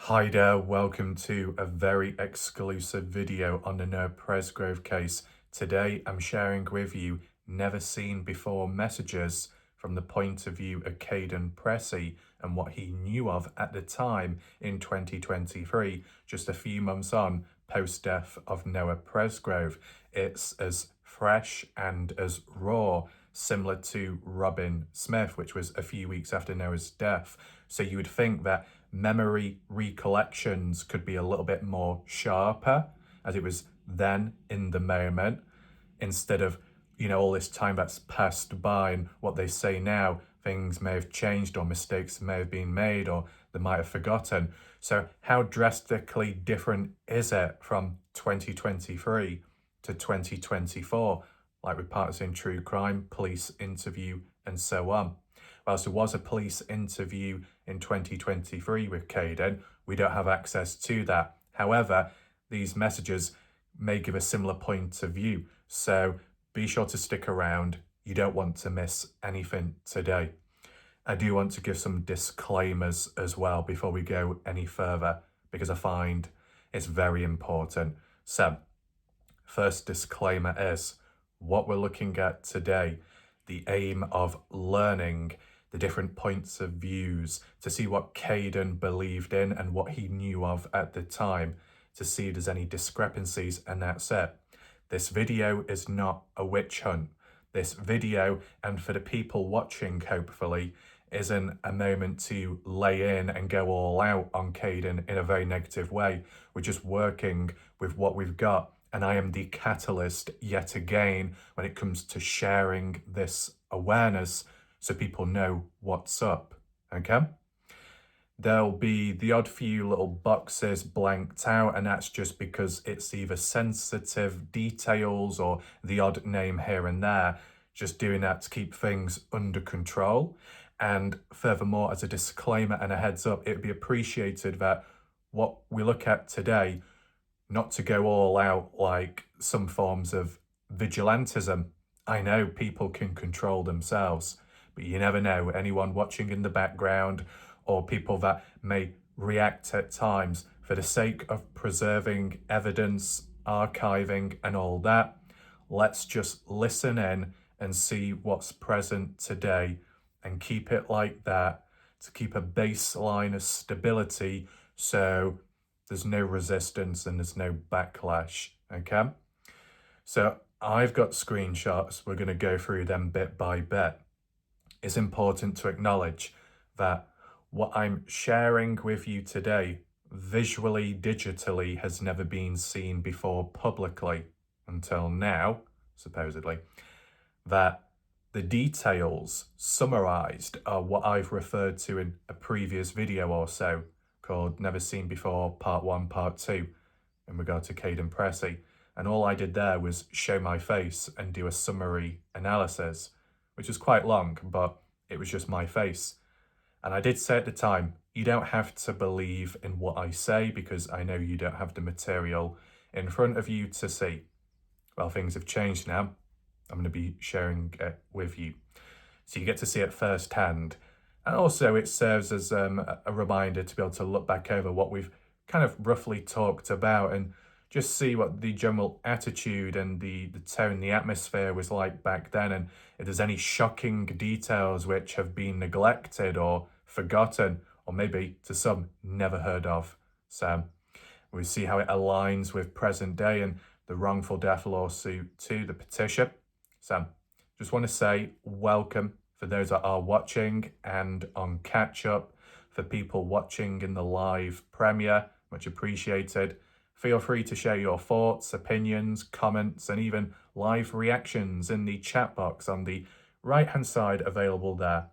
Hi there, welcome to a very exclusive video on the Noah Presgrove case. Today I'm sharing with you never seen before messages from the point of view of Kaden Pressy and what he knew of at the time in 2023, just a few months on post-death of Noah Presgrove. It's as fresh and as raw, similar to Robin Smith, which was a few weeks after Noah's death. So you would think that memory recollections could be a little bit more sharper as it was then in the moment, instead of, all this time that's passed by and what they say now, things may have changed or mistakes may have been made or they might have forgotten. So how drastically different is it from 2023 to 2024, like with Partisan True Crime, police interview and so on? Whilst there was a police interview in 2023 with Kaden, we don't have access to that. However, these messages may give a similar point of view. So be sure to stick around. You don't want to miss anything today. I do want to give some disclaimers as well before we go any further, because I find it's very important. So, first disclaimer is what we're looking at today, the aim of learning the different points of views to see what Kaden believed in and what he knew of at the time, to see if there's any discrepancies, and that's it. This video is not a witch hunt. This video, and for the people watching hopefully, isn't a moment to lay in and go all out on Kaden in a very negative way. We're just working with what we've got, and I am the catalyst yet again when it comes to sharing this awareness so people know what's up, okay? There'll be the odd few little boxes blanked out, and that's just because it's either sensitive details or the odd name here and there, just doing that to keep things under control. And furthermore, as a disclaimer and a heads up, it'd be appreciated that what we look at today, not to go all out like some forms of vigilantism. I know people can control themselves, but you never know. Anyone watching in the background or people that may react at times, for the sake of preserving evidence, archiving and all that, let's just listen in and see what's present today and keep it like that to keep a baseline of stability so there's no resistance and there's no backlash, okay? So I've got screenshots. We're going to go through them bit by bit. It's important to acknowledge that what I'm sharing with you today, visually, digitally, has never been seen before publicly until now, supposedly. That the details summarized are what I've referred to in a previous video or so, called Never Seen Before Part 1, Part 2, in regard to Kaden Pressy. And all I did there was show my face and do a summary analysis, which was quite long, but it was just my face. And I did say at the time, you don't have to believe in what I say because I know you don't have the material in front of you to see. Well, things have changed now. I'm going to be sharing it with you, so you get to see it firsthand. And also it serves as a reminder to be able to look back over what we've kind of roughly talked about and just see what the general attitude and the tone, the atmosphere was like back then, and if there's any shocking details which have been neglected or forgotten, or maybe to some never heard of. So we see how it aligns with present day and the wrongful death lawsuit to the petition. So just want to say welcome for those that are watching and on catch up. For people watching in the live premiere, much appreciated. Feel free to share your thoughts, opinions, comments, and even live reactions in the chat box on the right-hand side available there.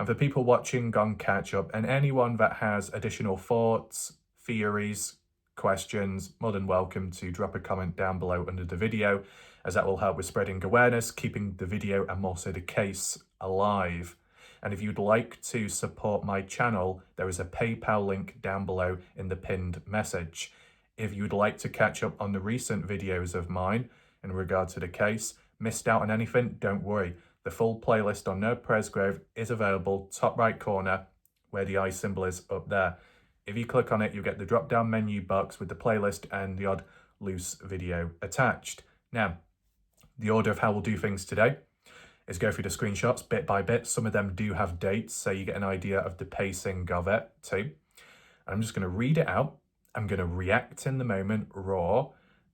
And for people watching on catch-up and anyone that has additional thoughts, theories, questions, more than welcome to drop a comment down below under the video, as that will help with spreading awareness, keeping the video and also the case alive. And if you'd like to support my channel, there is a PayPal link down below in the pinned message. If you'd like to catch up on the recent videos of mine in regard to the case, missed out on anything, don't worry. The full playlist on Noah Presgrove is available, top right corner, where the eye symbol is up there. If you click on it, you'll get the drop-down menu box with the playlist and the odd loose video attached. Now, the order of how we'll do things today is go through the screenshots bit by bit. Some of them do have dates, so you get an idea of the pacing of it too. I'm just going to read it out. I'm going to react in the moment, raw,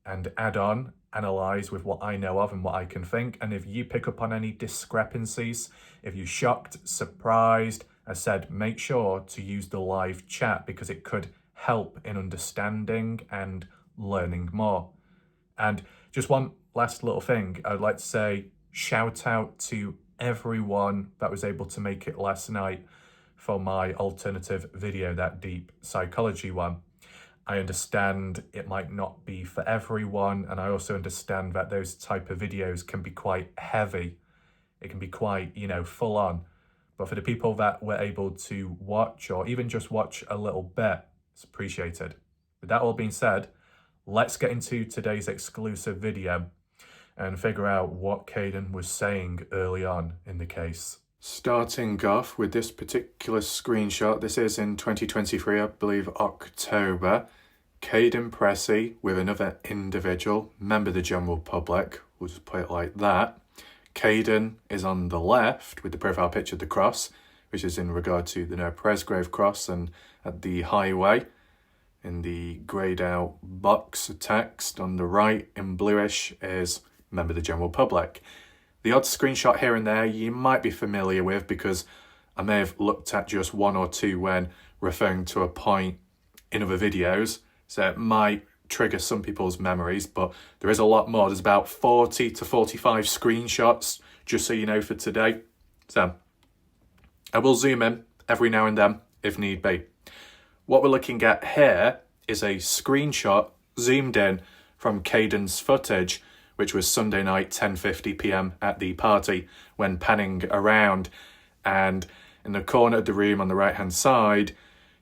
and add on, analyze with what I know of and what I can think. And if you pick up on any discrepancies, if you're shocked, surprised, I said, make sure to use the live chat because it could help in understanding and learning more. And just one last little thing, I'd like to say shout out to everyone that was able to make it last night for my alternative video, that deep psychology one. I understand it might not be for everyone, and I also understand that those type of videos can be quite heavy. It can be quite, full on. But for the people that were able to watch or even just watch a little bit, it's appreciated. With that all being said, let's get into today's exclusive video and figure out what Kaden was saying early on in the case. Starting off with this particular screenshot, this is in 2023, I believe October. Kaden Pressy with another individual, member of the general public, we'll just put it like that. Kaden is on the left with the profile picture of the cross, which is in regard to the No Presgrave cross, and at the highway, in the greyed out box of text on the right in bluish is member of the general public. The odd screenshot here and there you might be familiar with because I may have looked at just one or two when referring to a point in other videos, so it might trigger some people's memories, but there is a lot more. There's about 40 to 45 screenshots, just so you know, for today. So I will zoom in every now and then if need be. What we're looking at here is a screenshot zoomed in from Kaden's footage, which was Sunday night, 10:50 p.m. at the party, when panning around. And in the corner of the room on the right-hand side,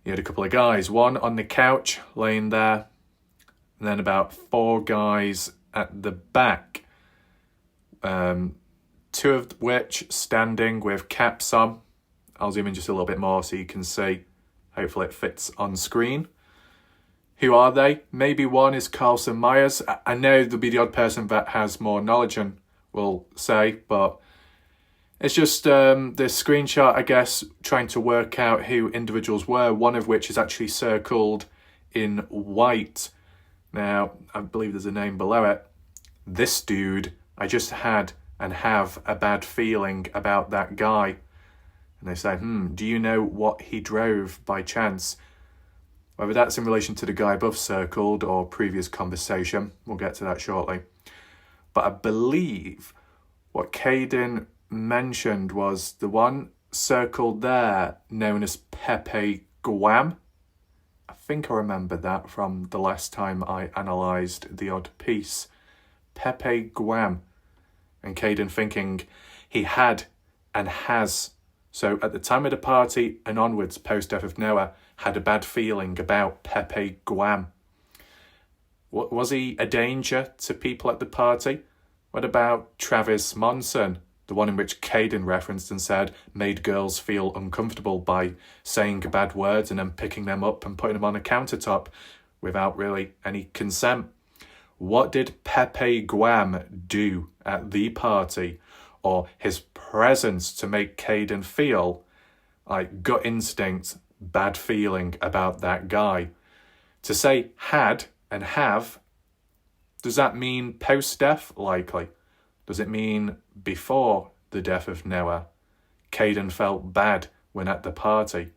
you had a couple of guys, one on the couch laying there, and then about 4 guys at the back, 2 of which standing with caps on. I'll zoom in just a little bit more so you can see. Hopefully it fits on screen. Who are they? Maybe one is Carlson Myers. I know there'll be the odd person that has more knowledge and will say, but it's just this screenshot, I guess, trying to work out who individuals were, one of which is actually circled in white. Now, I believe there's a name below it. This dude, I just had and have a bad feeling about that guy. And they say, do you know what he drove by chance? Whether that's in relation to the guy above circled or previous conversation, we'll get to that shortly. But I believe what Kaden mentioned was the one circled there known as Pepe Guam. I think I remember that from the last time I analysed the odd piece. Pepe Guam. And Kaden thinking he had and has. So at the time of the party and onwards, post-death of Noah, had a bad feeling about Pepe Guam. Was he a danger to people at the party? What about Travis Monson, the one in which Kaden referenced and said made girls feel uncomfortable by saying bad words and then picking them up and putting them on a countertop without really any consent? What did Pepe Guam do at the party, or his presence, to make Kaden feel like gut instinct, bad feeling about that guy? To say had and have, does that mean post-death? Likely. Does it mean before the death of Noah? Kaden felt bad when at the party.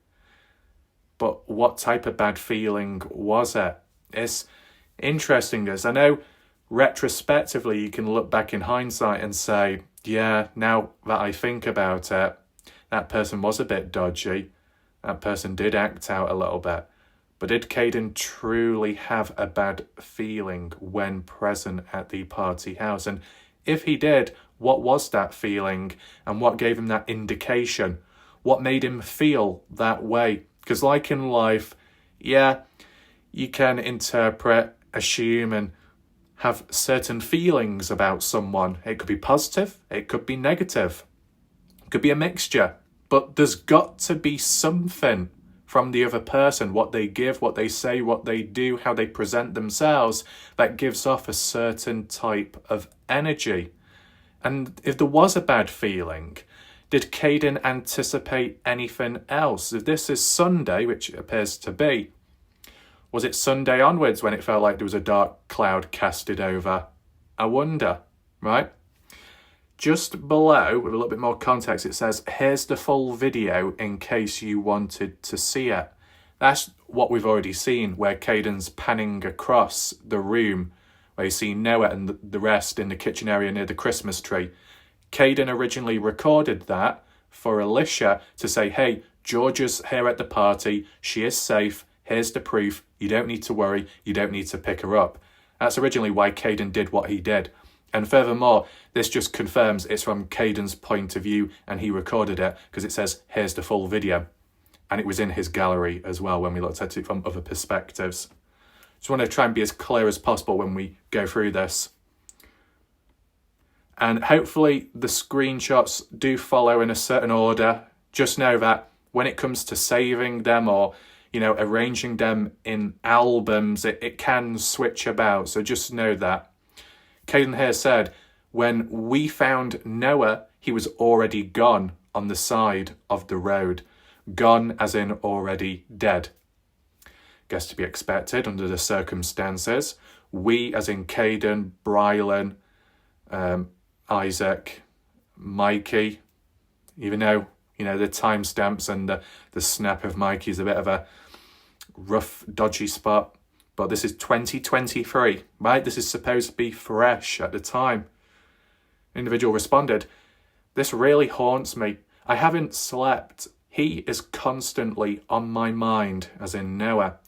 But what type of bad feeling was it? It's interesting, as I know retrospectively you can look back in hindsight and say, yeah, now that I think about it, that person was a bit dodgy. That person did act out a little bit. But did Kaden truly have a bad feeling when present at the party house? And if he did, what was that feeling? And what gave him that indication? What made him feel that way? Because like in life, yeah, you can interpret, assume, and have certain feelings about someone. It could be positive, it could be negative, it could be a mixture. But there's got to be something from the other person, what they give, what they say, what they do, how they present themselves, that gives off a certain type of energy. And if there was a bad feeling, did Kaden anticipate anything else? If this is Sunday, which it appears to be, was it Sunday onwards when it felt like there was a dark cloud casted over? I wonder, right? Just below, with a little bit more context, it says, here's the full video in case you wanted to see it. That's what we've already seen, where Kaden's panning across the room, where you see Noah and the rest in the kitchen area near the Christmas tree. Kaden originally recorded that for Alicia to say, hey, Georgia's here at the party, she is safe, here's the proof, you don't need to worry, you don't need to pick her up. That's originally why Kaden did what he did. And furthermore, this just confirms it's from Kaden's point of view and he recorded it because it says, here's the full video. And it was in his gallery as well when we looked at it from other perspectives. Just want to try and be as clear as possible when we go through this. And hopefully the screenshots do follow in a certain order. Just know that when it comes to saving them or, arranging them in albums, it can switch about. So just know that. Kaden here said, when we found Noah, he was already gone on the side of the road. Gone as in already dead. Guess to be expected under the circumstances. We as in Kaden, Brylan, Isaac, Mikey, even though, the timestamps and the snap of Mikey is a bit of a rough, dodgy spot. But this is 2023, right? This is supposed to be fresh at the time. Individual responded, this really haunts me. I haven't slept. He is constantly on my mind, as in Noah.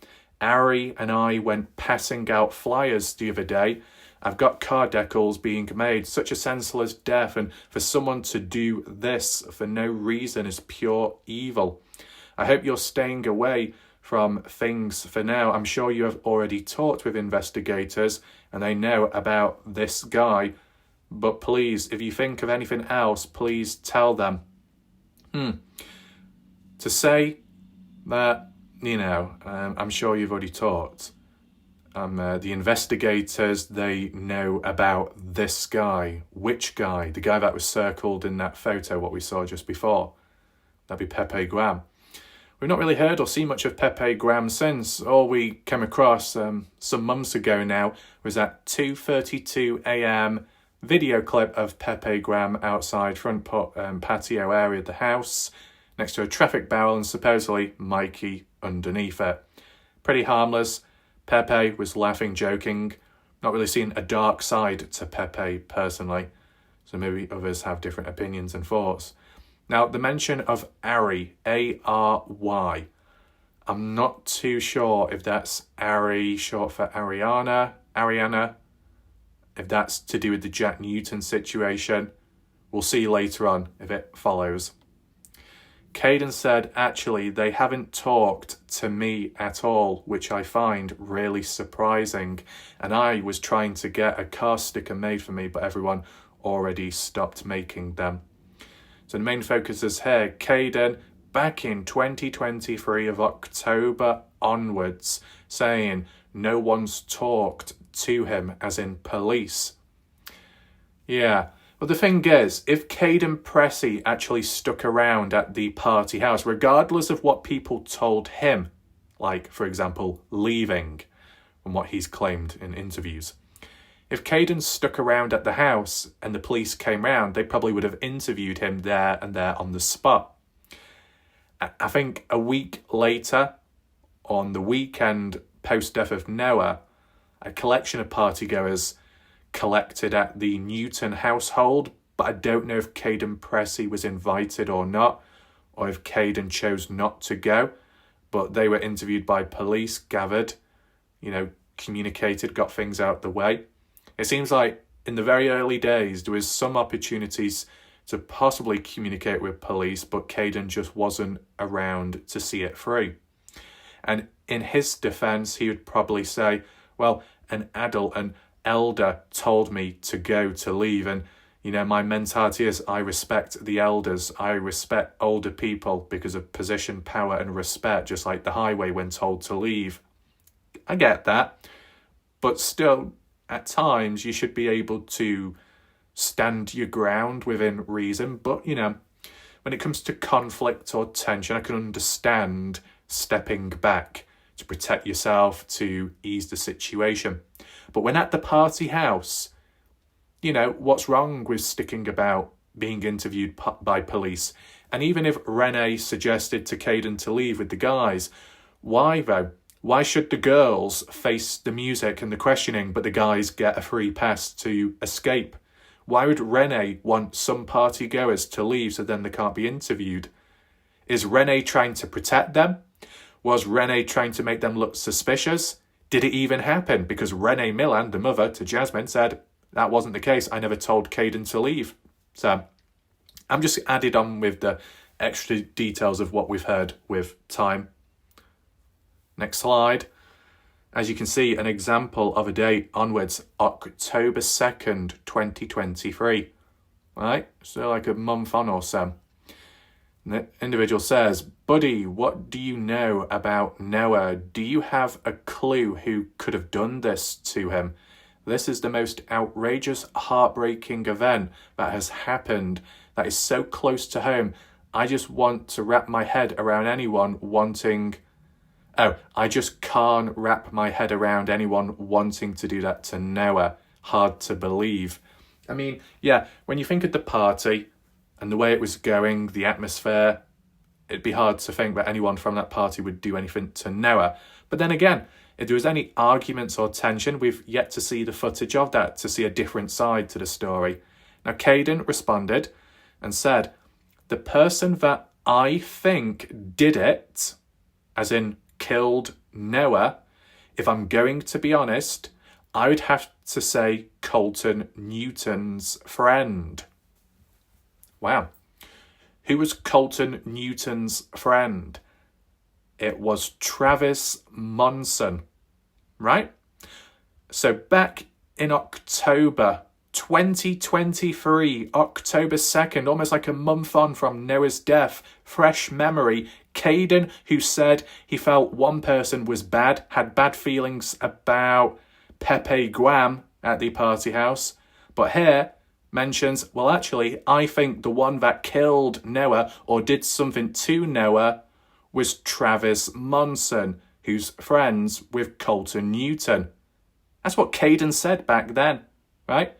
Ari and I went passing out flyers the other day. I've got car decals being made, such a senseless death, and for someone to do this for no reason is pure evil. I hope you're staying away from things for now. I'm sure you have already talked with investigators and they know about this guy. But please, if you think of anything else, please tell them. To say that, I'm sure you've already talked. The investigators, they know about this guy. Which guy? The guy that was circled in that photo, what we saw just before. That'd be Pepe Graham. We've not really heard or seen much of Pepe Graham since. All we came across some months ago now was that 2:32 a.m. video clip of Pepe Graham outside front patio area of the house next to a traffic barrel and supposedly Mikey underneath it. Pretty harmless. Pepe was laughing, joking. Not really seen a dark side to Pepe personally. So maybe others have different opinions and thoughts. Now, the mention of Ari, A-R-Y, I'm not too sure if that's Ari, short for Ariana, if that's to do with the Jack Newton situation. We'll see later on if it follows. Kaden said, actually, they haven't talked to me at all, which I find really surprising. And I was trying to get a car sticker made for me, but everyone already stopped making them. So the main focus is here. Kaden, back in 2023 of October onwards, saying no one's talked to him, as in police. Yeah. But the thing is, if Kaden Pressy actually stuck around at the party house, regardless of what people told him, like, for example, leaving, and what he's claimed in interviews, if Kaden stuck around at the house and the police came round, they probably would have interviewed him there and there on the spot. I think a week later, on the weekend post-death of Noah, a collection of partygoers collected at the Newton household, but I don't know if Kaden Pressy was invited or not, or if Kaden chose not to go, but they were interviewed by police, gathered, communicated, got things out the way. It seems like in the very early days, there was some opportunities to possibly communicate with police, but Kaden just wasn't around to see it through. And in his defense, he would probably say, well, an adult, an elder told me to go, to leave, and You know, my mentality is I respect the elders. I respect older people because of position, power, and respect, just like the highway when told to leave. I get that. But still, at times, you should be able to stand your ground within reason. But, you know, when it comes to conflict or tension, I can understand stepping back to protect yourself, to ease the situation. But when at the party house, you know, what's wrong with sticking about being interviewed by police? And even if Renee suggested to Kaden to leave with the guys, why though? Why should the girls face the music and the questioning, but the guys get a free pass to escape? Why would Renee want some party goers to leave so then they can't be interviewed? Is Renee trying to protect them? Was Renee trying to make them look suspicious? Did it even happen? Because Renee Millan, the mother to Jasmine, said, that wasn't the case. I never told Kaden to leave. So I'm just added on with the extra details of what we've heard with time. Next slide. As you can see, an example of a date onwards, October 2nd, 2023. Right? So like a month on or so. The individual says, buddy, what do you know about Noah? Do you have a clue who could have done this to him? This is the most outrageous, heartbreaking event that has happened that is so close to home. I just want to wrap my head around anyone wanting... I just can't wrap my head around anyone wanting to do that to Noah. Hard to believe. I mean, yeah, when you think of the party and the way it was going, the atmosphere, it'd be hard to think that anyone from that party would do anything to Noah. But then again, if there was any arguments or tension, we've yet to see the footage of that, to see a different side to the story. Now, Kaden responded and said, the person that I think did it, as in killed Noah, if I'm going to be honest, I would have to say Colton Newton's friend. Wow. Who was Colton Newton's friend? It was Travis Monson, right? So back in October 2023, October 2nd, almost like a month on from Noah's death, fresh memory, Kaden, who said he felt one person was bad, had bad feelings about Pepe Guam at the party house, but here mentions, well, actually, I think the one that killed Noah or did something to Noah was Travis Monson, who's friends with Colton Newton. That's what Kaden said back then, right?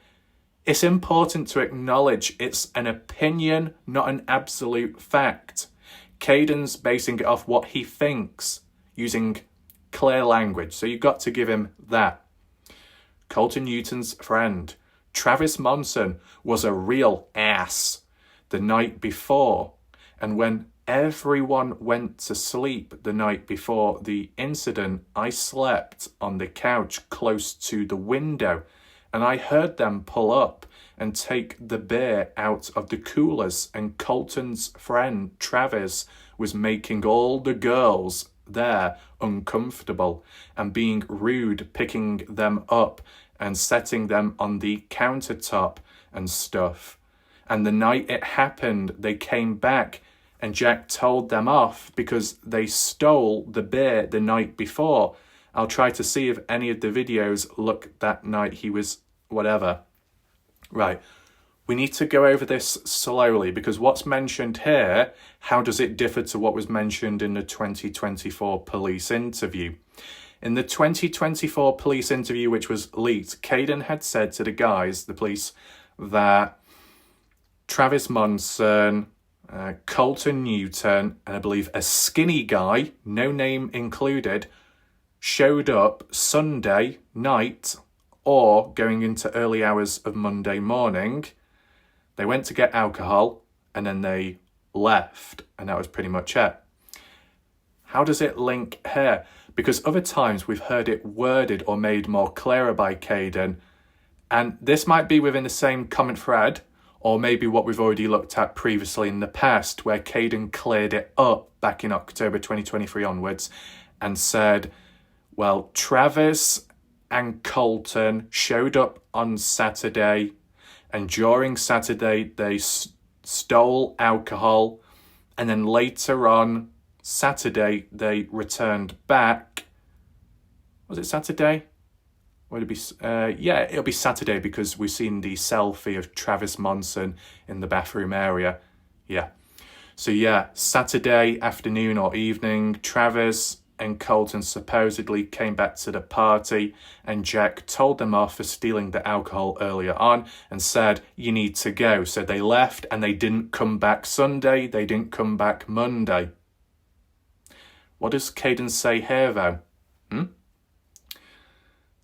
It's important to acknowledge it's an opinion, not an absolute fact. Kaden's basing it off what he thinks, using clear language, so you've got to give him that. Colton Newton's friend, Travis Monson, was a real ass the night before, and when everyone went to sleep the night before the incident, I slept on the couch close to the window, and I heard them pull up and take the beer out of the coolers, and Colton's friend Travis was making all the girls there uncomfortable and being rude, picking them up and setting them on the countertop and stuff. And the night it happened, they came back and Jack told them off because they stole the beer the night before. I'll try to see if any of the videos look that night he was whatever. Right, we need to go over this slowly because what's mentioned here, how does it differ to what was mentioned in the 2024 police interview? In the 2024 police interview, which was leaked, Kaden had said to the guys, the police, that Travis Monson, Colton Newton, and I believe a skinny guy, no name included, showed up Sunday night or going into early hours of Monday morning. They went to get alcohol and then they left, and that was pretty much it. How does it link here? Because other times we've heard it worded or made more clearer by Kaden, and this might be within the same comment thread, or maybe what we've already looked at previously in the past, where Kaden cleared it up back in October 2023 onwards and said, well, Travis and Colton showed up on Saturday And during Saturday, they stole alcohol. And then later on Saturday, they returned back. Was it Saturday? Would it be? Yeah, it'll be Saturday because we've seen the selfie of Travis Monson in the bathroom area. Yeah. So yeah, Saturday afternoon or evening, Travis and Colton supposedly came back to the party and Jack told them off for stealing the alcohol earlier on and said, you need to go. So they left and they didn't come back Sunday. They didn't come back Monday. What does Kaden say here though?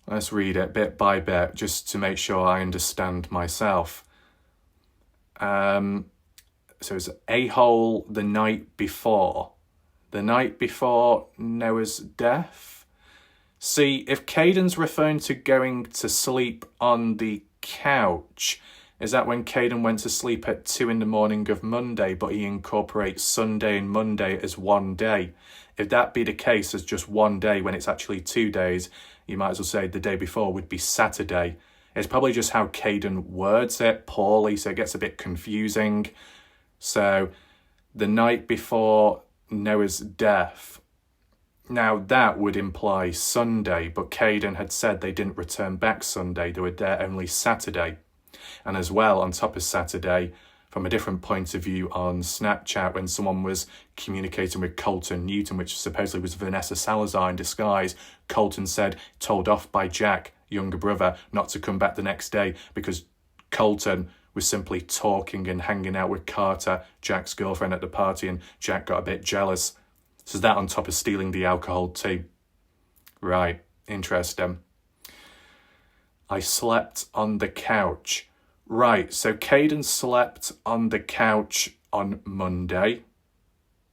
Let's read it bit by bit just to make sure I understand myself. So it's a-hole the night before. The night before Noah's death? See, if Kaden's referring to going to sleep on the couch, is that when Kaden went to sleep at 2 a.m. of Monday, but he incorporates Sunday and Monday as one day? If that be the case as just one day when it's actually 2 days, you might as well say the day before would be Saturday. It's probably just how Kaden words it poorly, so it gets a bit confusing. So, the night before Noah's death. Now, that would imply Sunday, but Kaden had said they didn't return back Sunday. They were there only Saturday. And as well, on top of Saturday, from a different point of view on Snapchat, when someone was communicating with Colton Newton, which supposedly was Vanessa Salazar in disguise, Colton said, told off by Jack, younger brother, not to come back the next day because Colton was simply talking and hanging out with Carter, Jack's girlfriend, at the party, and Jack got a bit jealous. So that on top of stealing the alcohol too. Right, interesting. I slept on the couch. Right, so Kaden slept on the couch on Monday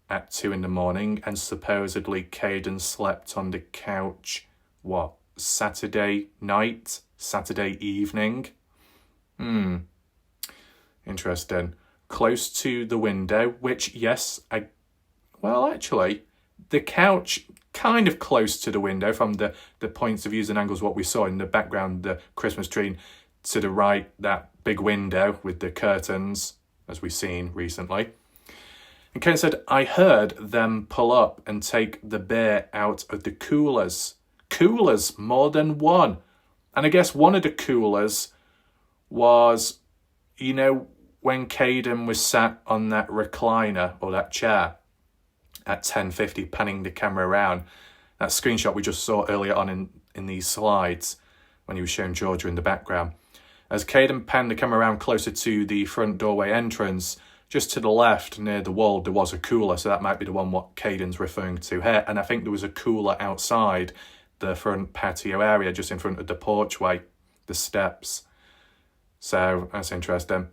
at 2 a.m, and supposedly Kaden slept on the couch, Saturday night? Saturday evening? Interesting. Close to the window, which, yes, actually, the couch kind of close to the window from the points of views and angles, what we saw in the background, the Christmas tree. To the right, that big window with the curtains, as we've seen recently. And Ken said, I heard them pull up and take the beer out of the coolers. Coolers, more than one. And I guess one of the coolers was, when Kaden was sat on that recliner or that chair at 10:50, panning the camera around. That screenshot we just saw earlier on in these slides when he was showing Georgia in the background. As Kaden panned the camera around closer to the front doorway entrance, just to the left near the wall, there was a cooler. So that might be the one what Kaden's referring to here. And I think there was a cooler outside the front patio area, just in front of the porchway, the steps. So that's interesting.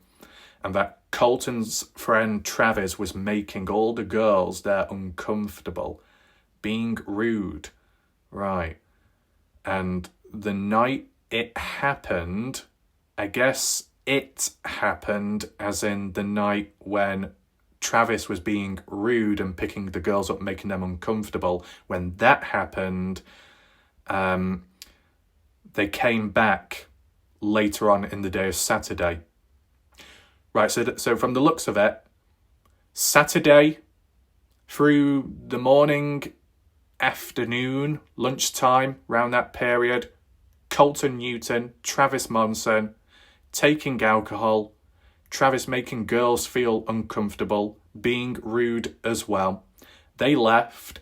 And that Colton's friend Travis was making all the girls there uncomfortable, being rude. Right. And the night it happened, I guess it happened as in the night when Travis was being rude and picking the girls up, making them uncomfortable. When that happened, they came back later on in the day of Saturday. Right, so from the looks of it, Saturday through the morning, afternoon, lunchtime, around that period, Colton Newton, Travis Monson, taking alcohol, Travis making girls feel uncomfortable, being rude as well. They left,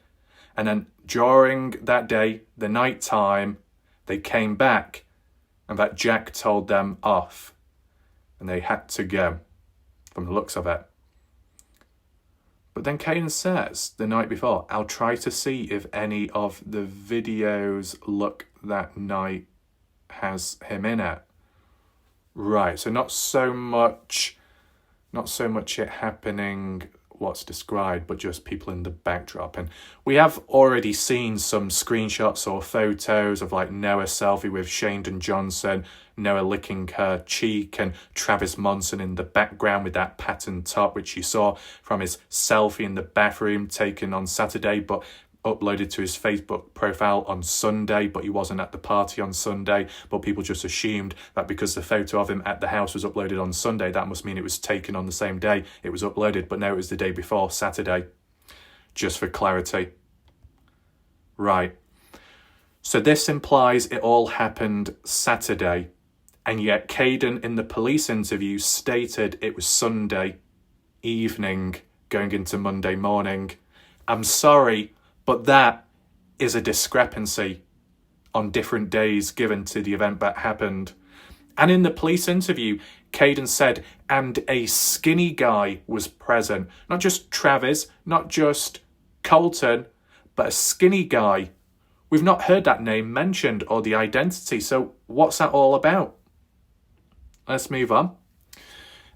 and then during that day, the night time, they came back, and that Jack told them off, and they had to go, from the looks of it. But then Kaden says the night before, I'll try to see if any of the videos look that night has him in it. Right, so not so much it happening what's described, but just people in the backdrop. And we have already seen some screenshots or photos of like Noah selfie with Shandon Johnson, Noah licking her cheek, and Travis Monson in the background with that patterned top, which you saw from his selfie in the bathroom taken on Saturday. But uploaded to his Facebook profile on Sunday, but he wasn't at the party on Sunday. But people just assumed that because the photo of him at the house was uploaded on Sunday, that must mean it was taken on the same day it was uploaded. But no, it was the day before, Saturday, just for clarity. Right. So this implies it all happened Saturday, and yet Kaden in the police interview stated it was Sunday evening going into Monday morning. I'm sorry, but that is a discrepancy on different days given to the event that happened. And in the police interview, Kaden said, and a skinny guy was present. Not just Travis, not just Colton, but a skinny guy. We've not heard that name mentioned or the identity, so what's that all about? Let's move on.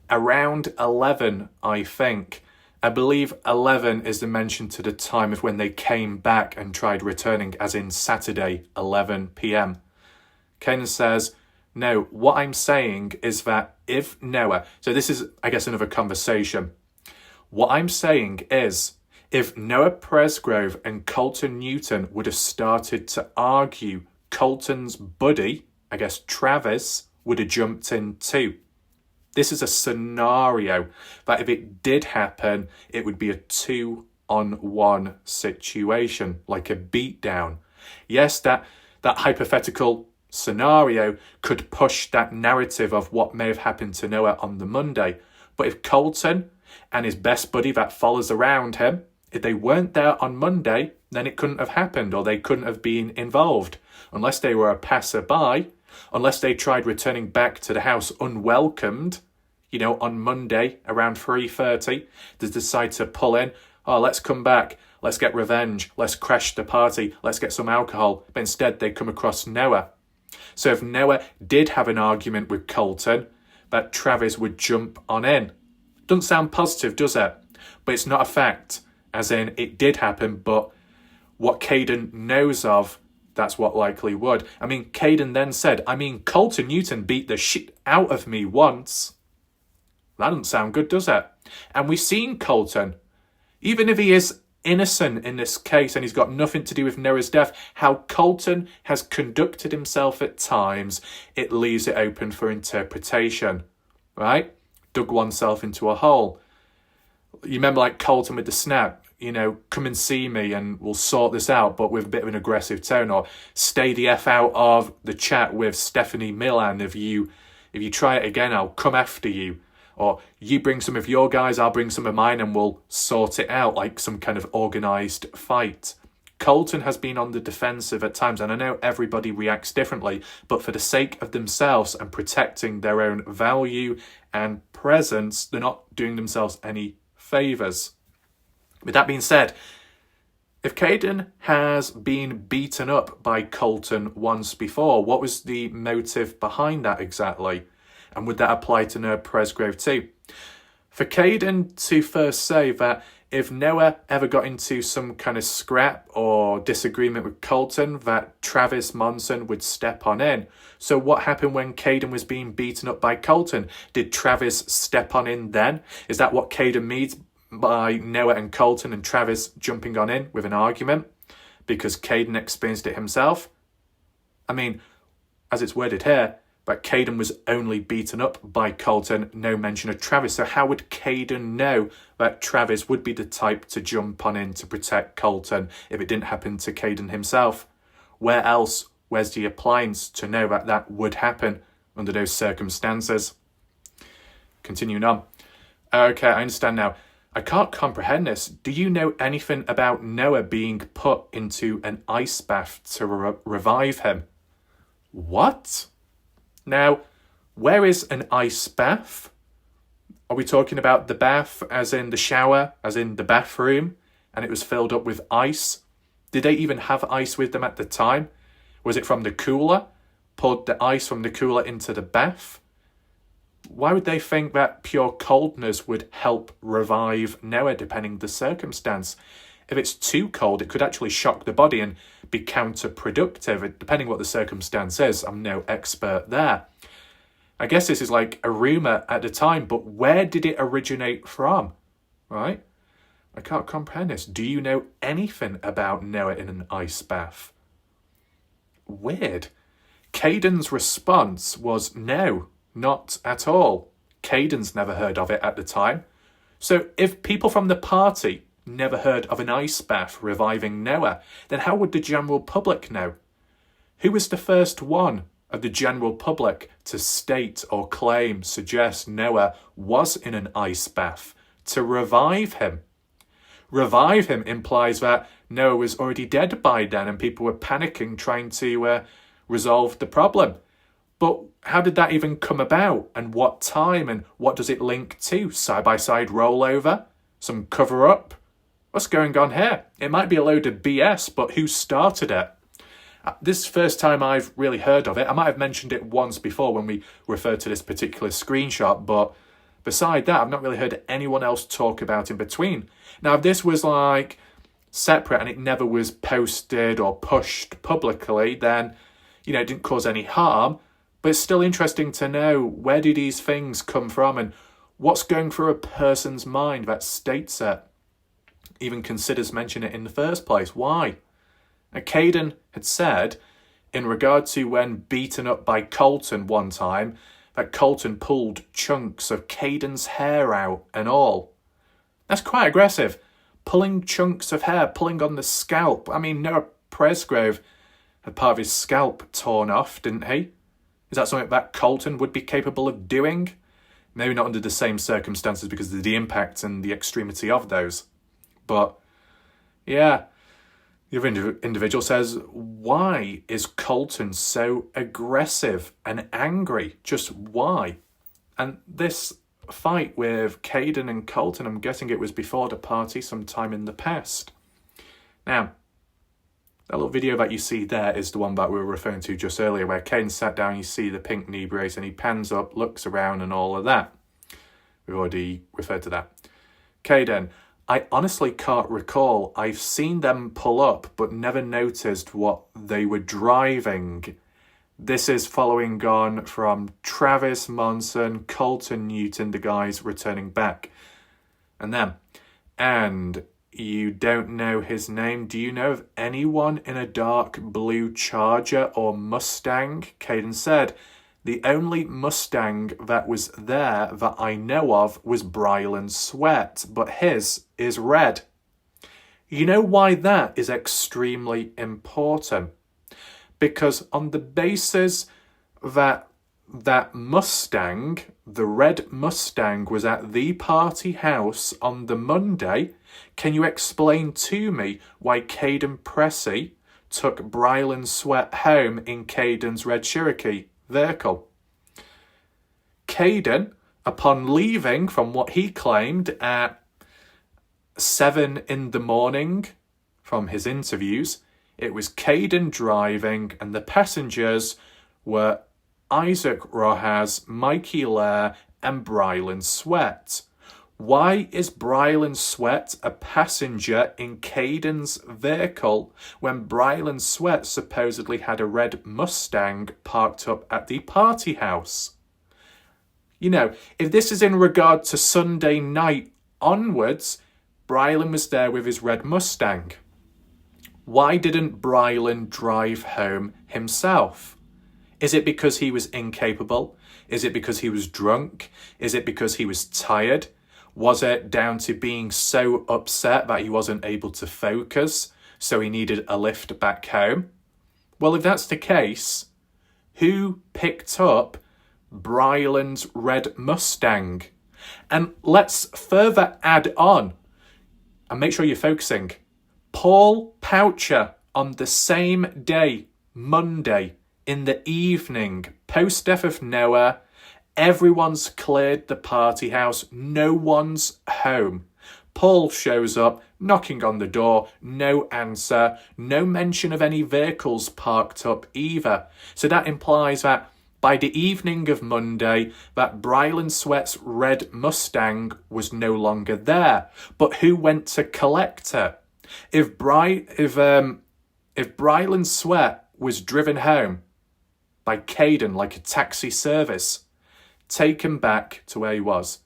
Around 11, I think. I believe 11 is the mention to the time of when they came back and tried returning, as in Saturday, 11 p.m. Kaden says, no, what I'm saying is that if Noah, so this is, I guess, another conversation. What I'm saying is, if Noah Presgrove and Colton Newton would have started to argue, Colton's buddy, I guess Travis, would have jumped in too. This is a scenario that if it did happen, it would be a 2-on-1 situation, like a beatdown. Yes, that hypothetical scenario could push that narrative of what may have happened to Noah on the Monday. But if Colton and his best buddy that follows around him, if they weren't there on Monday, then it couldn't have happened, or they couldn't have been involved, unless they were a passerby, unless they tried returning back to the house unwelcomed, on Monday around 3:30, they decide to pull in, let's come back, let's get revenge, let's crash the party, let's get some alcohol. But instead they come across Noah. So if Noah did have an argument with Colton, that Travis would jump on in. Doesn't sound positive, does it? But it's not a fact, as in it did happen, but what Kaden knows of, that's what likely would. I mean, Kaden then said, Colton Newton beat the shit out of me once. That doesn't sound good, does it? And we've seen Colton, even if he is innocent in this case and he's got nothing to do with Noah's death, how Colton has conducted himself at times, it leaves it open for interpretation, right? Dug oneself into a hole. You remember like Colton with the snap, come and see me and we'll sort this out, but with a bit of an aggressive tone, or stay the F out of the chat with Stephanie Milan. If you try it again, I'll come after you. Or you bring some of your guys, I'll bring some of mine, and we'll sort it out like some kind of organised fight. Colton has been on the defensive at times, and I know everybody reacts differently, but for the sake of themselves and protecting their own value and presence, they're not doing themselves any favours. With that being said, if Kaden has been beaten up by Colton once before, what was the motive behind that exactly? And would that apply to Noah Presgrove too? For Kaden to first say that if Noah ever got into some kind of scrap or disagreement with Colton, that Travis Monson would step on in. So what happened when Kaden was being beaten up by Colton? Did Travis step on in then? Is that what Kaden means by Noah and Colton and Travis jumping on in with an argument? Because Kaden experienced it himself? As it's worded here, but Kaden was only beaten up by Colton, no mention of Travis. So how would Kaden know that Travis would be the type to jump on in to protect Colton if it didn't happen to Kaden himself? Where's the appliance to know that that would happen under those circumstances? Continuing on. Okay, I understand now. I can't comprehend this. Do you know anything about Noah being put into an ice bath to revive him? What? Now, where is an ice bath? Are we talking about the bath as in the shower, as in the bathroom, and it was filled up with ice? Did they even have ice with them at the time? Was it from the cooler? Poured the ice from the cooler into the bath? Why would they think that pure coldness would help revive Noah, depending the circumstance? If it's too cold, it could actually shock the body and be counterproductive, depending what the circumstance is. I'm no expert there. I guess this is like a rumour at the time, but where did it originate from, right? I can't comprehend this. Do you know anything about Noah in an ice bath? Weird. Kaden's response was no, not at all. Kaden's never heard of it at the time. So if people from the party never heard of an ice bath reviving Noah, then how would the general public know? Who was the first one of the general public to state or claim, suggest Noah was in an ice bath to revive him? Revive him implies that Noah was already dead by then and people were panicking trying to resolve the problem. But how did that even come about, and what time, and what does it link to? Side-by-side rollover? Some cover-up? What's going on here? It might be a load of BS, but who started it? This is the first time I've really heard of it. I might have mentioned it once before when we referred to this particular screenshot, but beside that, I've not really heard anyone else talk about in between. Now, if this was like separate and it never was posted or pushed publicly, then, it didn't cause any harm. But it's still interesting to know, where do these things come from and what's going through a person's mind that states it, even considers mentioning it in the first place. Why? And Kaden had said, in regard to when beaten up by Colton one time, that Colton pulled chunks of Kaden's hair out and all. That's quite aggressive. Pulling chunks of hair, pulling on the scalp. I mean, Noah Presgrove had part of his scalp torn off, didn't he? Is that something that Colton would be capable of doing? Maybe not under the same circumstances because of the impact and the extremity of those. But, yeah, the other individual says, why is Colton so aggressive and angry? Just why? And this fight with Kaden and Colton, I'm guessing it was before the party sometime in the past. Now, that little video that you see there is the one that we were referring to just earlier, where Kaden sat down, you see the pink knee brace, and he pans up, looks around, and all of that. We've already referred to that. Kaden, I honestly can't recall. I've seen them pull up, but never noticed what they were driving. This is following on from Travis Monson, Colton Newton, the guys returning back. And you don't know his name. Do you know of anyone in a dark blue Charger or Mustang? Kaden said, the only Mustang that was there that I know of was Brylan Sweat, but his is red. You know why that is extremely important? Because on the basis that Mustang, the red Mustang, was at the party house on the Monday, can you explain to me why Kaden Pressy took Brylan Sweat home in Kaden's red Cherokee vehicle? Kaden, upon leaving from what he claimed at 7 in the morning from his interviews, it was Kaden driving and the passengers were Isaac Rojas, Mikey Lair and Brylan Sweat. Why is Brylan Sweat a passenger in Kaden's vehicle when Brylan Sweat supposedly had a red Mustang parked up at the party house? If this is in regard to Sunday night onwards, Brylan was there with his red Mustang. Why didn't Brylan drive home himself? Is it because he was incapable? Is it because he was drunk? Is it because he was tired? Was it down to being so upset that he wasn't able to focus, so he needed a lift back home? Well, if that's the case, who picked up Brylan's red Mustang? And let's further add on, and make sure you're focusing, Paul Poucher on the same day, Monday, in the evening, post-death of Noah, everyone's cleared the party house, no one's home. Paul shows up, knocking on the door, no answer, no mention of any vehicles parked up either. So that implies that by the evening of Monday, that Brylan Sweat's red Mustang was no longer there. But who went to collect it? If Brylan Sweat was driven home by Kaden like a taxi service, taken back to where he was,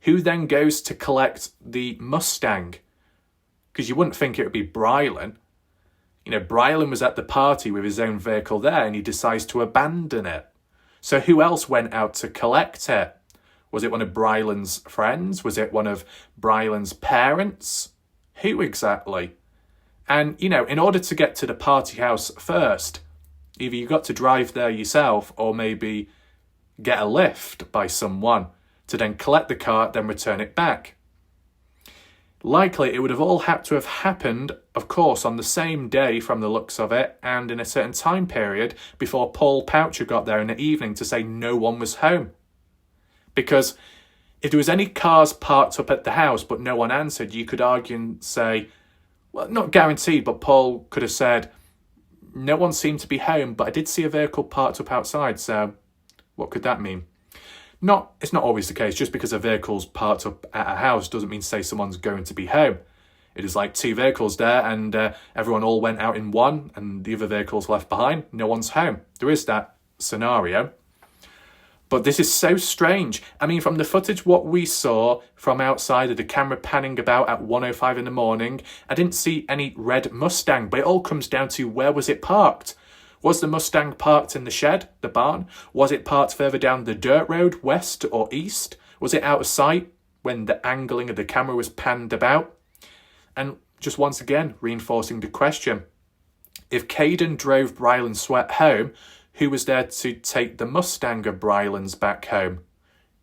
who then goes to collect the Mustang? because you wouldn't think it would be Brylan. You know, Brylan was at the party with his own vehicle there and he decides to abandon it. So who else went out to collect it? Was it one of Brylan's friends? Was it one of Brylan's parents? Who exactly? And, you know, in order to get to the party house first, either you got to drive there yourself or maybe get a lift by someone to then collect the car, then return it back. Likely it would have all had to have happened, of course, on the same day from the looks of it and in a certain time period before Paul Poucher got there in the evening to say no one was home. Because if there was any cars parked up at the house but no one answered, you could argue and say, well, not guaranteed, but Paul could have said, no one seemed to be home, but I did see a vehicle parked up outside, so what could that mean? It's not always the case. Just because a vehicle's parked up at a house doesn't mean to say someone's going to be home. It is like two vehicles there and everyone all went out in one and the other vehicle's left behind. No one's home. There is that scenario. But this is so strange. I mean, from the footage, what we saw from outside of the camera panning about at 1:05 in the morning, I didn't see any red Mustang, but it all comes down to where was it parked? Was the Mustang parked in the shed, the barn? Was it parked further down the dirt road, west or east? Was it out of sight when the angling of the camera was panned about? And just once again, reinforcing the question, if Kaden drove Brylan Sweat home, who was there to take the Mustang of Brylan's back home?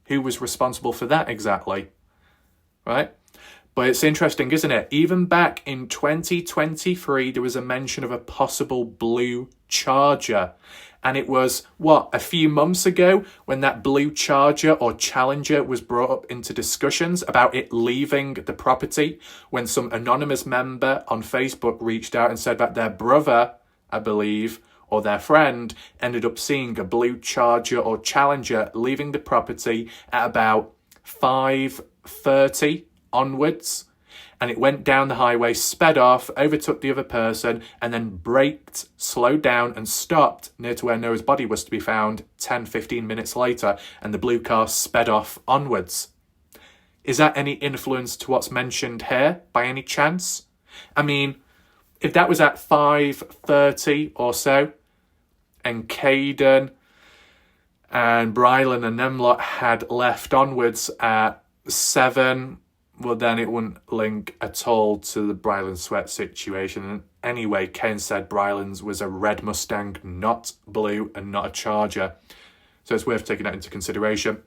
Who was responsible for that exactly? Right? But it's interesting, isn't it? Even back in 2023, there was a mention of a possible blue Charger. And it was, a few months ago when that blue Charger or Challenger was brought up into discussions about it leaving the property, when some anonymous member on Facebook reached out and said that their brother, I believe, or their friend ended up seeing a blue Charger or Challenger leaving the property at about 5:30 onwards, and it went down the highway, sped off, overtook the other person, and then braked, slowed down and stopped near to where Noah's body was to be found 10-15 minutes later, and the blue car sped off onwards. Is that any influence to what's mentioned here by any chance? I mean, if that was at 5:30 or so, and Kaden and Brylan and them lot had left onwards at 7, well, then it wouldn't link at all to the Brylan Sweat situation. And anyway, Kane said Brylan's was a red Mustang, not blue, and not a Charger. So it's worth taking that into consideration.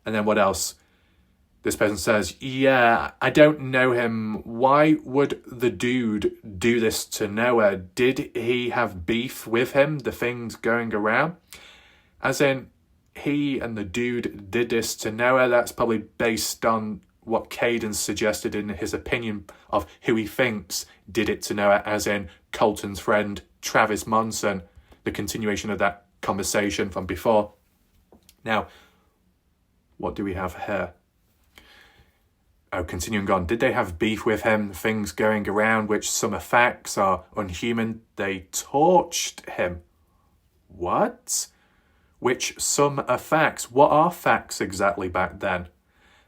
And then what else? This person says, yeah, I don't know him. Why would the dude do this to Noah? Did he have beef with him? The things going around? As in, he and the dude did this to Noah. That's probably based on what Kaden suggested in his opinion of who he thinks did it to Noah, as in Colton's friend, Travis Monson, the continuation of that conversation from before. Now, what do we have here? Oh, continuing on. Did they have beef with him? Things going around, which some are facts are unhuman. They torched him. What? Which some are facts. What are facts exactly back then?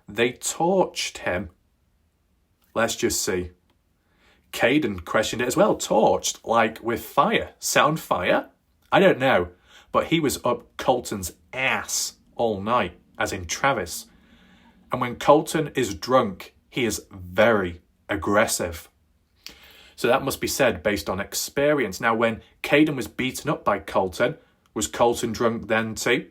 They torched him. Let's just see. Kaden questioned it as well. Torched, like with fire. Sound fire? I don't know. But he was up Colton's ass all night, as in Travis. And when Colton is drunk, he is very aggressive. So that must be said based on experience. Now, when Kaden was beaten up by Colton, was Colton drunk then too?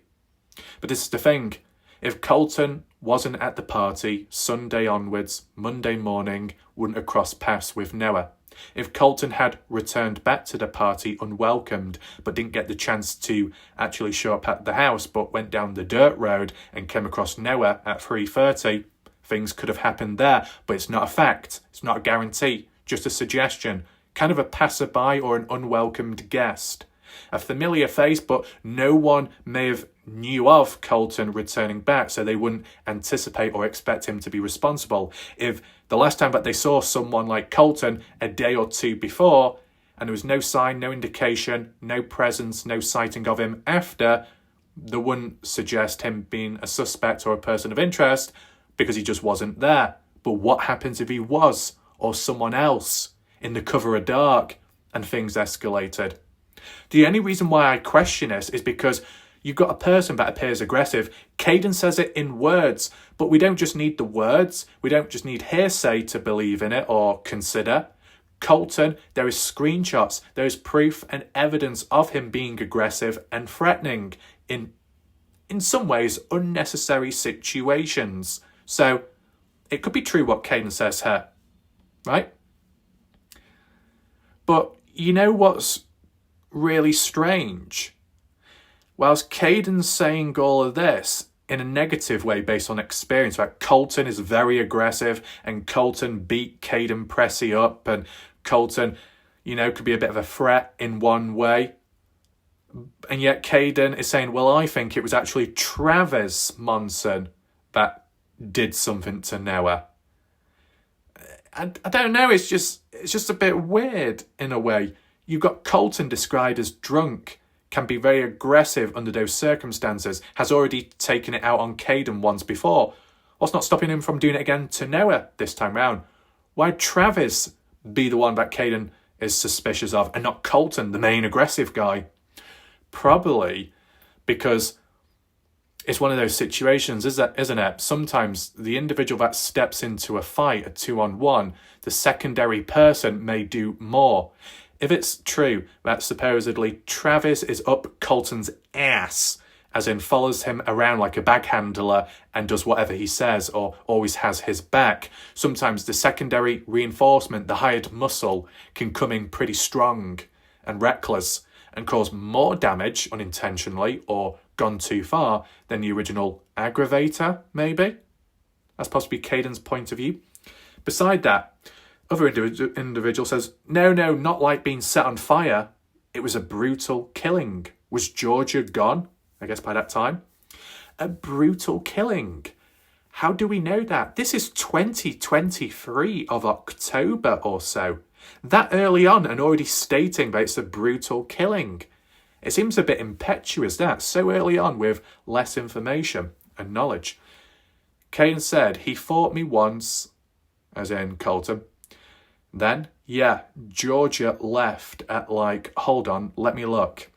But this is the thing. If Colton wasn't at the party Sunday onwards, Monday morning wouldn't have crossed paths with Noah. If Colton had returned back to the party unwelcomed, but didn't get the chance to actually show up at the house, but went down the dirt road and came across Noah at 3:30, things could have happened there. But it's not a fact. It's not a guarantee. Just a suggestion. Kind of a passerby or an unwelcomed guest. A familiar face, but no one may have knew of Colton returning back, so they wouldn't anticipate or expect him to be responsible. If the last time that they saw someone like Colton a day or two before, and there was no sign, no indication, no presence, no sighting of him after, they wouldn't suggest him being a suspect or a person of interest because he just wasn't there. But what happens if he was? or someone else in the cover of dark, and things escalated. The only reason why I question this is because you've got a person that appears aggressive. Kaden says it in words, but we don't just need the words. We don't just need hearsay to believe in it or consider. Colton, there is screenshots, there is proof and evidence of him being aggressive and threatening in some ways unnecessary situations. So it could be true what Kaden says here, right? But you know what's really strange? Whilst Kaden's saying all of this in a negative way based on experience, right? Colton is very aggressive and Colton beat Kaden Pressy up and Colton, could be a bit of a threat in one way. And yet Kaden is saying, well, I think it was actually Travis Monson that did something to Noah. I don't know, it's just a bit weird in a way. You've got Colton described as drunk, can be very aggressive under those circumstances, has already taken it out on Kaden once before. What's not stopping him from doing it again to Noah this time round? Why'd Travis be the one that Kaden is suspicious of and not Colton, the main aggressive guy? Probably because it's one of those situations, isn't it? Sometimes the individual that steps into a fight, a 2-on-1, the secondary person may do more. If it's true that supposedly Travis is up Colton's ass, as in follows him around like a bag handler and does whatever he says or always has his back, sometimes the secondary reinforcement, the hired muscle, can come in pretty strong and reckless and cause more damage unintentionally or gone too far than the original aggravator, maybe? That's possibly Kaden's point of view. Beside that, other individual says, no, not like being set on fire. It was a brutal killing. Was Georgia gone? I guess by that time. A brutal killing. How do we know that? This is 2023 of October or so. That early on and already stating that it's a brutal killing. It seems a bit impetuous, that, so early on with less information and knowledge. Kaden said, he fought me once, as in Colton. Then, Georgia left at hold on, let me look.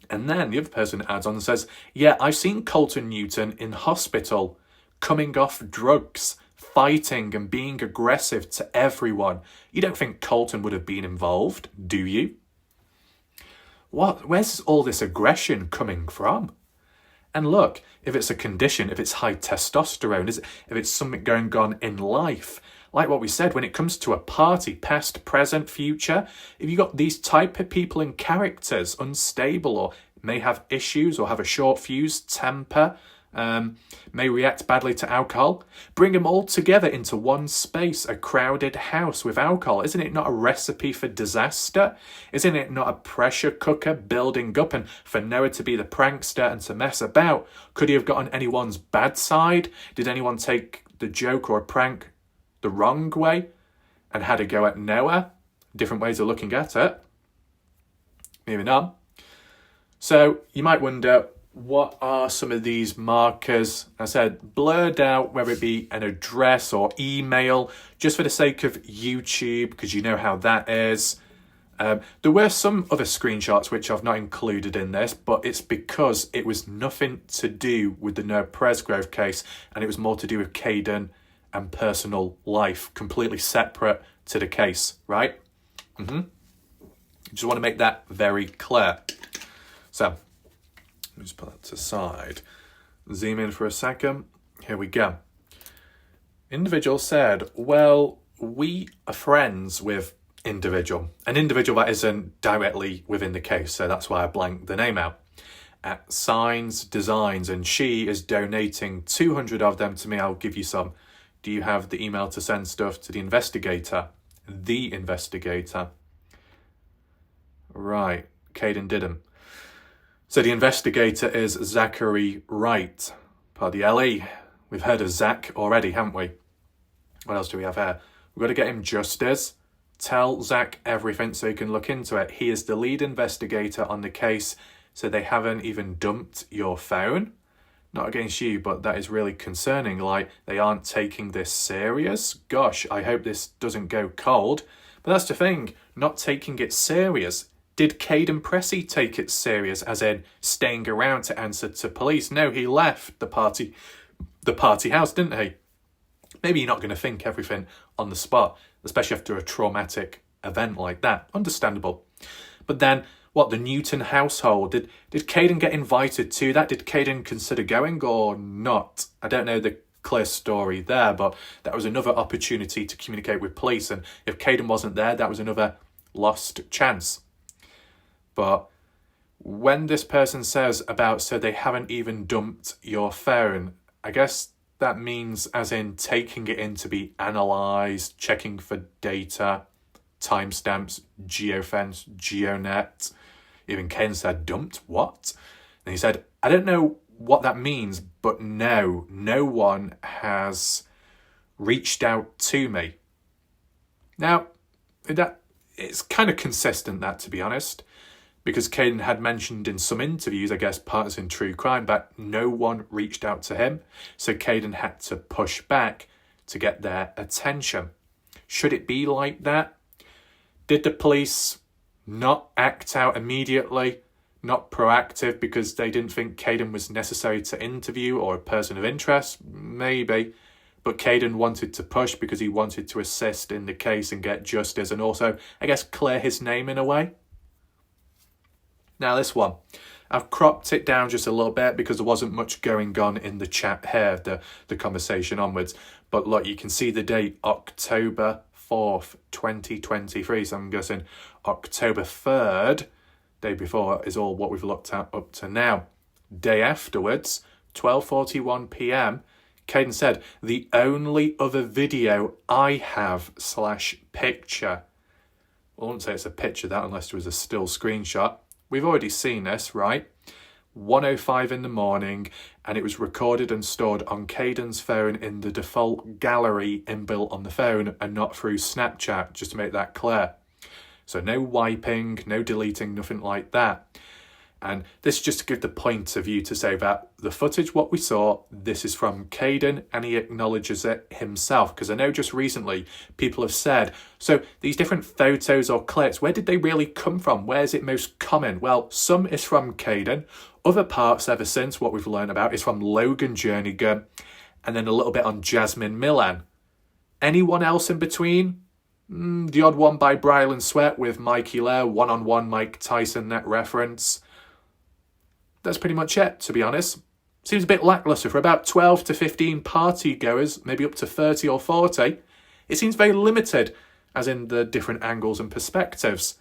And then the other person adds on and says, I've seen Colton Newton in hospital, coming off drugs, fighting and being aggressive to everyone. You don't think Colton would have been involved, do you? Where's all this aggression coming from? And look, if it's a condition, if it's high testosterone, if it's something going on in life, like what we said, when it comes to a party, past, present, future, if you've got these type of people and characters, unstable or may have issues or have a short fuse, temper, may react badly to alcohol, bring them all together into one space, a crowded house with alcohol. Isn't it not a recipe for disaster? Isn't it not a pressure cooker building up? And for Noah to be the prankster and to mess about, could he have got on anyone's bad side? Did anyone take the joke or a prank the wrong way and had a go at Noah? Different ways of looking at it. Moving on. So you might wonder, what are some of these markers? I said blurred out, whether it be an address or email, just for the sake of YouTube, because you know how that is. There were some other screenshots which I've not included in this, but it's because it was nothing to do with the Noah Presgrove case, and it was more to do with Kaden and personal life, completely separate to the case, right? Just want to make that very clear. So, let me just put that to the side. Zoom in for a second. Here we go. Individual said, well, we are friends with individual. An individual that isn't directly within the case, so that's why I blanked the name out. At Signs Designs, and she is donating 200 of them to me. I'll give you some. Do you have the email to send stuff to the investigator? The investigator. Right, Kaden didn't. So the investigator is Zachary Wright, part of the LE. We've heard of Zach already, haven't we? What else do we have here? We've got to get him justice. Tell Zach everything so he can look into it. He is the lead investigator on the case, so they haven't even dumped your phone. not against you, but that is really concerning. Like, they aren't taking this serious. Gosh, I hope this doesn't go cold. But that's the thing, not taking it serious. Did Kaden Pressy take it serious, as in staying around to answer to police? No, he left the party house, didn't he? Maybe you're not going to think everything on the spot, especially after a traumatic event like that. Understandable. But then, what, the Newton household? Did Kaden get invited to that? Did Kaden consider going or not? I don't know the clear story there, but that was another opportunity to communicate with police. And if Kaden wasn't there, that was another lost chance. But when this person says about, so they haven't even dumped your phone, I guess that means as in taking it in to be analysed, checking for data, timestamps, geofence, geonet. Even Ken said, dumped, what? And he said, I don't know what that means, but no one has reached out to me. Now, that it's kind of consistent, that, to be honest, because Kaden had mentioned in some interviews, I guess partisan true crime, but no one reached out to him. So Kaden had to push back to get their attention. Should it be like that? Did the police not act out immediately, not proactive because they didn't think Kaden was necessary to interview or a person of interest? Maybe. But Kaden wanted to push because he wanted to assist in the case and get justice and also, I guess, clear his name in a way. Now this one, I've cropped it down just a little bit because there wasn't much going on in the chat here, the conversation onwards. But look, you can see the date, October 4th, 2023. So I'm guessing October 3rd, day before, is all what we've looked at up to now. Day afterwards, 12:41 p.m, Kaden said, the only other video I have / picture. I wouldn't say it's a picture that unless there was a still screenshot. We've already seen this, right? 1:05 in the morning, and it was recorded and stored on Kaden's phone in the default gallery inbuilt on the phone and not through Snapchat, just to make that clear. So no wiping, no deleting, nothing like that. And this is just to give the point of view to say that the footage, what we saw, this is from Kaden, and he acknowledges it himself. Because I know just recently people have said, so these different photos or clips, where did they really come from? Where's it most common? Well, some is from Kaden. Other parts ever since, what we've learned about, is from Logan Jernigan, and then a little bit on Jasmine Millan. Anyone else in between? The odd one by Brylan Sweat with Mikey Lair, one-on-one Mike Tyson, that reference. That's pretty much it, to be honest. Seems a bit lacklustre for about 12 to 15 party goers, maybe up to 30 or 40. It seems very limited, as in the different angles and perspectives.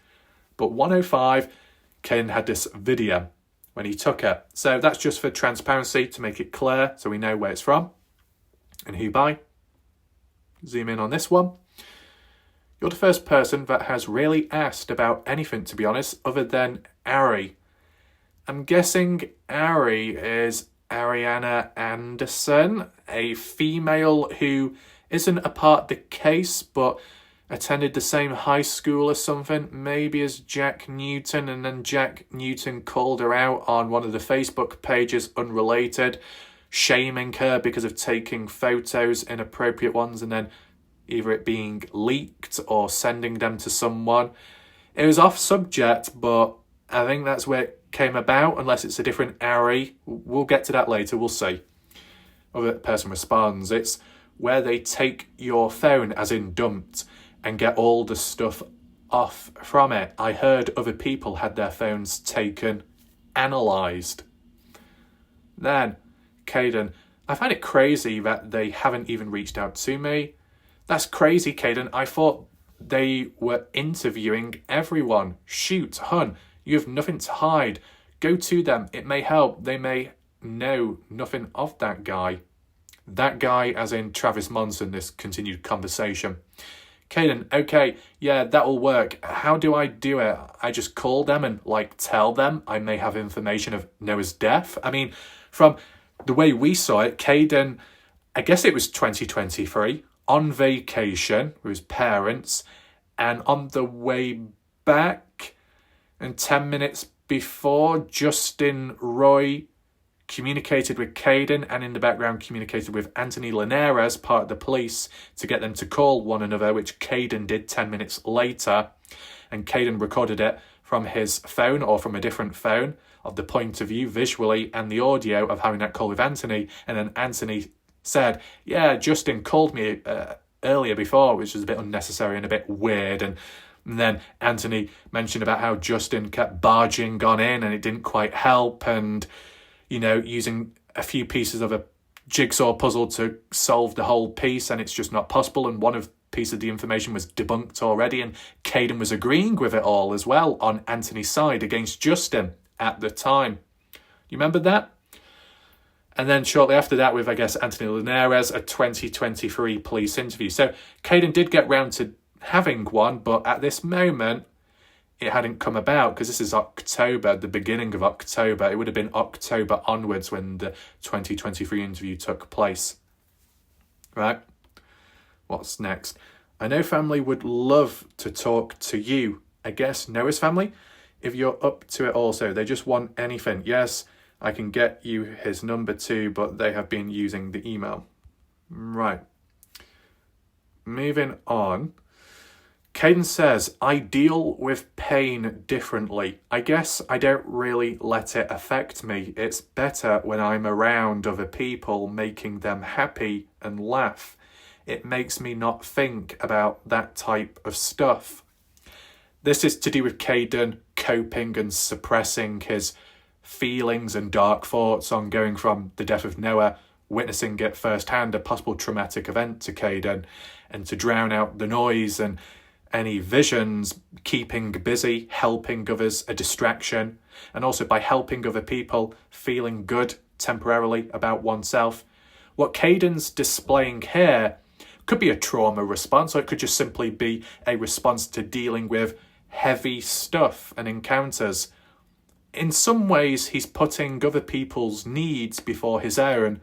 But 1:05, Kaden had this video when he took it. So that's just for transparency, to make it clear, so we know where it's from and who by. Zoom in on this one. You're the first person that has really asked about anything, to be honest, other than Ari. I'm guessing Ari is Ariana Anderson, a female who isn't a part of the case, but attended the same high school or something, maybe as Jack Newton, and then Jack Newton called her out on one of the Facebook pages, unrelated, shaming her because of taking photos, inappropriate ones, and then either it being leaked or sending them to someone. It was off subject, but I think that's where it came about, unless it's a different Ari. We'll get to that later, we'll see. Other person responds, it's where they take your phone, as in dumped, and get all the stuff off from it. I heard other people had their phones taken, analysed. Then, Kaden, I find it crazy that they haven't even reached out to me. That's crazy, Kaden. I thought they were interviewing everyone. Shoot, hun, you have nothing to hide. Go to them. It may help. They may know nothing of that guy. That guy, as in Travis Monson, this continued conversation. Kaden, okay, yeah, that'll work. How do I do it? I just call them and, tell them I may have information of Noah's death? I mean, from the way we saw it, Kaden, I guess it was 2023, on vacation with his parents, and on the way back, and 10 minutes before, Justin Roy communicated with Kaden, and in the background communicated with Anthony Linares, part of the police, to get them to call one another, which Kaden did 10 minutes later. And Kaden recorded it from his phone or from a different phone of the point of view visually and the audio of having that call with Anthony. And then Anthony said, yeah, Justin called me earlier before, which was a bit unnecessary and a bit weird. And then Anthony mentioned about how Justin kept barging on in and it didn't quite help, and, you know, using a few pieces of a jigsaw puzzle to solve the whole piece, and it's just not possible. And one of piece of the information was debunked already, and Kaden was agreeing with it all as well on Anthony's side against Justin at the time. You remember that? And then shortly after that, with, I guess, Anthony Linares, a 2023 police interview. So Kaden did get round to having one, but at this moment, it hadn't come about, because this is October, the beginning of October. It would have been October onwards when the 2023 interview took place. Right? What's next? I know family would love to talk to you. I guess Noah's family, if you're up to it also. They just want anything. Yes, I can get you his number too, but they have been using the email. Right. Moving on. Kaden says, I deal with pain differently. I guess I don't really let it affect me. It's better when I'm around other people, making them happy and laugh. It makes me not think about that type of stuff. This is to do with Kaden coping and suppressing his feelings and dark thoughts on going from the death of Noah, witnessing it firsthand, a possible traumatic event to Kaden, and to drown out the noise and any visions, keeping busy, helping others, a distraction, and also by helping other people, feeling good temporarily about oneself. What Kaden's displaying here could be a trauma response, or it could just simply be a response to dealing with heavy stuff and encounters. In some ways, he's putting other people's needs before his own.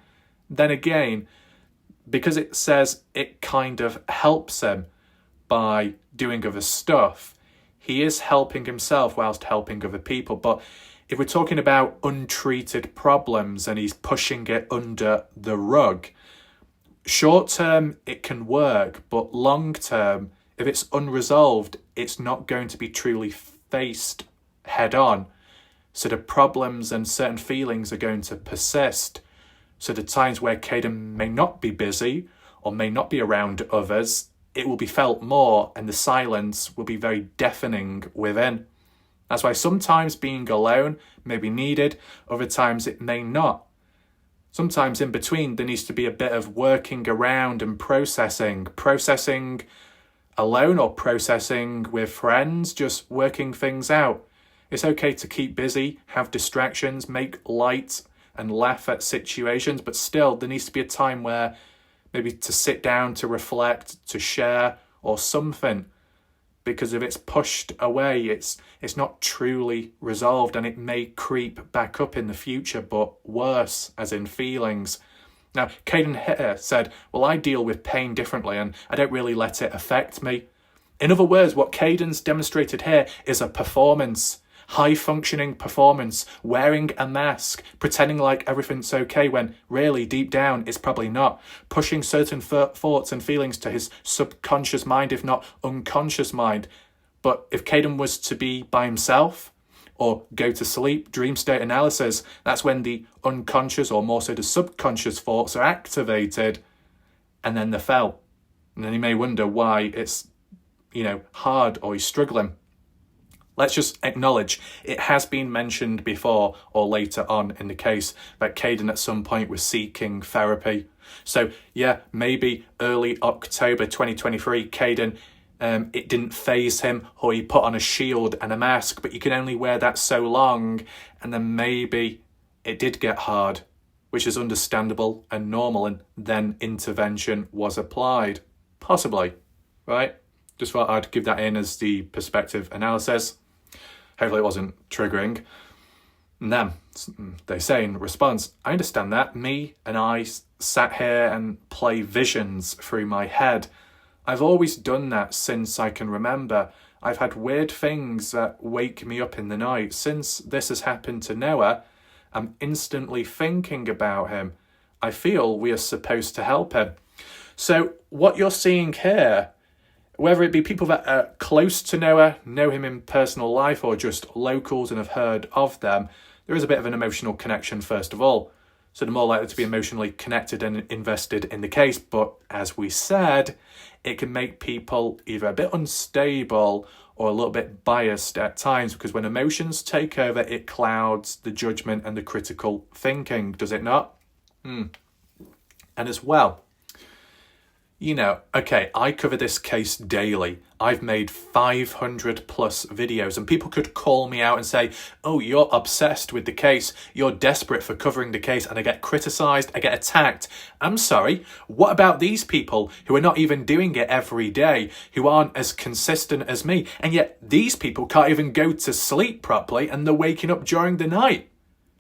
Then again, because it says it kind of helps him by doing other stuff, he is helping himself whilst helping other people. But if we're talking about untreated problems and he's pushing it under the rug, short term it can work, but long term, if it's unresolved, it's not going to be truly faced head on. So the problems and certain feelings are going to persist. So the times where Kaden may not be busy or may not be around others, it will be felt more, and the silence will be very deafening within. That's why sometimes being alone may be needed, other times it may not. Sometimes in between there needs to be a bit of working around and processing alone or processing with friends, just working things out. It's okay to keep busy, have distractions, make light and laugh at situations, but still there needs to be a time where maybe to sit down, to reflect, to share, or something. Because if it's pushed away, it's not truly resolved, and it may creep back up in the future, but worse, as in feelings. Now, Kaden here said, well, I deal with pain differently, and I don't really let it affect me. In other words, what Kaden's demonstrated here is a performance. High-functioning performance, wearing a mask, pretending like everything's okay when really, deep down, it's probably not. Pushing certain thoughts and feelings to his subconscious mind, if not unconscious mind. But if Kaden was to be by himself or go to sleep, dream state analysis, that's when the unconscious, or more so the subconscious thoughts are activated, and then they fell. And then you may wonder why it's, hard, or he's struggling. Let's just acknowledge it has been mentioned before or later on in the case that Kaden at some point was seeking therapy. So yeah, maybe early October 2023, Kaden, it didn't faze him, or he put on a shield and a mask, but you can only wear that so long, and then maybe it did get hard, which is understandable and normal, and then intervention was applied. Possibly, right? Just thought I'd give that in as the perspective analysis. Hopefully it wasn't triggering. And then they say in response, I understand that. Me and I sat here and play visions through my head. I've always done that since I can remember. I've had weird things that wake me up in the night. Since this has happened to Noah, I'm instantly thinking about him. I feel we are supposed to help him. So what you're seeing here, whether it be people that are close to Noah, know him in personal life, or just locals and have heard of them, there is a bit of an emotional connection first of all. So they're more likely to be emotionally connected and invested in the case. But as we said, it can make people either a bit unstable or a little bit biased at times, because when emotions take over, it clouds the judgment and the critical thinking, does it not? And as well, okay, I cover this case daily. I've made 500 plus videos, and people could call me out and say, oh, you're obsessed with the case. You're desperate for covering the case, and I get criticized, I get attacked. I'm sorry, what about these people who are not even doing it every day, who aren't as consistent as me? And yet these people can't even go to sleep properly, and they're waking up during the night.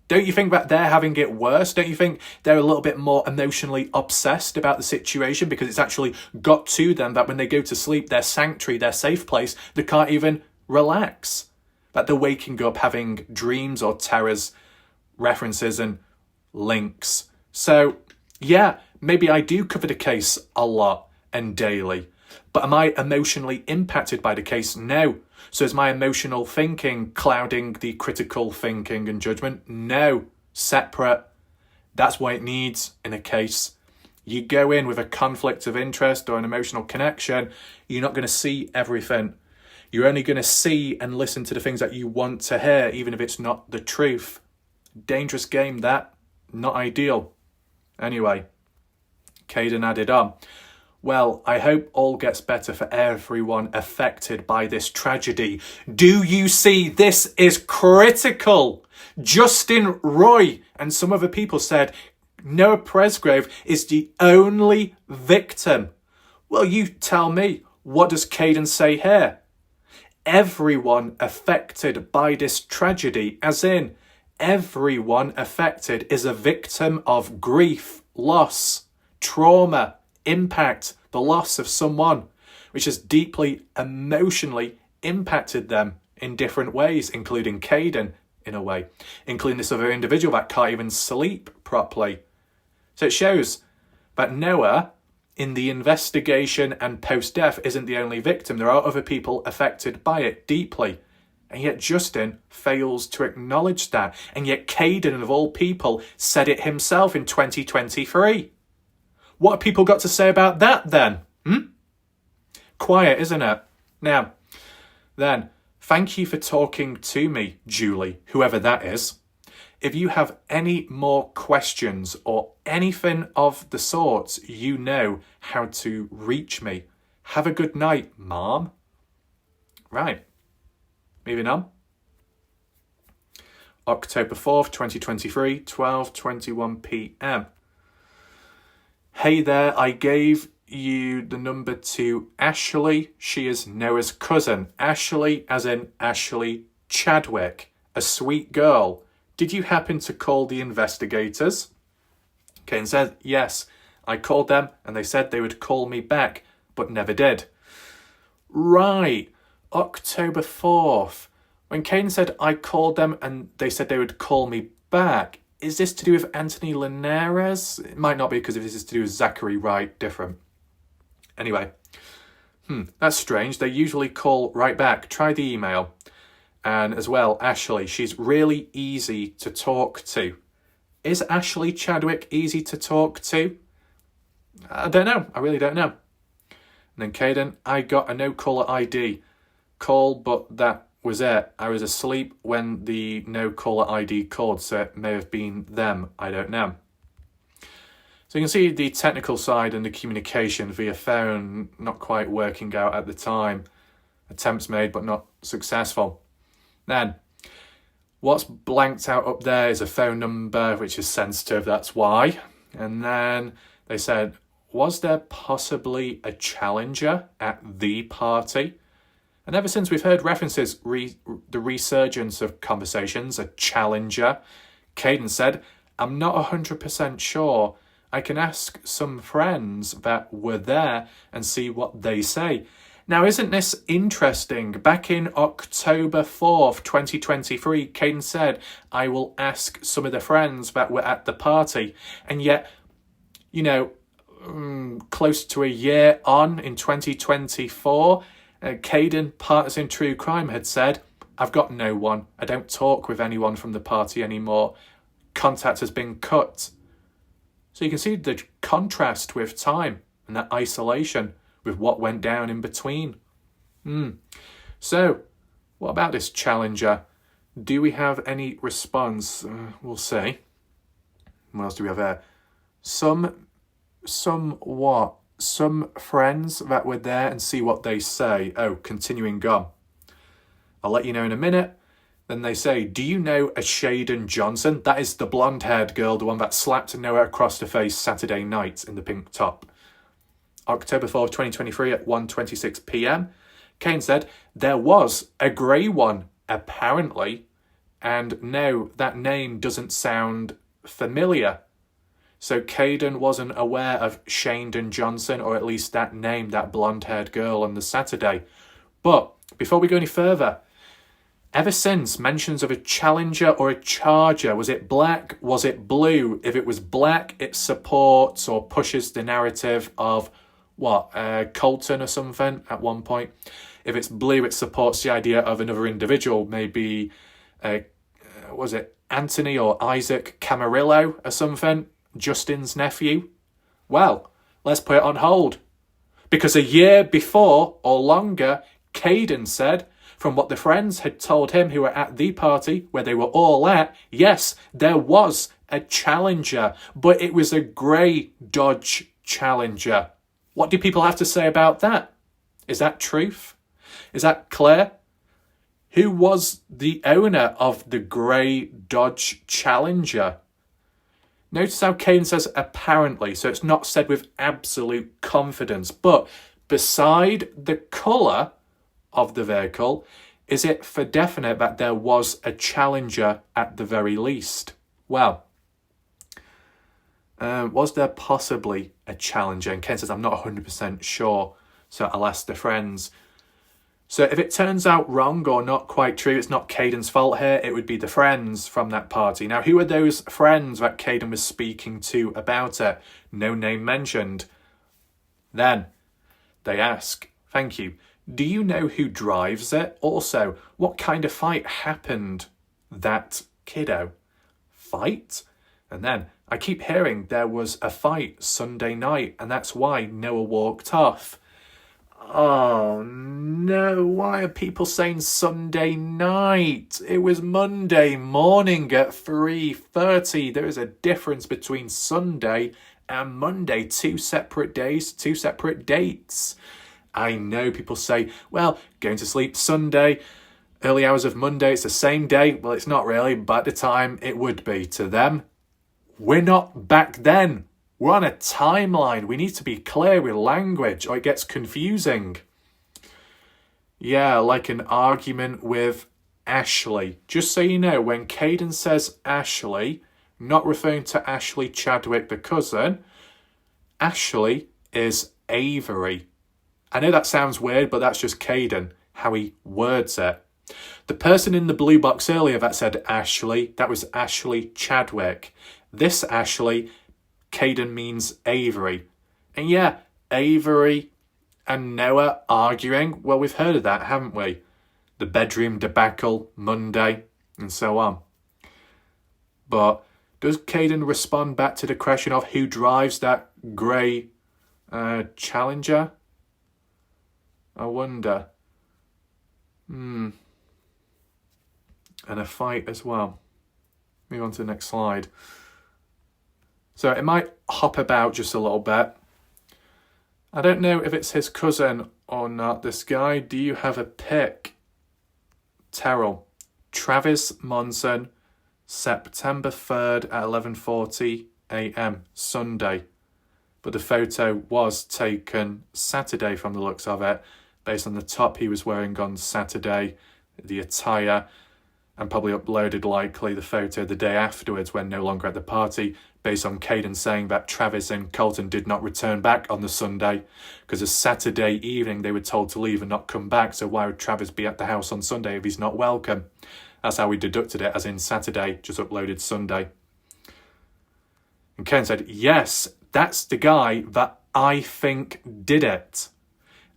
Don't you think that they're having it worse? Don't you think they're a little bit more emotionally obsessed about the situation because it's actually got to them that when they go to sleep, their sanctuary, their safe place, they can't even relax? That they're waking up having dreams or terrors, references and links. So, yeah, maybe I do cover the case a lot and daily. But am I emotionally impacted by the case? No. So is my emotional thinking clouding the critical thinking and judgment? No. Separate. That's what it needs in a case. You go in with a conflict of interest or an emotional connection, you're not going to see everything. You're only going to see and listen to the things that you want to hear, even if it's not the truth. Dangerous game, that. Not ideal. Anyway, Kaden added on. Well, I hope all gets better for everyone affected by this tragedy. Do you see? This is critical. Justin Roy and some other people said Noah Presgrove is the only victim. Well, you tell me, what does Kaden say here? Everyone affected by this tragedy, as in everyone affected is a victim of grief, loss, trauma, impact, the loss of someone, which has deeply emotionally impacted them in different ways, including Kaden in a way, including this other individual that can't even sleep properly. So it shows that Noah, in the investigation and post-death, isn't the only victim. There are other people affected by it deeply. And yet Justin fails to acknowledge that. And yet Kaden, of all people, said it himself in 2023. What have people got to say about that then? Quiet, isn't it? Now, then, thank you for talking to me, Julie, whoever that is. If you have any more questions or anything of the sorts, you know how to reach me. Have a good night, Mom. Right, moving on. October 4th, 2023, 12:21 p.m. Hey there, I gave you the number to Ashley. She is Noah's cousin. Ashley as in Ashley Chadwick, a sweet girl. Did you happen to call the investigators? Kaden said, yes, I called them and they said they would call me back, but never did. Right, October 4th. When Kaden said I called them and they said they would call me back, is this to do with Anthony Linares? It might not be, because if this is to do with Zachary Wright, different. Anyway, that's strange. They usually call right back. Try the email. And as well, Ashley, she's really easy to talk to. Is Ashley Chadwick easy to talk to? I don't know. I really don't know. And then Kaden, I got a no-caller ID call, but that was it. I was asleep when the no-caller ID called, so it may have been them. I don't know. So you can see the technical side and the communication via phone not quite working out at the time. Attempts made, but not successful. Then, what's blanked out up there is a phone number, which is sensitive, that's why. And then they said, was there possibly a challenger at the party? And ever since we've heard references, the resurgence of conversations, a challenger, Kaden said, I'm not 100% sure. I can ask some friends that were there and see what they say. Now, isn't this interesting? Back in October 4th, 2023, Kaden said, I will ask some of the friends that were at the party. And yet, you know, close to a year on in 2024, Kaden, Partners in True Crime, had said, I've got no one. I don't talk with anyone from the party anymore. Contact has been cut. So you can see the contrast with time and that isolation with what went down in between. So, what about this challenger? Do we have any response? We'll see. What else do we have there? Some friends that were there and see what they say. Oh, continuing on. I'll let you know in a minute. Then they say, do you know a Kaden Johnson? That is the blonde-haired girl, the one that slapped Noah across the face Saturday night in the pink top. October 4th, 2023 at 1:26 p.m. Kane said, there was a grey one, apparently. And no, that name doesn't sound familiar. So Kaden wasn't aware of Kaden Johnson, or at least that name, that blonde-haired girl on the Saturday. But before we go any further, ever since mentions of a challenger or a charger, was it black? Was it blue? If it was black, it supports or pushes the narrative of Colton or something at one point. If it's blue, it supports the idea of another individual, maybe, was it Anthony or Isaac Camarillo or something, Justin's nephew? Well, let's put it on hold. Because a year before or longer, Kaden said, from what the friends had told him who were at the party where they were all at, yes, there was a challenger, but it was a grey Dodge Challenger. What do people have to say about that? Is that truth? Is that clear? Who was the owner of the grey Dodge Challenger? Notice how Kaden says apparently, so it's not said with absolute confidence. But beside the colour of the vehicle, is it for definite that there was a challenger at the very least? Well, was there possibly a challenger? And Ken says, I'm not 100% sure, so I'll ask the friends. So if it turns out wrong or not quite true, it's not Kaden's fault here, it would be the friends from that party. Now, who are those friends that Kaden was speaking to about it? No name mentioned. Then they ask, thank you, do you know who drives it? Also, what kind of fight happened? That kiddo. Fight? And then, I keep hearing there was a fight Sunday night, and that's why Noah walked off. Oh no, why are people saying Sunday night? It was Monday morning at 3:30. There is a difference between Sunday and Monday. 2 separate days, 2 separate dates. I know people say, well, going to sleep Sunday, early hours of Monday, it's the same day. Well, it's not really, but at the time it would be. To them, we're not back then. We're on a timeline. We need to be clear with language or it gets confusing. Yeah, like an argument with Ashley. Just so you know, when Kaden says Ashley, not referring to Ashley Chadwick, the cousin, Ashley is Avery. I know that sounds weird, but that's just Kaden, how he words it. The person in the blue box earlier that said Ashley, that was Ashley Chadwick. This Ashley, Kaden means Avery. And yeah, Avery and Noah arguing. Well, we've heard of that, haven't we? The bedroom debacle, Monday, and so on. But does Kaden respond back to the question of who drives that grey Challenger? I wonder. And a fight as well. Move on to the next slide. So it might hop about just a little bit. I don't know if it's his cousin or not, this guy. Do you have a pic? Terrell. Travis Monson, September 3rd at 11:40 a.m. Sunday. But the photo was taken Saturday from the looks of it, based on the top he was wearing on Saturday, the attire. and probably uploaded likely the photo the day afterwards when no longer at the party, based on Kaden saying that Travis and Colton did not return back on the Sunday, because a Saturday evening they were told to leave and not come back, so why would Travis be at the house on Sunday if he's not welcome? That's how we deducted it, as in Saturday, just uploaded Sunday. And Ken said, yes, that's the guy that I think did it,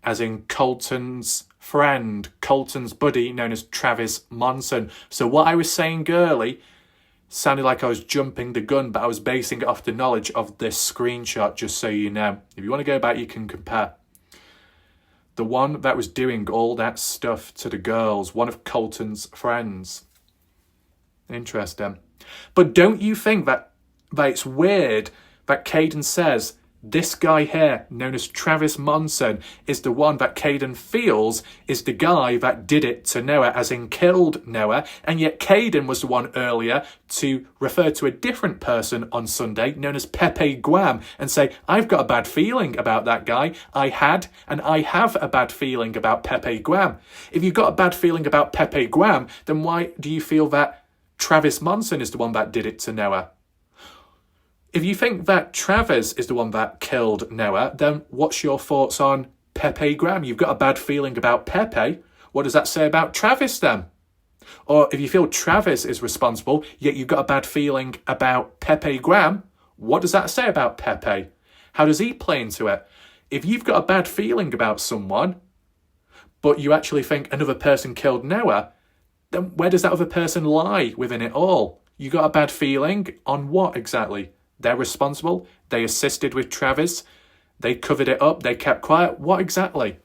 as in Colton's friend, Colton's buddy, known as Travis Monson. So what I was saying early sounded like I was jumping the gun, but I was basing it off the knowledge of this screenshot, just so you know. If you want to go back, you can compare. The one that was doing all that stuff to the girls, one of Colton's friends. Interesting. But don't you think that it's weird that Kaden says this guy here, known as Travis Monson, is the one that Kaden feels is the guy that did it to Noah, as in killed Noah, and yet Kaden was the one earlier to refer to a different person on Sunday, known as Pepe Guam, and say, I've got a bad feeling about that guy. I had, and I have a bad feeling about Pepe Guam. If you've got a bad feeling about Pepe Guam, then why do you feel that Travis Monson is the one that did it to Noah? If you think that Travis is the one that killed Noah, then what's your thoughts on Pepe Graham? You've got a bad feeling about Pepe. What does that say about Travis then? Or if you feel Travis is responsible, yet you've got a bad feeling about Pepe Graham, what does that say about Pepe? How does he play into it? If you've got a bad feeling about someone, but you actually think another person killed Noah, then where does that other person lie within it all? You got a bad feeling on what exactly? They're responsible. They assisted with Travis. They covered it up. They kept quiet. What exactly?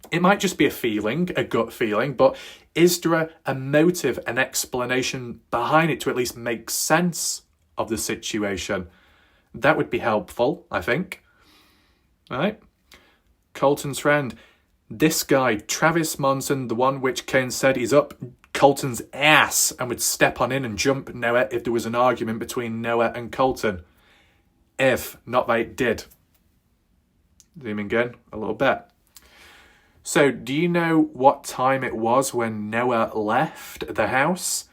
It might just be a feeling, a gut feeling, but is there a motive, an explanation behind it to at least make sense of the situation? That would be helpful, I think. All right. Colton's friend. This guy, Travis Monson, the one which Kane said is up Colton's ass and would step on in and jump Noah if there was an argument between Noah and Colton. If, not that it did. Zooming in a little bit. So, do you know what time it was when Noah left the house?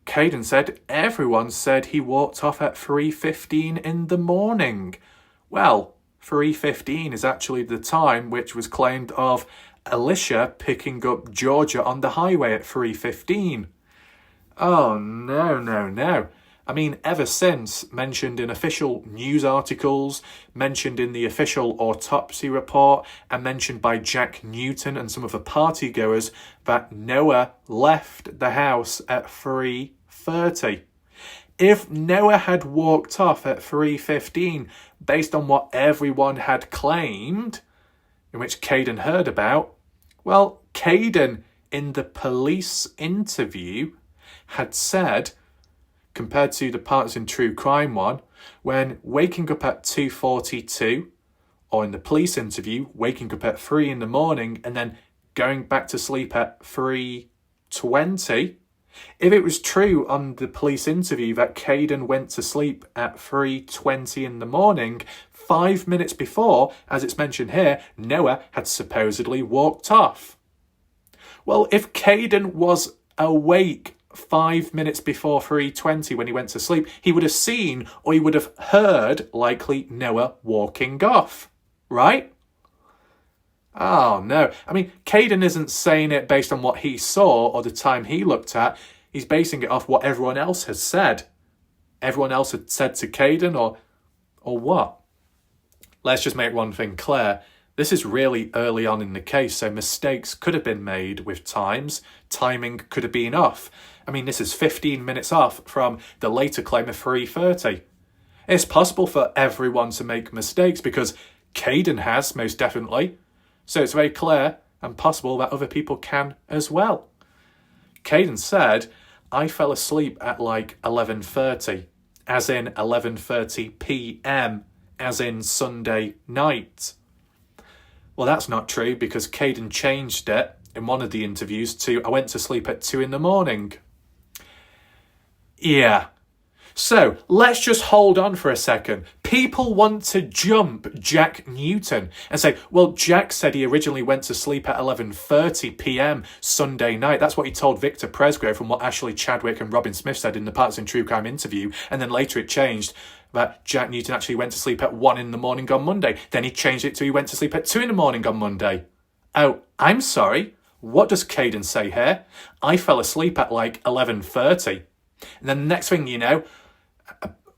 Kaden said everyone said he walked off at 3:15 in the morning. Well, 3:15 is actually the time which was claimed of Alicia picking up Georgia on the highway at 3:15. Oh, no. I mean, ever since, mentioned in official news articles, mentioned in the official autopsy report, and mentioned by Jack Newton and some of the partygoers, that Noah left the house at 3:30. If Noah had walked off at 3:15, based on what everyone had claimed, in which Kaden heard about, well, Kaden, in the police interview, had said, compared to the Partners in True Crime one, when waking up at 2:42, or in the police interview, waking up at 3 in the morning and then going back to sleep at 3:20, if it was true on the police interview that Kaden went to sleep at 3:20 in the morning, 5 minutes before, as it's mentioned here, Noah had supposedly walked off. Well, if Kaden was awake 5 minutes before 3:20 when he went to sleep, he would have seen or he would have heard, likely, Noah walking off, right? Oh, no. I mean, Kaden isn't saying it based on what he saw or the time he looked at. He's basing it off what everyone else has said. Everyone else had said to Kaden or what? Let's just make one thing clear. This is really early on in the case, so mistakes could have been made with times. Timing could have been off. I mean, this is 15 minutes off from the later claim of 3:30. It's possible for everyone to make mistakes because Kaden has, most definitely. So it's very clear and possible that other people can as well. Kaden said, I fell asleep at like 11:30, as in 11:30 p.m, as in Sunday night. Well, that's not true because Kaden changed it in one of the interviews to, I went to sleep at 2 in the morning. Yeah. So let's just hold on for a second. People want to jump Jack Newton and say, well, Jack said he originally went to sleep at 11:30 p.m. Sunday night. That's what he told Victor Presgrove from what Ashley Chadwick and Robin Smith said in the Partners in True Crime interview. And then later it changed that Jack Newton actually went to sleep at 1 in the morning on Monday. Then he changed it to he went to sleep at 2 in the morning on Monday. Oh, I'm sorry. What does Kaden say here? I fell asleep at like 11:30. And then the next thing you know,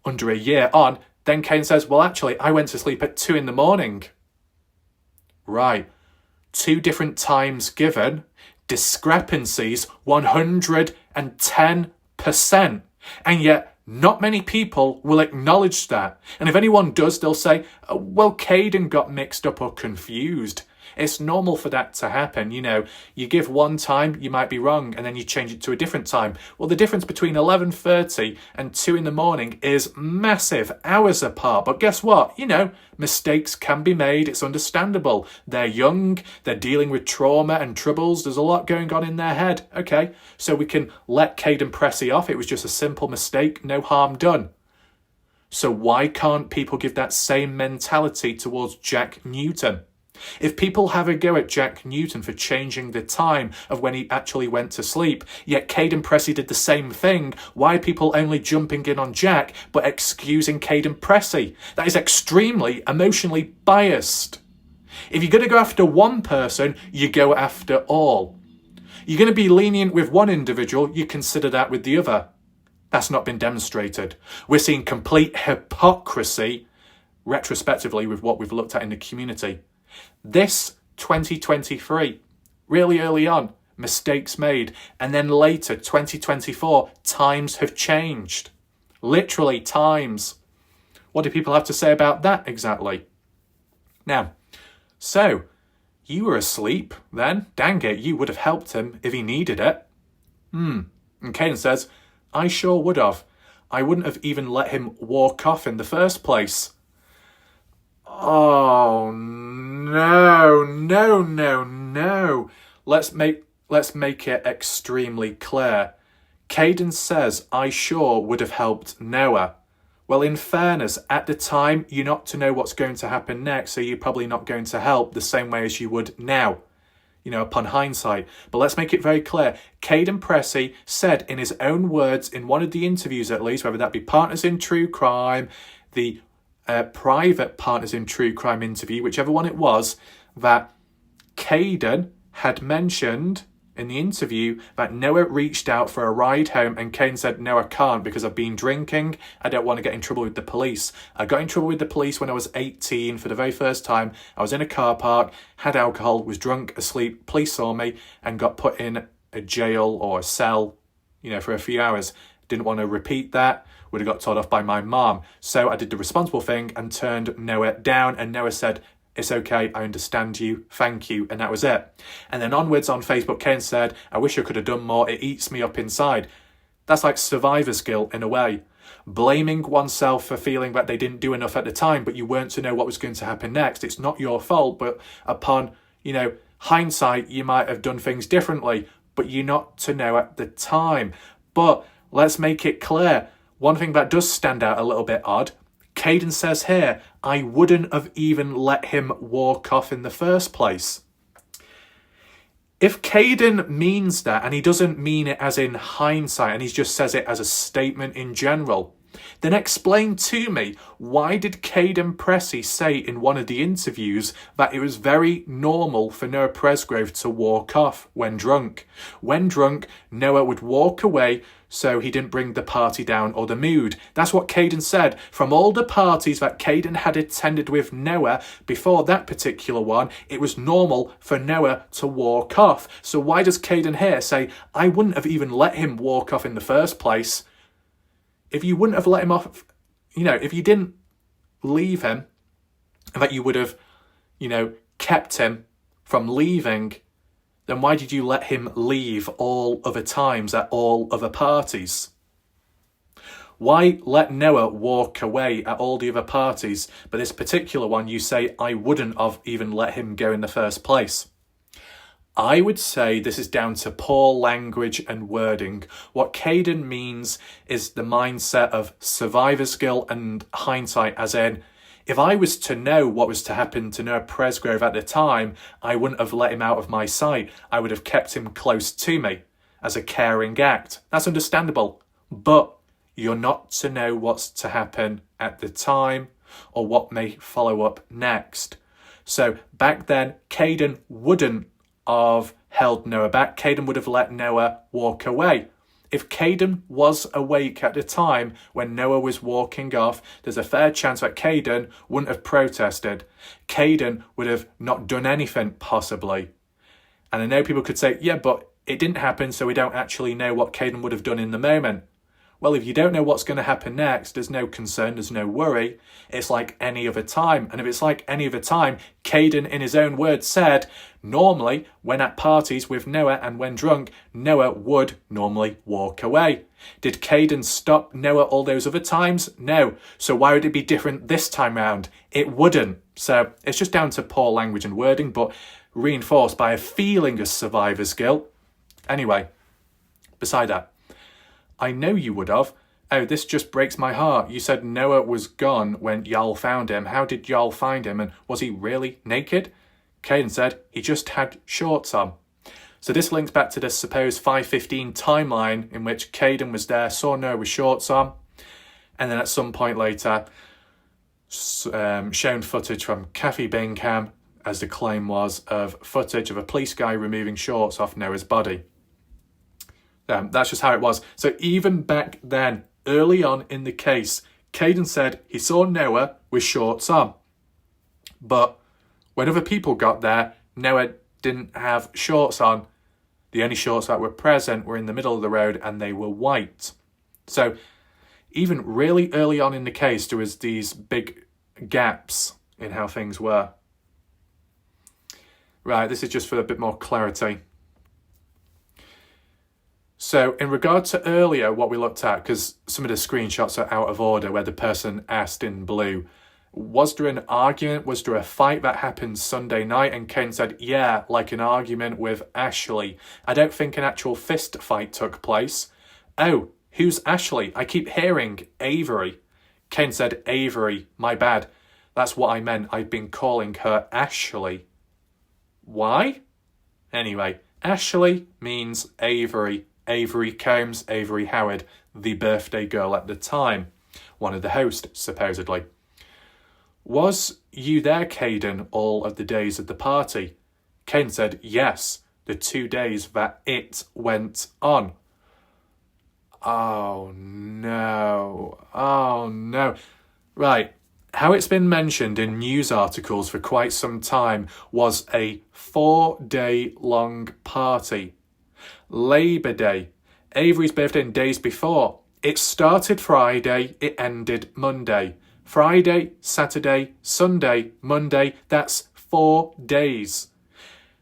under a year on, then Kaden says, well, actually, I went to sleep at 2 in the morning. Right. 2 different times given, discrepancies 110%. And yet, not many people will acknowledge that. And if anyone does, they'll say, well, Kaden got mixed up or confused. It's normal for that to happen. You know, you give one time, you might be wrong, and then you change it to a different time. Well, the difference between 11:30 and 2 in the morning is massive, hours apart. But guess what? You know, mistakes can be made. It's understandable. They're young. They're dealing with trauma and troubles. There's a lot going on in their head. Okay, so we can let Kaden Pressy off. It was just a simple mistake. No harm done. So why can't people give that same mentality towards Jack Newton? If people have a go at Jack Newton for changing the time of when he actually went to sleep, yet Kaden Pressy did the same thing, why are people only jumping in on Jack but excusing Kaden Pressy? That is extremely emotionally biased. If you're going to go after one person, you go after all. You're going to be lenient with one individual, you consider that with the other. That's not been demonstrated. We're seeing complete hypocrisy retrospectively with what we've looked at in the community. This 2023, really early on, mistakes made. And then later, 2024, times have changed. Literally times. What do people have to say about that exactly? Now, so you were asleep then. Dang it, you would have helped him if he needed it. And Kaden says, I sure would have. I wouldn't have even let him walk off in the first place. Oh, no. Let's make it extremely clear. Kaden says, I sure would have helped Noah. Well, in fairness, at the time, you're not to know what's going to happen next, so you're probably not going to help the same way as you would now, you know, upon hindsight. But let's make it very clear. Kaden Pressy said in his own words, in one of the interviews at least, whether that be Partners in True Crime, the private Partners in True Crime interview, whichever one it was, that Kaden had mentioned in the interview that Noah reached out for a ride home and Kaden said, no, I can't because I've been drinking. I don't want to get in trouble with the police. I got in trouble with the police when I was 18 for the very first time. I was in a car park, had alcohol, was drunk, asleep. Police saw me and got put in a jail or a cell, you know, for a few hours. Didn't want to repeat that. Would have got told off by my mom. So I did the responsible thing and turned Noah down. And Noah said, it's okay, I understand you, thank you. And that was it. And then onwards on Facebook, Kaden said, I wish I could have done more. It eats me up inside. That's like survivor's guilt in a way. Blaming oneself for feeling that they didn't do enough at the time, but you weren't to know what was going to happen next. It's not your fault, but upon, you know, hindsight, you might have done things differently, but you're not to know at the time. But let's make it clear. One thing that does stand out a little bit odd, Kaden says here, I wouldn't have even let him walk off in the first place. If Kaden means that, and he doesn't mean it as in hindsight, and he just says it as a statement in general, then explain to me, why did Kaden Pressy say in one of the interviews that it was very normal for Noah Presgrove to walk off when drunk? When drunk, Noah would walk away so he didn't bring the party down or the mood. That's what Kaden said. From all the parties that Kaden had attended with Noah before that particular one, it was normal for Noah to walk off. So why does Kaden here say, I wouldn't have even let him walk off in the first place? If you wouldn't have let him off, you know, if you didn't leave him, that you would have, you know, kept him from leaving, then why did you let him leave all other times at all other parties? Why let Noah walk away at all the other parties, but this particular one you say, I wouldn't have even let him go in the first place? I would say this is down to poor language and wording. What Kaden means is the mindset of survivor's guilt and hindsight, as in, if I was to know what was to happen to Noah Presgrove at the time, I wouldn't have let him out of my sight. I would have kept him close to me as a caring act. That's understandable. But you're not to know what's to happen at the time or what may follow up next. So back then, Kaden wouldn't have held Noah back. Kaden would have let Noah walk away. If Kaden was awake at the time when Noah was walking off, there's a fair chance that Kaden wouldn't have protested. Kaden would have not done anything, possibly. And I know people could say, yeah, but it didn't happen, so we don't actually know what Kaden would have done in the moment. Well, if you don't know what's going to happen next, there's no concern, there's no worry. It's like any other time. And if it's like any other time, Kaden, in his own words, said, normally, when at parties with Noah and when drunk, Noah would normally walk away. Did Kaden stop Noah all those other times? No. So why would it be different this time round? It wouldn't. So it's just down to poor language and wording, but reinforced by a feeling of survivor's guilt. Anyway, beside that, I know you would have. Oh, this just breaks my heart. You said Noah was gone when y'all found him. How did y'all find him? And was he really naked? Kaden said he just had shorts on. So this links back to the supposed 5:15 timeline in which Kaden was there, saw Noah with shorts on, and then at some point later shown footage from Kathy Bingham, as the claim was, of footage of a police guy removing shorts off Noah's body. That's just how it was. So even back then, early on in the case, Kaden said he saw Noah with shorts on. But when other people got there, Noah didn't have shorts on. The only shorts that were present were in the middle of the road and they were white. So even really early on in the case, there was these big gaps in how things were. Right, this is just for a bit more clarity. So in regard to earlier, what we looked at, because some of the screenshots are out of order, where the person asked in blue, was there an argument? Was there a fight that happened Sunday night? And Kane said, yeah, like an argument with Ashley. I don't think an actual fist fight took place. Oh, who's Ashley? I keep hearing Avery. Kane said, Avery, my bad. That's what I meant. I've been calling her Ashley. Why? Anyway, Ashley means Avery. Avery Combs, Avery Howard, the birthday girl at the time. One of the hosts, supposedly. Was you there, Kaden, all of the days of the party? Kane said, yes, the 2 days that it went on. Oh, no. Oh, no. Right. How it's been mentioned in news articles for quite some time was a 4-day-long party. Labor Day, Avery's birthday, and days before. It started Friday, it ended Monday. Friday, Saturday, Sunday, Monday, that's 4 days.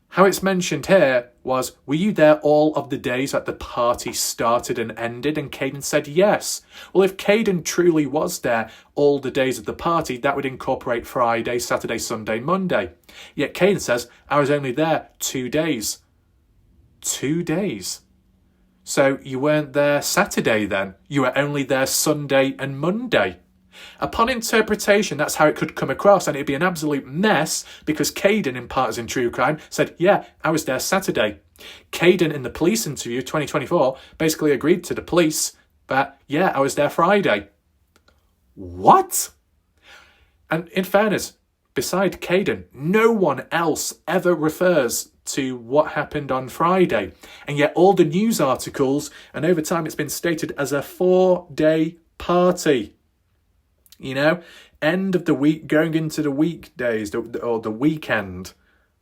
How it's mentioned here was, were you there all of the days that the party started and ended? And Kaden said yes. Well, if Kaden truly was there all the days of the party, that would incorporate Friday, Saturday, Sunday, Monday. Yet Kaden says, I was only there 2 days. 2 days. So you weren't there Saturday then. You were only there Sunday and Monday. Upon interpretation, that's how it could come across, and it'd be an absolute mess because Kaden in Partisan True Crime said, yeah, I was there Saturday. Kaden in the police interview 2024 basically agreed to the police that, yeah, I was there Friday. What? And in fairness, beside Kaden, no one else ever refers to what happened on Friday. And yet all the news articles, and over time it's been stated as a 4-day party. You know, end of the week, going into the weekdays, or the weekend,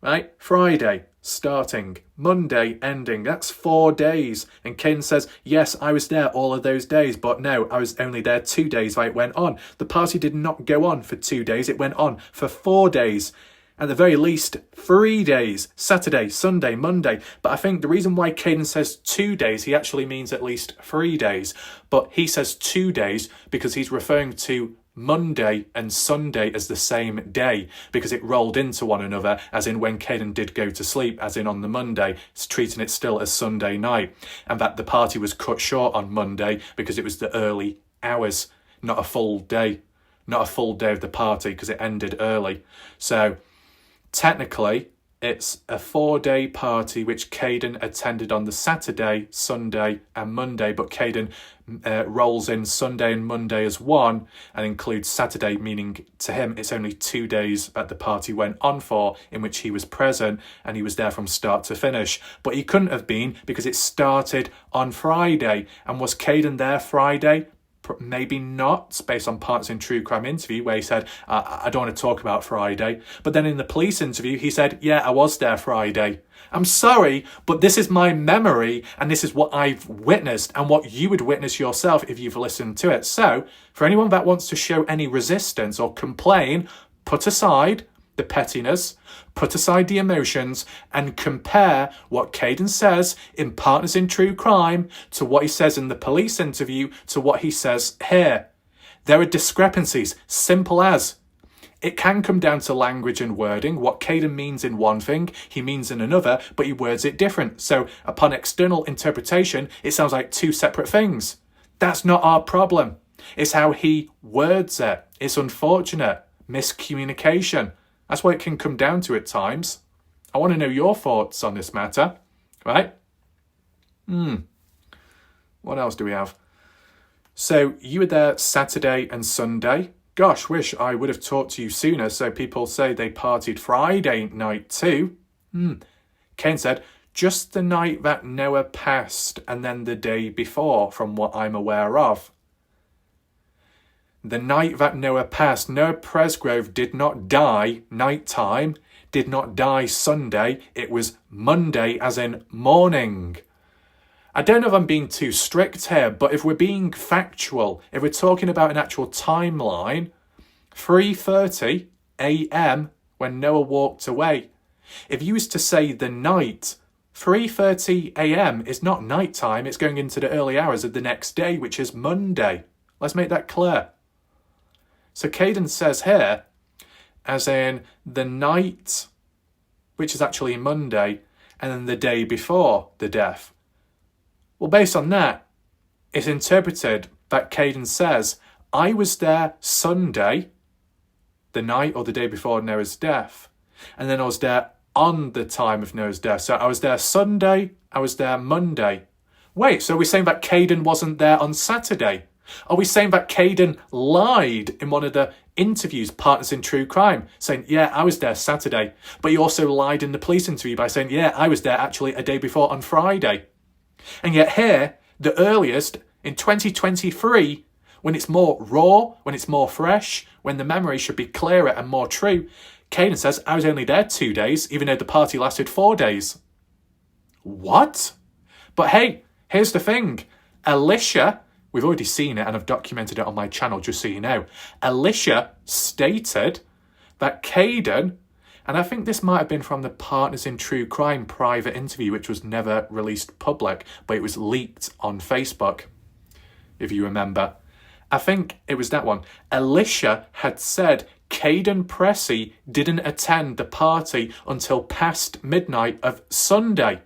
right? Friday starting, Monday ending, that's 4 days. And Kaden says, yes, I was there all of those days, but no, I was only there 2 days while it went on. The party did not go on for 2 days, it went on for 4 days. At the very least, 3 days, Saturday, Sunday, Monday. But I think the reason why Kaden says 2 days, he actually means at least 3 days. But he says 2 days because he's referring to Monday and Sunday as the same day because it rolled into one another, as in when Kaden did go to sleep, as in on the Monday, treating it still as Sunday night, and that the party was cut short on Monday because it was the early hours, not a full day of the party because it ended early. So technically it's a 4-day party which Kaden attended on the Saturday, Sunday and Monday, but Kaden rolls in Sunday and Monday as one and includes Saturday, meaning to him it's only 2 days that the party went on for, in which he was present and he was there from start to finish. But he couldn't have been because it started on Friday. And was Kaden there Friday? Maybe not, based on Partners in True Crime interview where he said, I don't want to talk about Friday. But then in the police interview, he said, yeah, I was there Friday. I'm sorry, but this is my memory and this is what I've witnessed and what you would witness yourself if you've listened to it. So for anyone that wants to show any resistance or complain, put aside the pettiness, put aside the emotions, and compare what Kaden says in Partners in True Crime to what he says in the police interview to what he says here. There are discrepancies, simple as. It can come down to language and wording. What Kaden means in one thing, he means in another, but he words it different. So upon external interpretation, it sounds like two separate things. That's not our problem. It's how he words it. It's unfortunate. Miscommunication. That's what it can come down to at times. I want to know your thoughts on this matter, right? What else do we have? So you were there Saturday and Sunday. Gosh, wish I would have talked to you sooner. So people say they partied Friday night too. Kane said, just the night that Noah passed and then the day before, from what I'm aware of. The night that Noah passed, Noah Presgrove did not die nighttime, did not die Sunday. It was Monday, as in morning. I don't know if I'm being too strict here, but if we're being factual, if we're talking about an actual timeline, 3:30 a.m. when Noah walked away. If you was to say the night, 3:30 a.m. is not nighttime, it's going into the early hours of the next day, which is Monday. Let's make that clear. So Kaden says here, as in the night, which is actually Monday, and then the day before the death. Well, based on that, it's interpreted that Kaden says, I was there Sunday, the night or the day before Noah's death, and then I was there on the time of Noah's death. So I was there Sunday, I was there Monday. Wait, so we're saying that Kaden wasn't there on Saturday? Are we saying that Kaden lied in one of the interviews, Partners in True Crime, saying, yeah, I was there Saturday, but he also lied in the police interview by saying, yeah, I was there actually a day before on Friday. And yet here, the earliest, in 2023, when it's more raw, when it's more fresh, when the memory should be clearer and more true, Kaden says, I was only there 2 days, even though the party lasted 4 days. What? But hey, here's the thing. Alicia, we've already seen it and I've documented it on my channel, just so you know. Alicia stated that Kaden, and I think this might have been from the Partners in True Crime private interview, which was never released public, but it was leaked on Facebook, if you remember. I think it was that one. Alicia had said Kaden Pressy didn't attend the party until past midnight of Sunday.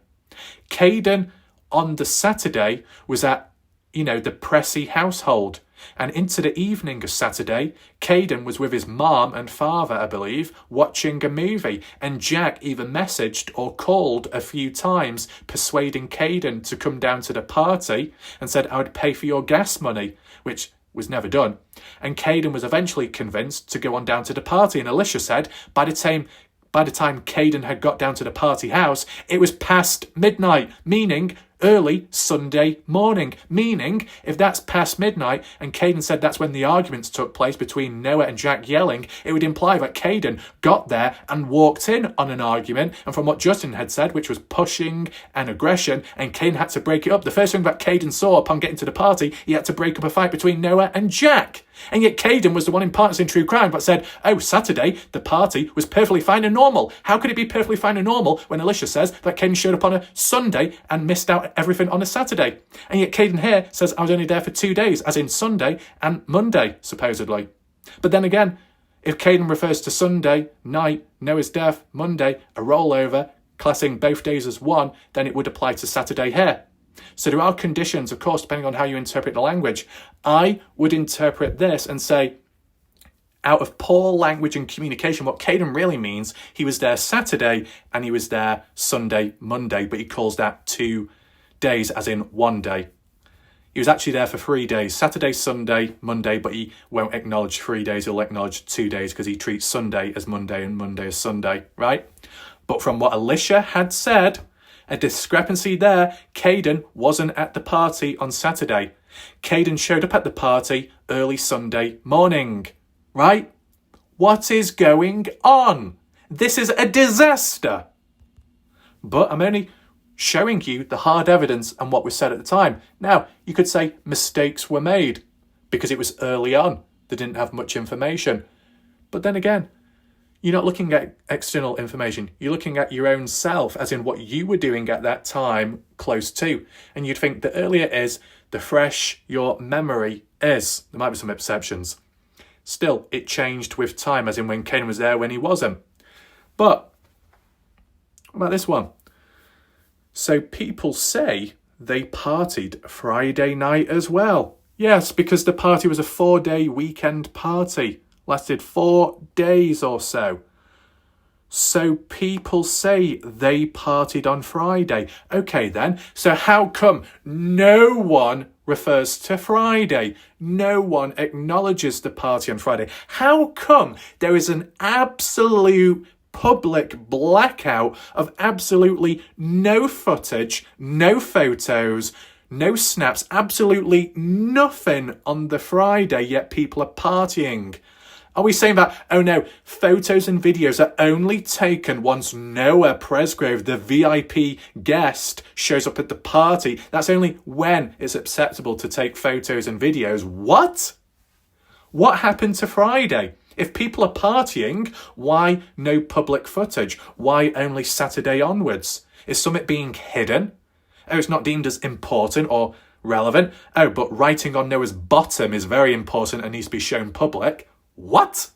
Kaden on the Saturday was at the Pressy household. And into the evening of Saturday, Kaden was with his mom and father, I believe, watching a movie. And Jack either messaged or called a few times, persuading Kaden to come down to the party and said, I would pay for your gas money, which was never done. And Kaden was eventually convinced to go on down to the party. And Alicia said, by the time Kaden had got down to the party house, it was past midnight, meaning early Sunday morning. Meaning, if that's past midnight, and Kaden said that's when the arguments took place between Noah and Jack yelling, it would imply that Kaden got there and walked in on an argument, and from what Justin had said, which was pushing and aggression, and Kaden had to break it up. The first thing that Kaden saw upon getting to the party, he had to break up a fight between Noah and Jack. And yet Kaden was the one in Partners in True Crime that said, oh, Saturday, the party was perfectly fine and normal. How could it be perfectly fine and normal when Alicia says that Kaden showed up on a Sunday and missed out everything on a Saturday? And yet Kaden here says, I was only there for 2 days, as in Sunday and Monday, supposedly. But then again, if Kaden refers to Sunday, night, Noah's death, Monday, a rollover, classing both days as one, then it would apply to Saturday here. So there are conditions, of course, depending on how you interpret the language. I would interpret this and say, out of poor language and communication, what Kaden really means, he was there Saturday and he was there Sunday, Monday, but he calls that 2 days as in 1 day. He was actually there for 3 days, Saturday, Sunday, Monday, but he won't acknowledge 3 days, he'll acknowledge 2 days because he treats Sunday as Monday and Monday as Sunday, right? But from what Alicia had said, a discrepancy there, Kaden wasn't at the party on Saturday. Kaden showed up at the party early Sunday morning, right? What is going on? This is a disaster. But I'm only showing you the hard evidence and what was said at the time. Now, you could say mistakes were made because it was early on. They didn't have much information. But then again, you're not looking at external information. You're looking at your own self, as in what you were doing at that time close to. And you'd think the earlier it is, the fresh your memory is. There might be some exceptions. Still, it changed with time, as in when Kaden was there, when he wasn't. But, what about this one? So people say they partied Friday night as well. Yes, because the party was a 4-day weekend party. Lasted 4 days or so. So people say they partied on Friday. Okay then, so how come no one refers to Friday? No one acknowledges the party on Friday. How come there is an absolute public blackout of absolutely no footage, no photos, no snaps, absolutely nothing on the Friday, yet people are partying? Are we saying that, oh no, photos and videos are only taken once Noah Presgrove, the VIP guest, shows up at the party? That's only when it's acceptable to take photos and videos. What? What happened to Friday? If people are partying, why no public footage? Why only Saturday onwards? Is something being hidden? Oh, it's not deemed as important or relevant. Oh, but writing on Noah's bottom is very important and needs to be shown public. What?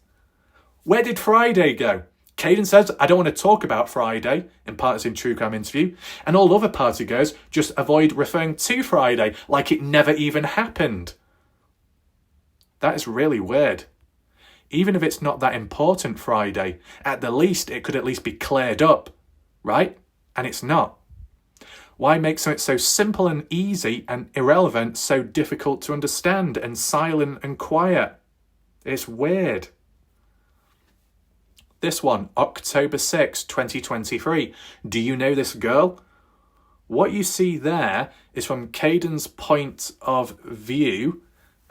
Where did Friday go? Kaden says, I don't want to talk about Friday in Partisan True Crime interview. And all other party goers just avoid referring to Friday like it never even happened. That is really weird. Even if it's not that important Friday, at the least, it could at least be cleared up, right? And it's not. Why make something so simple and easy and irrelevant so difficult to understand and silent and quiet? It's weird. This one, October 6, 2023. Do you know this girl? What you see there is from Kaden's point of view,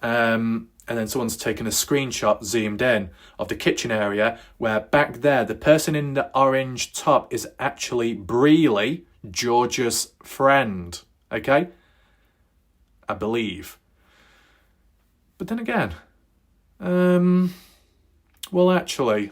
and then someone's taken a screenshot zoomed in of the kitchen area where back there, the person in the orange top is actually Breely, Georgia's friend. Okay? I believe. But then again, well, actually,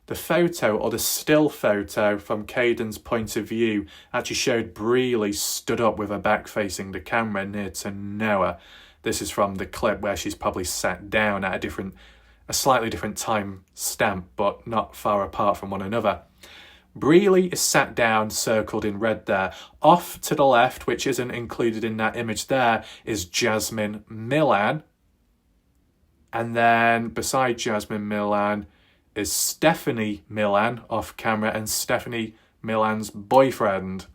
the photo or the still photo from Kaden's point of view actually showed Breely stood up with her back facing the camera near to Noah. This is from the clip where she's probably sat down at a slightly different time stamp, but not far apart from one another. Breely is sat down, circled in red there. Off to the left, which isn't included in that image there, is Jasmine Milan. And then beside Jasmine Milan is Stephanie Milan off camera and Stephanie Milan's boyfriend.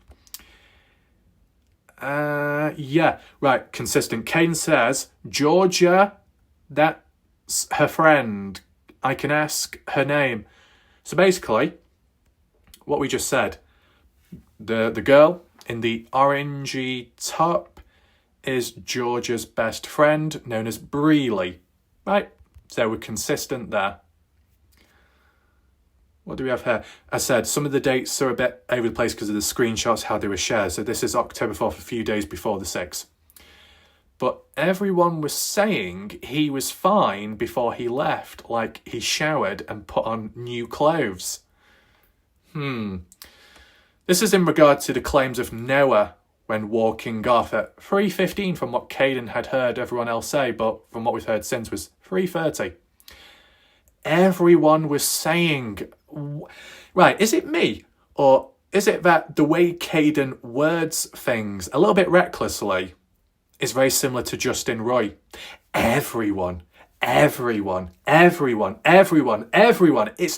Yeah, right, consistent. Kaden says, Georgia, that's her friend. I can ask her name. So basically, what we just said, the girl in the orangey top is Georgia's best friend, known as Breely. Right, so we're consistent there. What do we have here? I said some of the dates are a bit over the place because of the screenshots, how they were shared. So this is October 4th, a few days before the 6th. But everyone was saying he was fine before he left, like he showered and put on new clothes. This is in regard to the claims of Noah when walking off at 3:15 from what Kaden had heard everyone else say, but from what we've heard since was 3:30. everyone was saying. Right, is it me? Or is it that the way Kaden words things a little bit recklessly is very similar to Justin Roy? Everyone. It's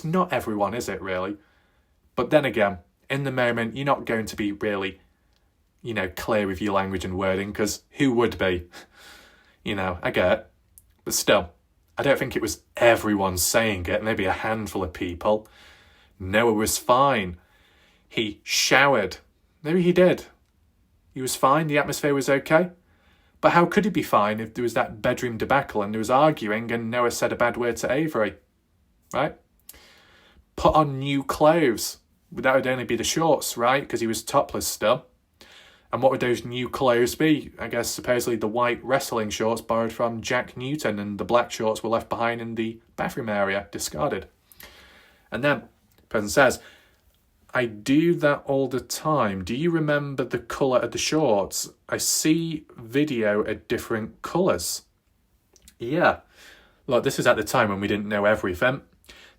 not everyone, is it really? But then again, in the moment, you're not going to be really, clear with your language and wording, because who would be? I get it. But still, I don't think it was everyone saying it, maybe a handful of people. Noah was fine. He showered. Maybe he did. He was fine, the atmosphere was okay. But how could he be fine if there was that bedroom debacle and there was arguing and Noah said a bad word to Avery? Right? Put on new clothes. That would only be the shorts, right? Because he was topless still. And what would those new clothes be? I guess supposedly the white wrestling shorts borrowed from Jack Newton, and the black shorts were left behind in the bathroom area, discarded. And then, the person says, I do that all the time. Do you remember the colour of the shorts? I see video at different colours. Yeah. Look, this is at the time when we didn't know everything.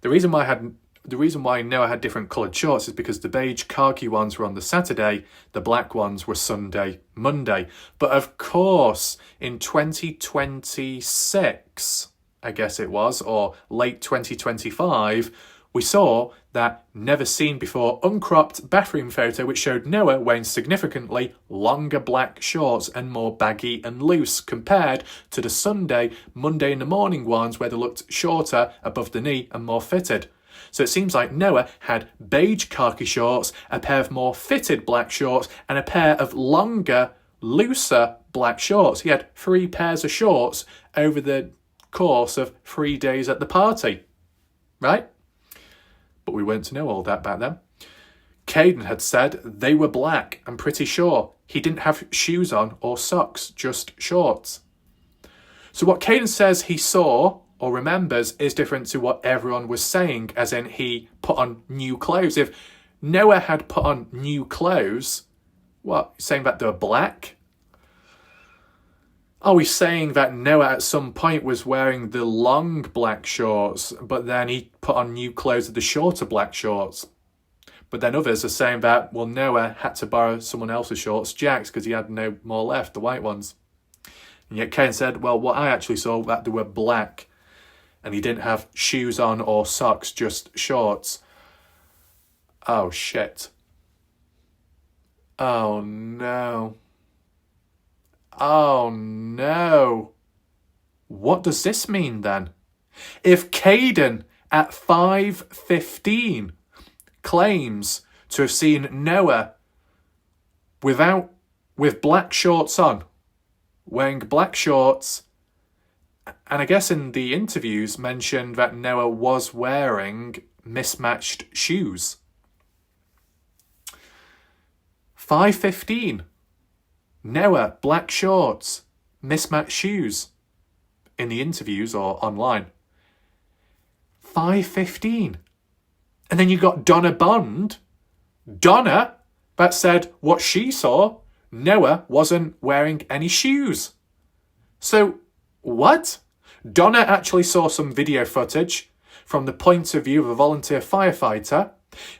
The reason why Noah had different coloured shorts is because the beige khaki ones were on the Saturday, the black ones were Sunday, Monday. But of course, in 2026, I guess it was, or late 2025, we saw that never seen before uncropped bathroom photo which showed Noah wearing significantly longer black shorts and more baggy and loose compared to the Sunday, Monday in the morning ones where they looked shorter above the knee and more fitted. So it seems like Noah had beige khaki shorts, a pair of more fitted black shorts, and a pair of longer, looser black shorts. He had 3 pairs of shorts over the course of 3 days at the party. Right? But we weren't to know all that back then. Kaden had said they were black, I'm pretty sure. He didn't have shoes on or socks, just shorts. So what Kaden says he saw or remembers is different to what everyone was saying, as in he put on new clothes. If Noah had put on new clothes, what, saying that they were black? Are we saying that Noah at some point was wearing the long black shorts, but then he put on new clothes of the shorter black shorts? But then others are saying that, well, Noah had to borrow someone else's shorts, Jack's, because he had no more left, the white ones. And yet Kaden said, well, what I actually saw, that they were black, and he didn't have shoes on or socks, just shorts. Oh, shit. Oh, no. Oh, no. What does this mean, then? If Kaden, at 5:15, claims to have seen Noah with black shorts on, wearing black shorts, and I guess in the interviews mentioned that Noah was wearing mismatched shoes. 5:15. Noah, black shorts, mismatched shoes. In the interviews or online. 5:15. And then you got Donna Bond. Donna, that said what she saw, Noah wasn't wearing any shoes. So, what? Donna actually saw some video footage from the point of view of a volunteer firefighter,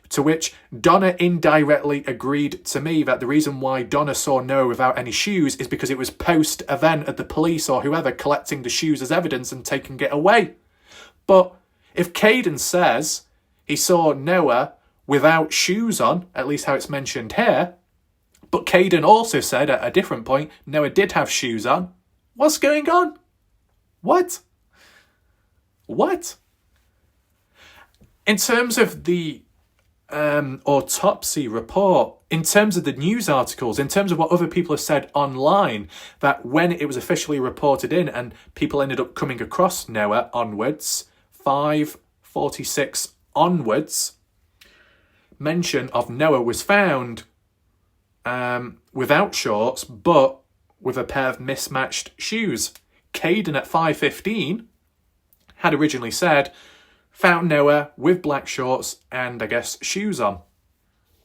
to which Donna indirectly agreed to me that the reason why Donna saw Noah without any shoes is because it was post-event at the police or whoever collecting the shoes as evidence and taking it away. But if Kaden says he saw Noah without shoes on, at least how it's mentioned here, but Kaden also said at a different point Noah did have shoes on, what's going on? What? In terms of the autopsy report, in terms of the news articles, in terms of what other people have said online, that when it was officially reported in and people ended up coming across Noah onwards, 5:46 onwards, mention of Noah was found without shorts, but with a pair of mismatched shoes. Kaden at 5:15 had originally said, found Noah with black shorts and, I guess, shoes on.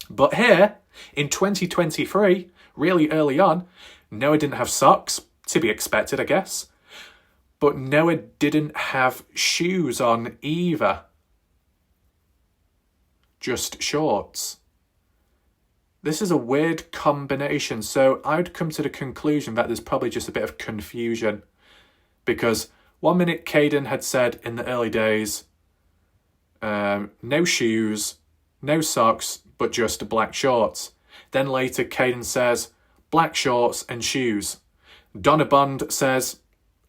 But here, in 2023, really early on, Noah didn't have socks, to be expected, I guess. But Noah didn't have shoes on either. Just shorts. This is a weird combination, so I'd come to the conclusion that there's probably just a bit of confusion. Because 1 minute Kaden had said in the early days, no shoes, no socks, but just black shorts. Then later Kaden says, black shorts and shoes. Donna Bond says,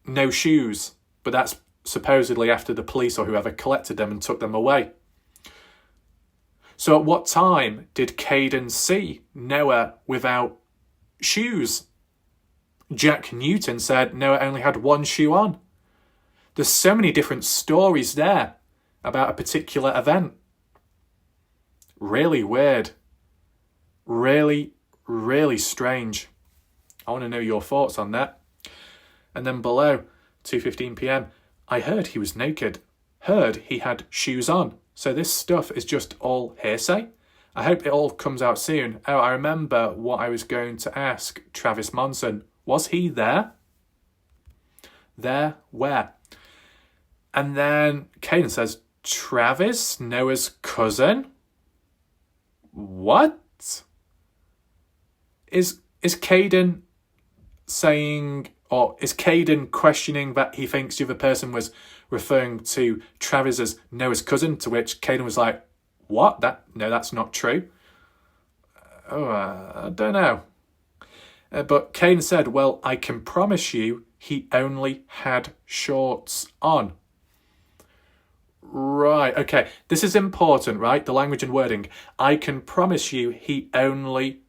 no shoes, but that's supposedly after the police or whoever collected them and took them away. So at what time did Kaden see Noah without shoes? Jack Newton said Noah only had one shoe on. There's so many different stories there about a particular event. Really weird. Really, really strange. I want to know your thoughts on that. And then below, 2:15 p.m, I heard he was naked. Heard he had shoes on. So this stuff is just all hearsay. I hope it all comes out soon. Oh, I remember what I was going to ask Travis Monson. Was he there? There? Where? And then Kaden says, Travis, Noah's cousin? What? Is Kaden saying, or is Kaden questioning that he thinks the other person was referring to Travis as Noah's cousin, to which Kaden was like, what? No, that's not true. I don't know. But Kaden said, well, I can promise you he only had shorts on. Right, okay. This is important, right? The language and wording. I can promise you he only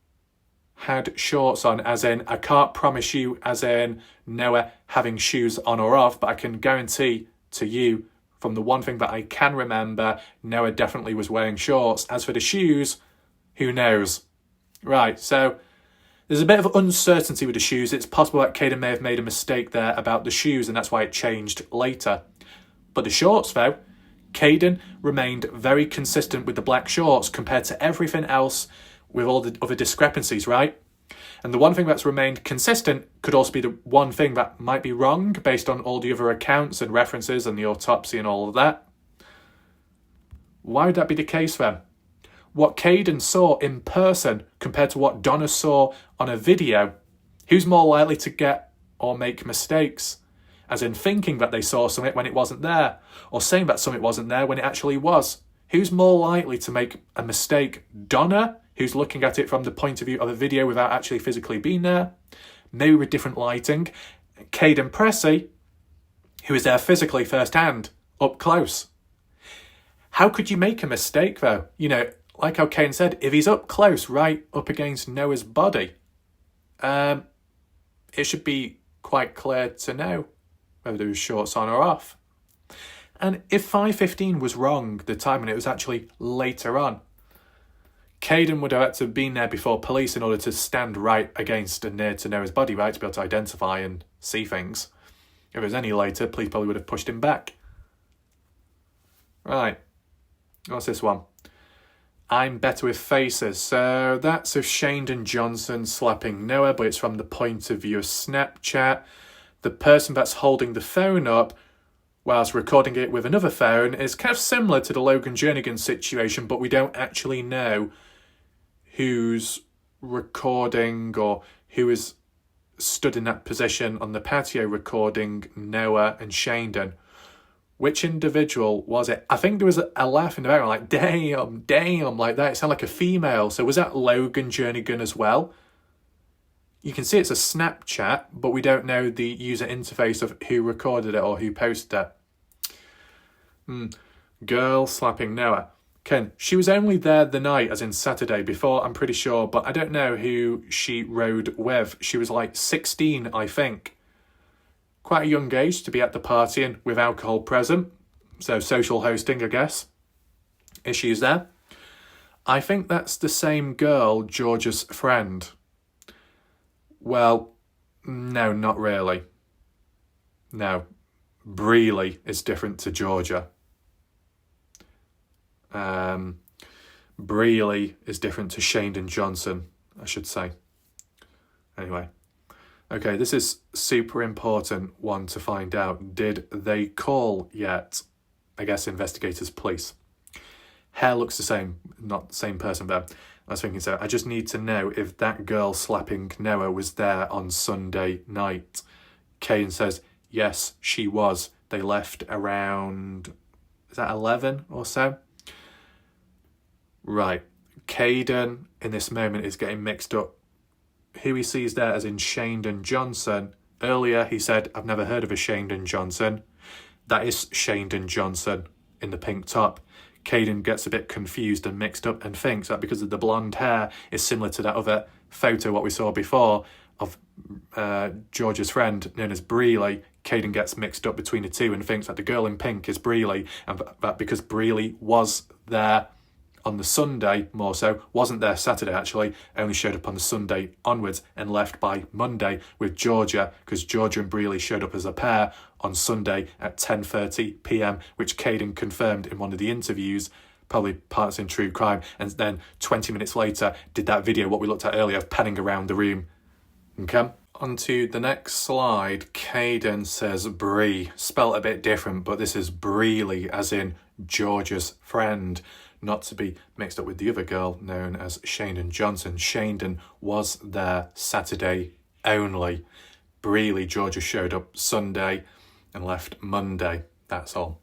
had shorts on, as in, I can't promise you, as in Noah having shoes on or off, but I can guarantee to you, from the one thing that I can remember, Noah definitely was wearing shorts. As for the shoes, who knows? Right, so there's a bit of uncertainty with the shoes. It's possible that Kaden may have made a mistake there about the shoes, and that's why it changed later. But the shorts, though, Kaden remained very consistent with the black shorts compared to everything else with all the other discrepancies, right? And the one thing that's remained consistent could also be the one thing that might be wrong based on all the other accounts and references and the autopsy and all of that. Why would that be the case then? What Kaden saw in person compared to what Donna saw on a video, who's more likely to get or make mistakes? As in thinking that they saw something when it wasn't there, or saying that something wasn't there when it actually was. Who's more likely to make a mistake? Donna, who's looking at it from the point of view of a video without actually physically being there, maybe with different lighting. Kaden Pressy, who is there physically firsthand, up close. How could you make a mistake though? You know, like how Kaden said, if he's up close, right up against Noah's body, it should be quite clear to know whether there was shorts on or off. And if 5:15 was wrong, the time, and it was actually later on, Kaden would have had to have been there before police in order to stand right against and near to Noah's body, right, to be able to identify and see things. If it was any later, police probably would have pushed him back. Right. What's this one? I'm better with faces. So that's of Shane Johnson slapping Noah, but it's from the point of view of Snapchat. The person that's holding the phone up whilst recording it with another phone is kind of similar to the Logan Jernigan situation, but we don't actually know who's recording or who is stood in that position on the patio recording Noah and Shane. Which individual was it? I think there was a laugh in the background, like, damn, like that. It sounded like a female. So was that Logan Jernigan as well? You can see it's a Snapchat, but we don't know the user interface of who recorded it or who posted it. Girl slapping Noah. Ken, she was only there the night, as in Saturday, before, I'm pretty sure, but I don't know who she rode with. She was like 16, I think. Quite a young age to be at the party and with alcohol present. So social hosting, I guess. Issues there. I think that's the same girl, Georgia's friend. Well, no, not really. No, Breely is different to Georgia. Breely is different to Shane Johnson, I should say. Anyway, Okay, this is super important one to find out. Did they call yet? I guess investigators, police. Hair looks the same, not the same person, but I was thinking so. I just need to know if that girl slapping Noah was there on Sunday night. Kaden says, yes, she was. They left around, is that 11 or so? Right. Kaden, in this moment, is getting mixed up. Who he sees there as in Shaden Johnson. Earlier, he said, I've never heard of a Shaden Johnson. That is Shaden Johnson in the pink top. Kaden gets a bit confused and mixed up and thinks that because of the blonde hair is similar to that other photo, what we saw before, of George's friend known as Breely. Kaden gets mixed up between the two and thinks that the girl in pink is Breely, and that because Breely was there on the Sunday, more so, wasn't there Saturday actually, only showed up on the Sunday onwards and left by Monday with Georgia, because Georgia and Breely showed up as a pair on Sunday at 10:30 p.m, which Kaden confirmed in one of the interviews, probably parts in true crime, and then 20 minutes later did that video, what we looked at earlier, of panning around the room. Okay? On to the next slide. Kaden says Bree, spelt a bit different, but this is Breely, as in Georgia's friend, not to be mixed up with the other girl known as Shaden Johnson. Shaden was there Saturday only. Breely, Georgia showed up Sunday and left Monday. That's all.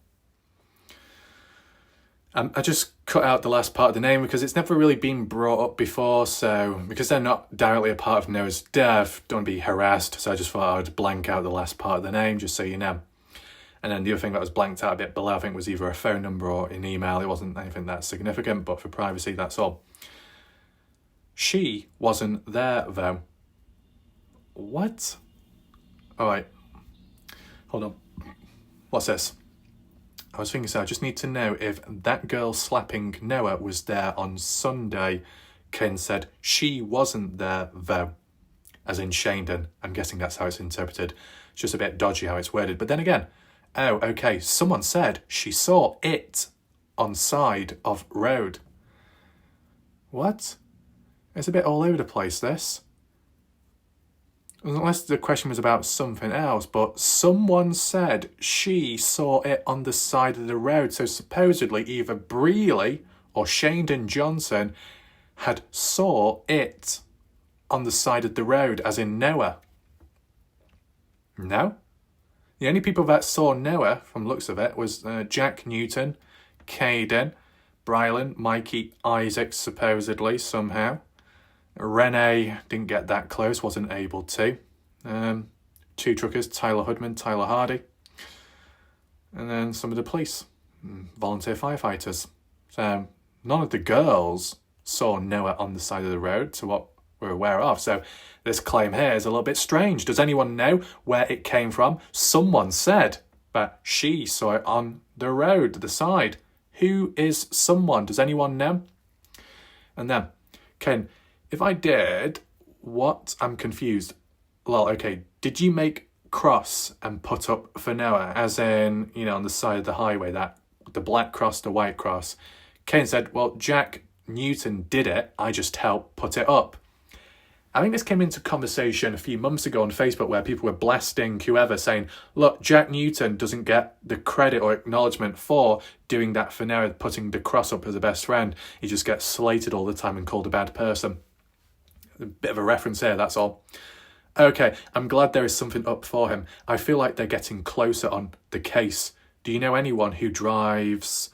I just cut out the last part of the name because it's never really been brought up before, so because they're not directly a part of Noah's death, don't want to be harassed, so I just thought I would blank out the last part of the name, just so you know. And then the other thing that was blanked out a bit below, I think, was either a phone number or an email. It wasn't anything that significant, but for privacy, that's all. She wasn't there, though. What? All right. Hold on. What's this? I was thinking, so I just need to know if that girl slapping Noah was there on Sunday. Ken said she wasn't there, though, as in Shaden. I'm guessing that's how it's interpreted. It's just a bit dodgy how it's worded. But then again, oh, okay, someone said she saw it on side of road. What? It's a bit all over the place, this. Unless the question was about something else, but someone said she saw it on the side of the road. So supposedly either Breely or Shaden Johnson had saw it on the side of the road, as in Noah. No? The only people that saw Noah, from the looks of it, was Jack Newton, Kaden, Brylan, Mikey, Isaac, supposedly, somehow. Renee didn't get that close, wasn't able to. Two truckers, Tyler Hoodman, Tyler Hardy. And then some of the police, volunteer firefighters. So none of the girls saw Noah on the side of the road, to what we're aware of. So this claim here is a little bit strange. Does anyone know where it came from? Someone said that she saw it on the road, the side. Who is someone? Does anyone know? And then, Ken, if I did, what? I'm confused. Well, okay, did you make cross and put up for Noah, as in, you know, on the side of the highway, that the black cross, the white cross? Kane said, well, Jack Newton did it. I just helped put it up. I think this came into conversation a few months ago on Facebook where people were blasting whoever, saying, look, Jack Newton doesn't get the credit or acknowledgement for doing that for Noah, putting the cross up as a best friend. He just gets slated all the time and called a bad person. A bit of a reference here, that's all. Okay, I'm glad there is something up for him. I feel like they're getting closer on the case. Do you know anyone who drives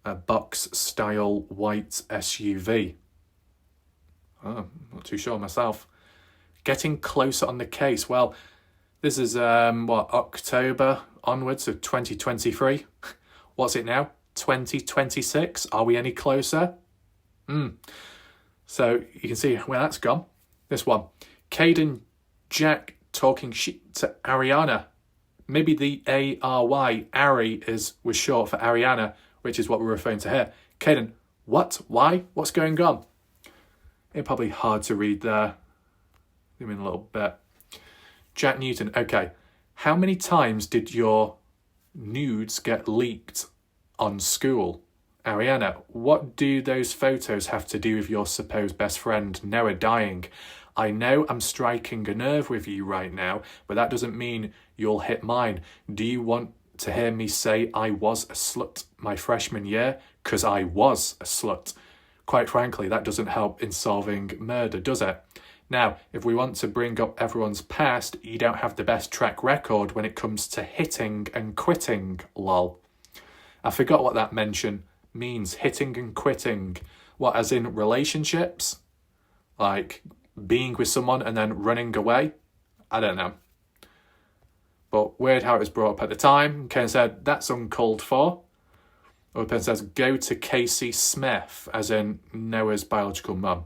a box-style white SUV? Oh, not too sure myself. Getting closer on the case. Well, this is, October onwards of 2023. What's it now? 2026? Are we any closer? So you can see where that's gone. This one. Kaden Jack talking shit to Ariana. Maybe the A-R-Y, Ari, was short for Ariana, which is what we're referring to here. Kaden, what? Why? What's going on? It's probably hard to read there. Zoom in a little bit. Jack Newton, okay. How many times did your nudes get leaked on school? Ariana, what do those photos have to do with your supposed best friend Noah dying? I know I'm striking a nerve with you right now, but that doesn't mean you'll hit mine. Do you want to hear me say I was a slut my freshman year? Because I was a slut. Quite frankly, that doesn't help in solving murder, does it? Now, if we want to bring up everyone's past, you don't have the best track record when it comes to hitting and quitting, lol. I forgot what that mention means, hitting and quitting. What, as in relationships? Like being with someone and then running away? I don't know. But weird how it was brought up at the time. Ken said, that's uncalled for. Other person says, go to Casey Smith, as in Noah's biological mum.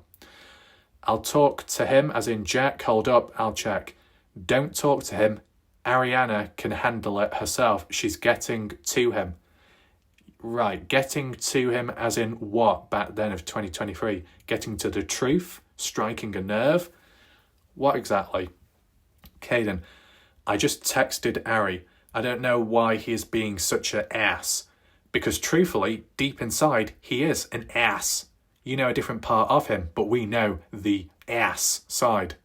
I'll talk to him, as in Jack. Hold up, I'll check. Don't talk to him. Ariana can handle it herself. She's getting to him. Right, getting to him as in what back then of 2023? Getting to the truth? Striking a nerve? What exactly? Kaden, I just texted Ari. I don't know why he is being such an ass. Because truthfully, deep inside, he is an ass. You know a different part of him, but we know the ass side.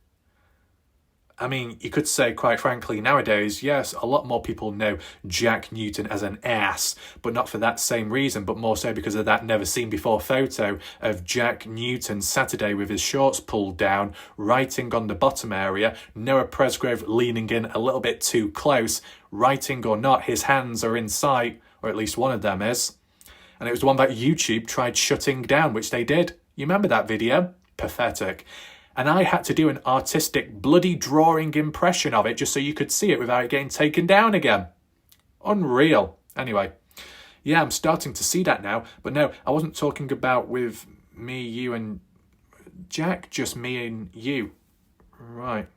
I mean, you could say, quite frankly, nowadays, yes, a lot more people know Jack Newton as an ass, but not for that same reason, but more so because of that never-seen-before photo of Jack Newton Saturday with his shorts pulled down, writing on the bottom area, Noah Presgrove leaning in a little bit too close, writing or not, his hands are in sight, or at least one of them is. And it was the one that YouTube tried shutting down, which they did. You remember that video? Pathetic. And I had to do an artistic bloody drawing impression of it just so you could see it without it getting taken down again. Unreal. Anyway, yeah, I'm starting to see that now. But no, I wasn't talking about with me, you and Jack, just me and you. Right.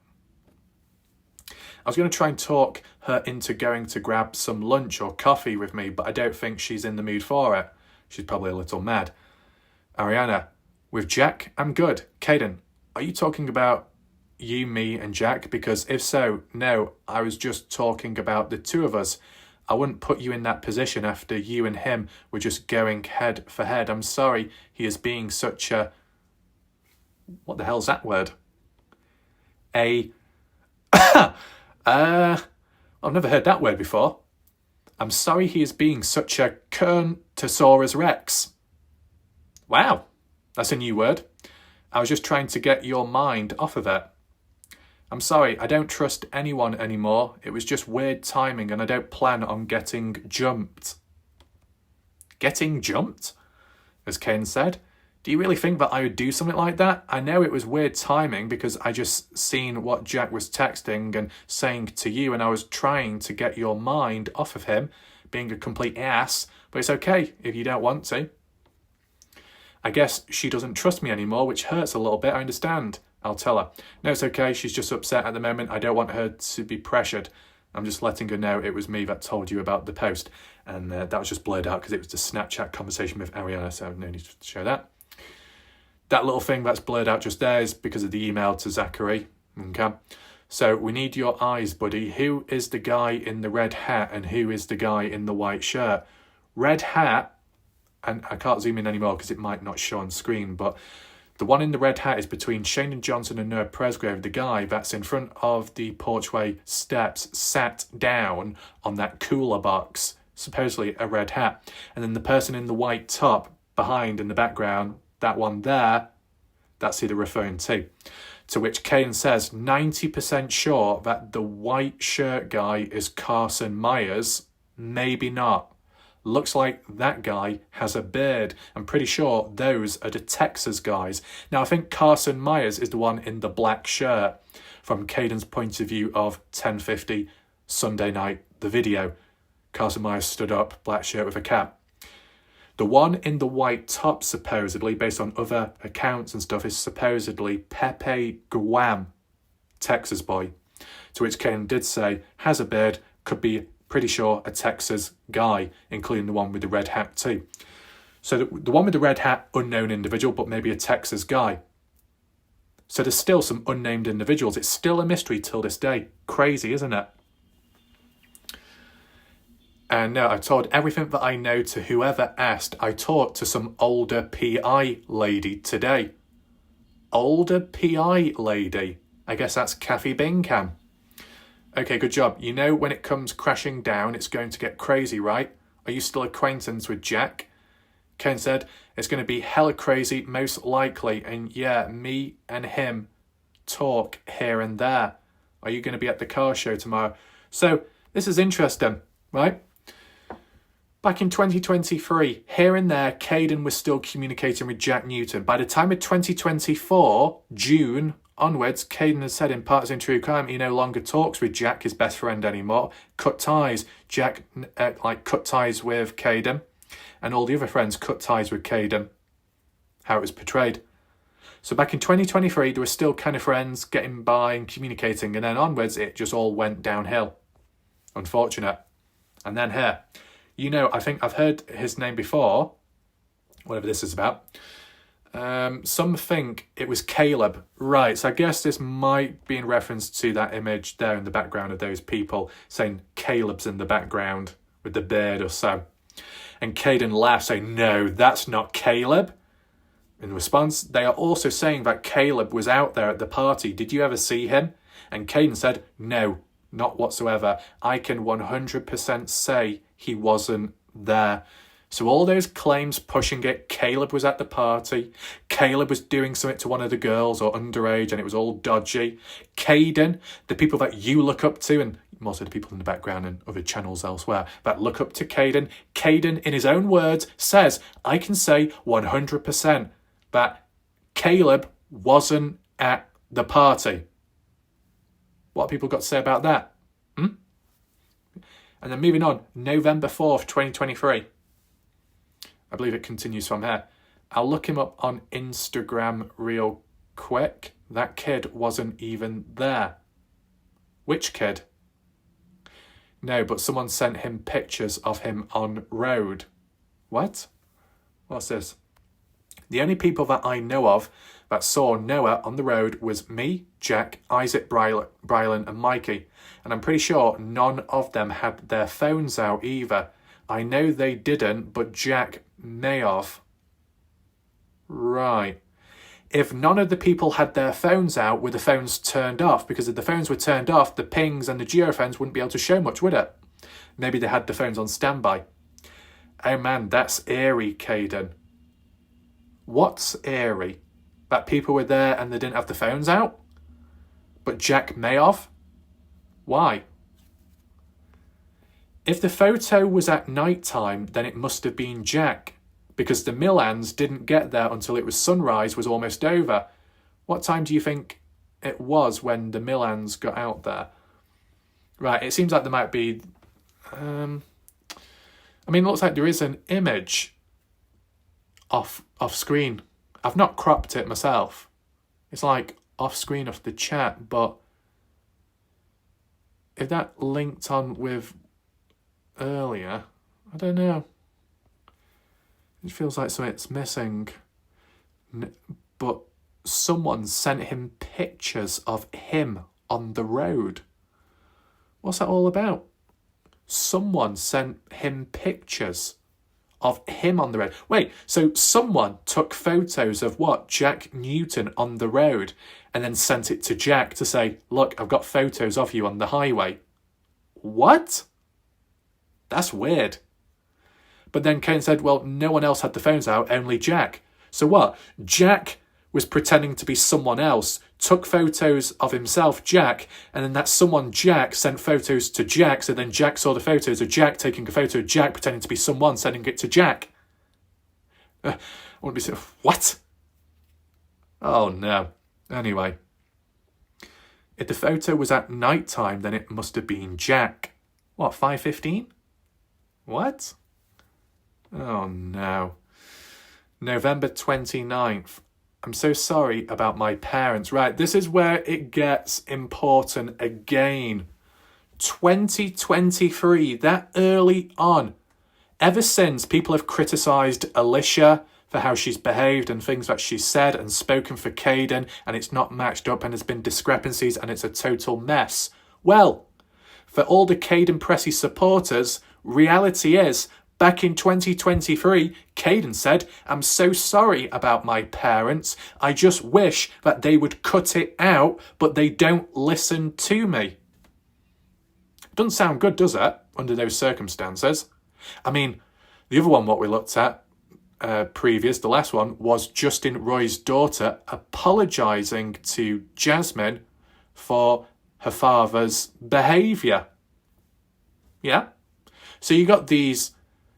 I was going to try and talk her into going to grab some lunch or coffee with me, but I don't think she's in the mood for it. She's probably a little mad. Ariana, with Jack, I'm good. Kaden, are you talking about you, me, and Jack? Because if so, no, I was just talking about the two of us. I wouldn't put you in that position after you and him were just going head for head. I'm sorry he is being such a... What the hell's that word? I've never heard that word before. I'm sorry he is being such a Kerntosaurus Rex. Wow, that's a new word. I was just trying to get your mind off of it. I'm sorry, I don't trust anyone anymore. It was just weird timing and I don't plan on getting jumped. Getting jumped? As Kane said. Do you really think that I would do something like that? I know it was weird timing because I just seen what Jack was texting and saying to you and I was trying to get your mind off of him being a complete ass, but it's okay if you don't want to. I guess she doesn't trust me anymore, which hurts a little bit, I understand. I'll tell her. No, it's okay, she's just upset at the moment. I don't want her to be pressured. I'm just letting her know it was me that told you about the post. And that was just blurred out because it was the Snapchat conversation with Ariana, so no need to show that. That little thing that's blurred out just there is because of the email to Zachary. Okay. So we need your eyes, buddy. Who is the guy in the red hat and who is the guy in the white shirt? Red hat, and I can't zoom in anymore because it might not show on screen, but the one in the red hat is between Shane Johnson and Noah Presgrove, the guy that's in front of the porchway steps, sat down on that cooler box, supposedly a red hat. And then the person in the white top behind in the background, that one there, that's who they're referring to. To which Kane says, 90% sure that the white shirt guy is Carson Myers. Maybe not. Looks like that guy has a beard. I'm pretty sure those are the Texas guys. Now, I think Carson Myers is the one in the black shirt from Caden's point of view of 10:50 Sunday night, the video. Carson Myers stood up, black shirt with a cap. The one in the white top, supposedly, based on other accounts and stuff, is supposedly Pepe Guam, Texas boy. To which Caden did say, has a beard, could be pretty sure a Texas guy, including the one with the red hat too. So the one with the red hat, unknown individual, but maybe a Texas guy. So there's still some unnamed individuals. It's still a mystery till this day. Crazy, isn't it? And no, I told everything that I know to whoever asked. I talked to some older PI lady today. older PI lady. I guess that's Kathy Bingham. Okay, good job. You know when it comes crashing down, it's going to get crazy, right? Are you still acquaintance with Jack? Kaden said, it's going to be hella crazy, most likely. And yeah, me and him talk here and there. Are you going to be at the car show tomorrow? So this is interesting, right? Back in 2023, here and there, Kaden was still communicating with Jack Newton. By the time of 2024, June onwards, Kaden has said in Partners in True Crime he no longer talks with Jack, his best friend, anymore. Cut ties. Jack cut ties with Kaden, and all the other friends cut ties with Kaden. How it was portrayed. So back in 2023, they were still kind of friends, getting by and communicating, and then onwards, it just all went downhill. Unfortunate. And then here, you know, I think I've heard his name before, whatever this is about. Some think it was Caleb. Right, so I guess this might be in reference to that image there in the background of those people saying Caleb's in the background with the beard or so. And Kaden laughs, saying, no, that's not Caleb. In response, they are also saying that Caleb was out there at the party. Did you ever see him? And Kaden said, no, not whatsoever. I can 100% say he wasn't there. So all those claims pushing it, Caleb was at the party, Caleb was doing something to one of the girls or underage and it was all dodgy. Kaden, the people that you look up to, and most of the people in the background and other channels elsewhere that look up to Kaden, Kaden, in his own words, says, I can say 100% that Caleb wasn't at the party. What have people got to say about that? And then moving on, November 4th, 2023. I believe it continues from here. I'll look him up on Instagram real quick. That kid wasn't even there. Which kid? No, but someone sent him pictures of him on road. What? What's this? The only people that I know of that saw Noah on the road was me, Jack, Isaac, Brylan and Mikey. And I'm pretty sure none of them had their phones out either. I know they didn't, but Jack may have. Right. If none of the people had their phones out, were the phones turned off? Because if the phones were turned off, the pings and the geophones wouldn't be able to show much, would it? Maybe they had the phones on standby. Oh man, that's eerie, Kaden. What's eerie? That people were there and they didn't have the phones out? But Jack may have? Why? If the photo was at night time, then it must have been Jack, because the Millans didn't get there until it was sunrise was almost over. What time do you think it was when the Millans got out there? Right, it seems like there might be... it looks like there is an image off screen. I've not cropped it myself. It's like off screen off the chat, but if that linked on with earlier, I don't know. It feels like something's missing. But someone sent him pictures of him on the road. What's that all about? Someone sent him pictures of him on the road. Wait, so someone took photos of what? Jack Newton on the road and then sent it to Jack to say, look, I've got photos of you on the highway. What? That's weird. But then Kaden said, well, no one else had the phones out, only Jack. So what? Jack was pretending to be someone else, took photos of himself, Jack, and then that someone, Jack, sent photos to Jack, so then Jack saw the photos of Jack taking a photo of Jack, pretending to be someone, sending it to Jack. I wouldn't be so... What? Oh, no. Anyway. If the photo was at night time, then it must have been Jack. What, 5:15? What? Oh, no. November 29th. I'm so sorry about my parents. Right, this is where it gets important again. 2023, that early on. Ever since, people have criticised Alicia for how she's behaved and things that she's said and spoken for Kaden, and it's not matched up and there's been discrepancies and it's a total mess. Well, for all the Kaden Pressy supporters, reality is Back in 2023, Kaden said, "I'm so sorry about my parents. I just wish that they would cut it out, but they don't listen to me." Doesn't sound good, does it, under those circumstances? I mean, the other one what we looked at the last one, was Justin Roy's daughter apologising to Jasmine for her father's behaviour. Yeah? So you got these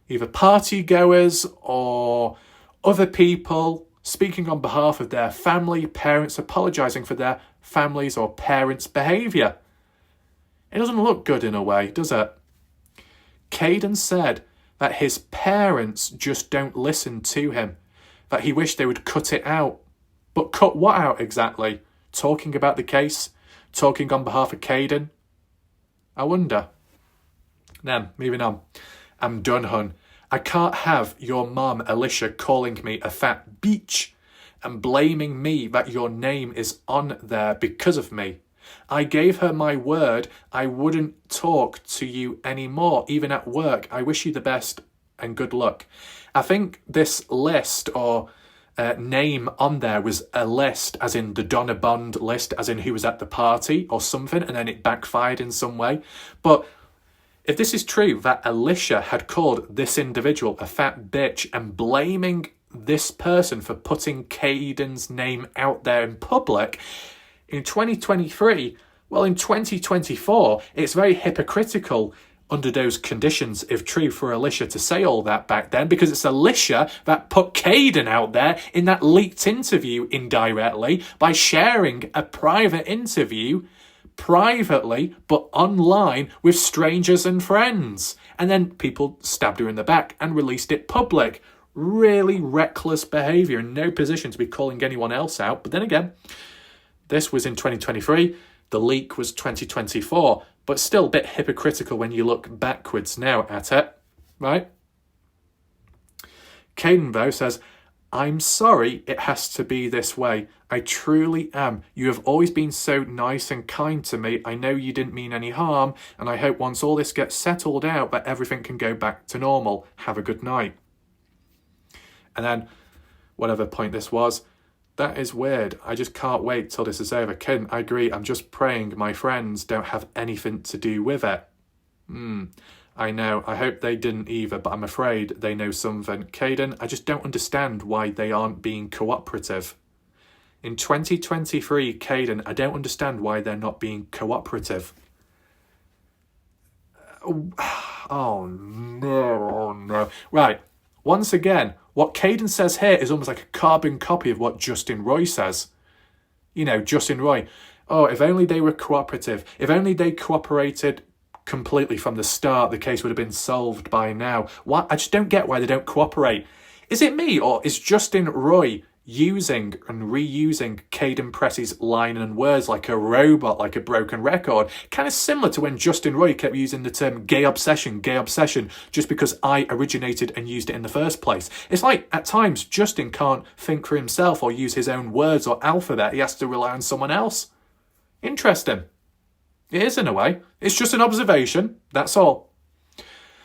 either party goers or other people speaking on behalf of their family, parents apologising for their families or parents' behaviour. It doesn't look good in a way, does it? Kaden said that his parents just don't listen to him, that he wished they would cut it out. But cut what out exactly? Talking about the case? Talking on behalf of Kaden? I wonder. Then, moving on. "I'm done, hun. I can't have your mum, Alicia, calling me a fat bitch and blaming me that your name is on there because of me. I gave her my word I wouldn't talk to you anymore, even at work. I wish you the best and good luck." I think this list or name on there was a list, as in the Donna Bond list, as in who was at the party or something, and then it backfired in some way. But if this is true, that Alicia had called this individual a fat bitch and blaming this person for putting Kaden's name out there in public in 2023, well, in 2024, it's very hypocritical under those conditions, if true, for Alicia to say all that back then, because it's Alicia that put Kaden out there in that leaked interview indirectly by sharing a private interview privately but online with strangers and friends. And then people stabbed her in the back and released it public. Really reckless behaviour, in no position to be calling anyone else out. But then again, this was in 2023, the leak was 2024, but still a bit hypocritical when you look backwards now at it, right? Kaden, though, says, "I'm sorry it has to be this way. I truly am. You have always been so nice and kind to me. I know you didn't mean any harm, and I hope once all this gets settled out that everything can go back to normal. Have a good night." And then, whatever point this was, "That is weird. I just can't wait till this is over. Kaden, I agree. I'm just praying my friends don't have anything to do with it." I know. I hope they didn't either, but I'm afraid they know something. Kaden, I just don't understand why they aren't being cooperative. In 2023, Kaden, I don't understand why they're not being cooperative. Oh, no. Right. Once again, what Kaden says here is almost like a carbon copy of what Justin Roy says. You know, Justin Roy, "Oh, if only they were cooperative. If only they cooperated completely from the start, the case would have been solved by now." Why? I just don't get why they don't cooperate. Is it me, or is Justin Roy using and reusing Kaden Pressy's line and words like a robot, like a broken record? Kind of similar to when Justin Roy kept using the term gay obsession, just because I originated and used it in the first place. It's like, at times, Justin can't think for himself or use his own words or alphabet. He has to rely on someone else. Interesting. It is, in a way. It's just an observation, that's all.